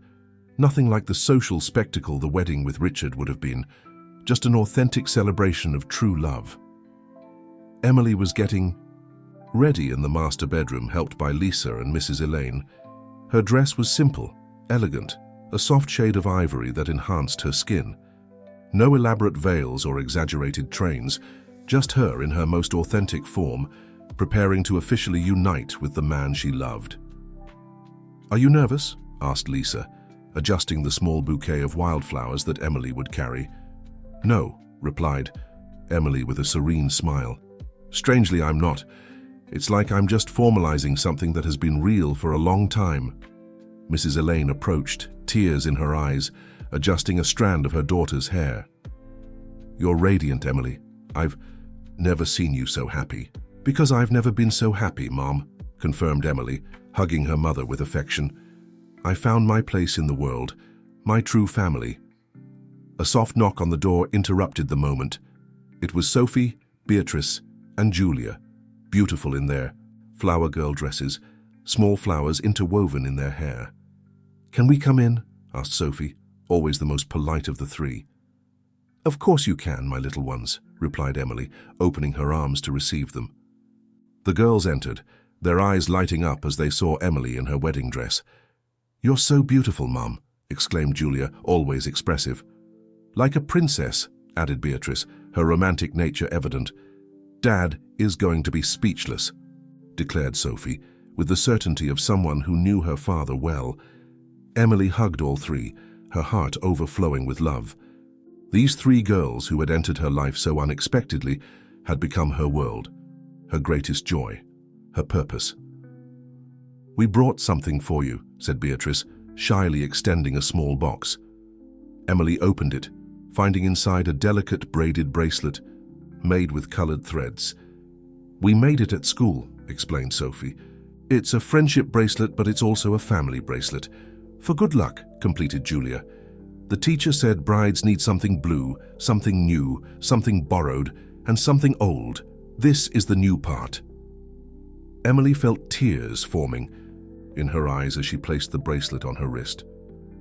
Nothing like the social spectacle the wedding with Richard would have been, just an authentic celebration of true love. Emily was getting ready in the master bedroom, helped by Lisa and Mrs. Elaine. Her dress was simple, elegant, a soft shade of ivory that enhanced her skin. No elaborate veils or exaggerated trains, just her in her most authentic form, preparing to officially unite with the man she loved. "Are you nervous?" asked Lisa, adjusting the small bouquet of wildflowers that Emily would carry. "No," replied Emily with a serene smile. "Strangely, I'm not. It's like I'm just formalizing something that has been real for a long time." Mrs. Elaine approached, tears in her eyes, adjusting a strand of her daughter's hair. "You're radiant, Emily. I've never seen you so happy." "Because I've never been so happy, Mom," confirmed Emily, hugging her mother with affection. "I found my place in the world, my true family." A soft knock on the door interrupted the moment. It was Sophie, Beatrice, and Julia, beautiful in their flower girl dresses, small flowers interwoven in their hair. "Can we come in?" asked Sophie, always the most polite of the three. "Of course you can, my little ones," replied Emily, opening her arms to receive them. The girls entered, their eyes lighting up as they saw Emily in her wedding dress. "You're so beautiful, Mum," exclaimed Julia, always expressive. "Like a princess," added Beatrice, her romantic nature evident. "Dad is going to be speechless," declared Sophie, with the certainty of someone who knew her father well. Emily hugged all three, her heart overflowing with love. These three girls who had entered her life so unexpectedly had become her world, her greatest joy, her purpose. "We brought something for you," said Beatrice, shyly extending a small box. Emily opened it, finding inside a delicate braided bracelet made with colored threads. "We made it at school," explained Sophie. "It's a friendship bracelet, but it's also a family bracelet. For good luck," completed Julia. "The teacher said brides need something blue, something new, something borrowed, and something old. This is the new part." Emily felt tears forming in her eyes as she placed the bracelet on her wrist.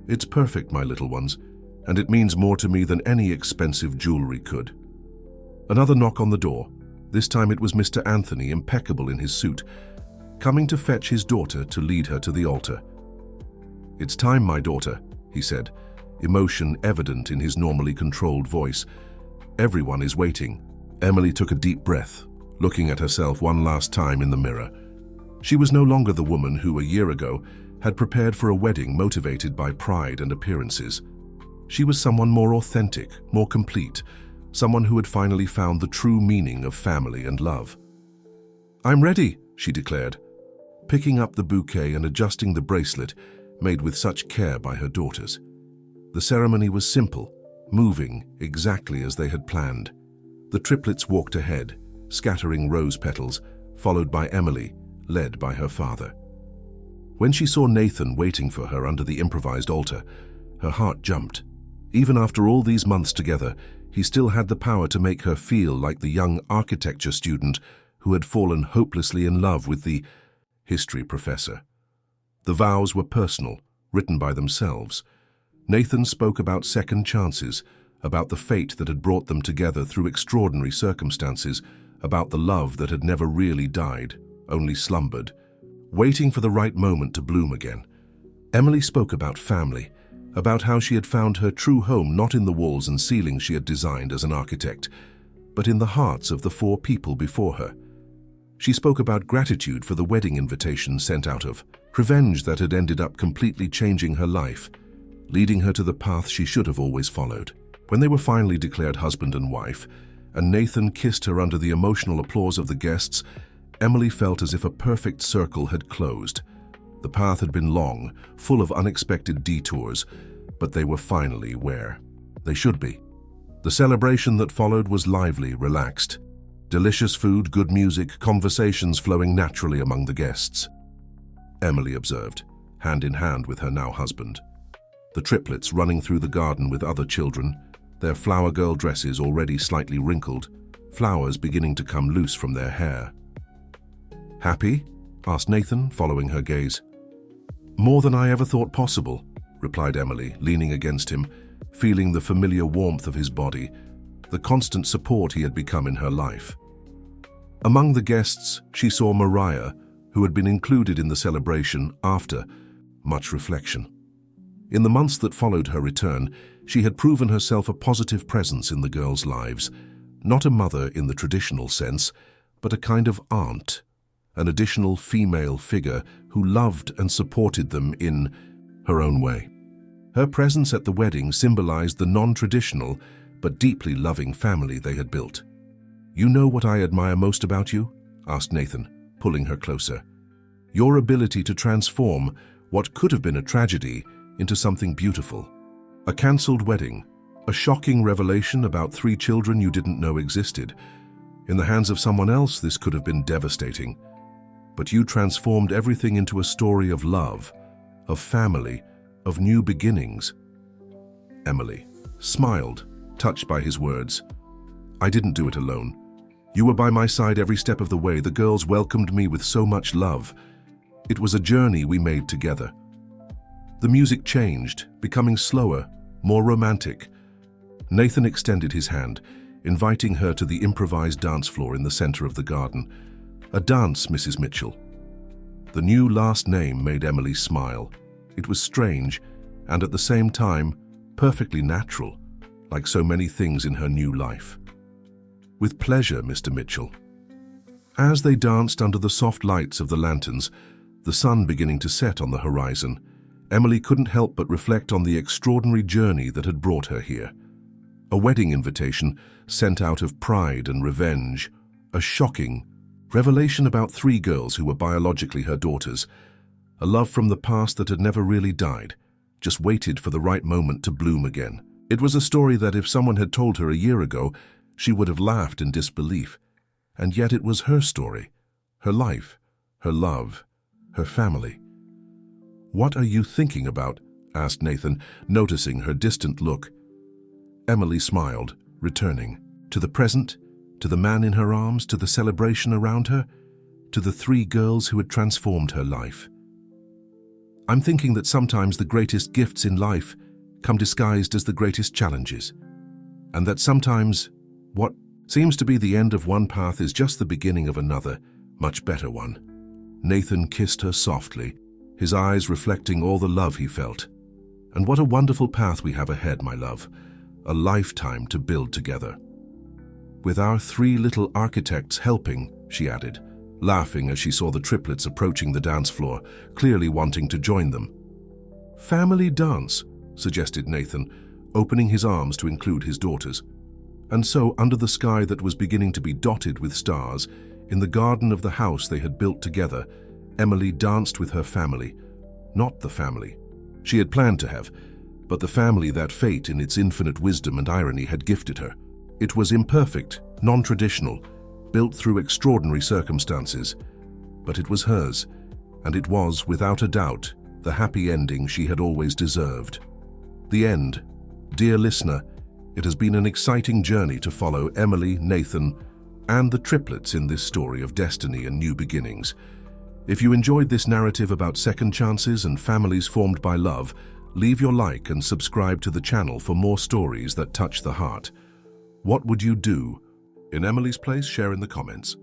"It's perfect, my little ones, and it means more to me than any expensive jewelry could." Another knock on the door. This time it was Mr. Anthony, impeccable in his suit, coming to fetch his daughter to lead her to the altar. "It's time, my daughter," he said, emotion evident in his normally controlled voice. "Everyone is waiting." Emily took a deep breath, looking at herself one last time in the mirror. She was no longer the woman who, a year ago, had prepared for a wedding motivated by pride and appearances. She was someone more authentic, more complete, someone who had finally found the true meaning of family and love. "I'm ready," she declared, picking up the bouquet and adjusting the bracelet made with such care by her daughters. The ceremony was simple, moving exactly as they had planned. The triplets walked ahead, scattering rose petals, followed by Emily, led by her father. When she saw Nathan waiting for her under the improvised altar, her heart jumped. Even after all these months together, he still had the power to make her feel like the young architecture student who had fallen hopelessly in love with the history professor. The vows were personal, written by themselves. Nathan spoke about second chances, about the fate that had brought them together through extraordinary circumstances, about the love that had never really died, only slumbered, waiting for the right moment to bloom again. Emily spoke about family, about how she had found her true home not in the walls and ceilings she had designed as an architect, but in the hearts of the four people before her. She spoke about gratitude for the wedding invitation sent out of revenge that had ended up completely changing her life, leading her to the path she should have always followed. When they were finally declared husband and wife, and Nathan kissed her under the emotional applause of the guests, Emily felt as if a perfect circle had closed. The path had been long, full of unexpected detours, but they were finally where they should be. The celebration that followed was lively, relaxed. Delicious food, good music, conversations flowing naturally among the guests. Emily observed, hand in hand with her now husband. The triplets running through the garden with other children, their flower girl dresses already slightly wrinkled, flowers beginning to come loose from their hair. "Happy?" asked Nathan, following her gaze. "More than I ever thought possible," replied Emily, leaning against him, feeling the familiar warmth of his body, the constant support he had become in her life. Among the guests, she saw Mariah, who had been included in the celebration after much reflection. In the months that followed her return, she had proven herself a positive presence in the girls' lives, not a mother in the traditional sense, but a kind of aunt, an additional female figure who loved and supported them in her own way. Her presence at the wedding symbolized the non-traditional but deeply loving family they had built. "You know what I admire most about you?" asked Nathan, pulling her closer. "Your ability to transform what could have been a tragedy into something beautiful. A cancelled wedding, a shocking revelation about 3 children you didn't know existed. In the hands of someone else, this could have been devastating. But you transformed everything into a story of love, of family, of new beginnings." Emily smiled, touched by his words. "I didn't do it alone. You were by my side every step of the way. The girls welcomed me with so much love. It was a journey we made together." The music changed, becoming slower, more romantic. Nathan extended his hand, inviting her to the improvised dance floor in the center of the garden. "A dance, Mrs. Mitchell." The new last name made Emily smile. It was strange, and at the same time, perfectly natural, like so many things in her new life. "With pleasure, Mr. Mitchell." As they danced under the soft lights of the lanterns, the sun beginning to set on the horizon, Emily couldn't help but reflect on the extraordinary journey that had brought her here. A wedding invitation sent out of pride and revenge, a shocking revelation about 3 girls who were biologically her daughters, a love from the past that had never really died, just waited for the right moment to bloom again. It was a story that if someone had told her a year ago, she would have laughed in disbelief. And yet it was her story, her life, her love, her family. "What are you thinking about?" asked Nathan, noticing her distant look. Emily smiled, returning. To the present, to the man in her arms, to the celebration around her, to the 3 girls who had transformed her life. "I'm thinking that sometimes the greatest gifts in life come disguised as the greatest challenges, and that sometimes what seems to be the end of one path is just the beginning of another, much better one." Nathan kissed her softly, his eyes reflecting all the love he felt. "And what a wonderful path we have ahead, my love, a lifetime to build together. With our 3 little architects helping," she added, laughing as she saw the triplets approaching the dance floor, clearly wanting to join them. "Family dance," suggested Nathan, opening his arms to include his daughters. And so, under the sky that was beginning to be dotted with stars, in the garden of the house they had built together, Emily danced with her family. Not the family she had planned to have, but the family that fate, in its infinite wisdom and irony, had gifted her. It was imperfect, non-traditional, built through extraordinary circumstances, but it was hers, and it was, without a doubt, the happy ending she had always deserved. The end. Dear listener, it has been an exciting journey to follow Emily, Nathan, and the triplets in this story of destiny and new beginnings. If you enjoyed this narrative about second chances and families formed by love, leave your like and subscribe to the channel for more stories that touch the heart. What would you do? In Emily's place, share in the comments.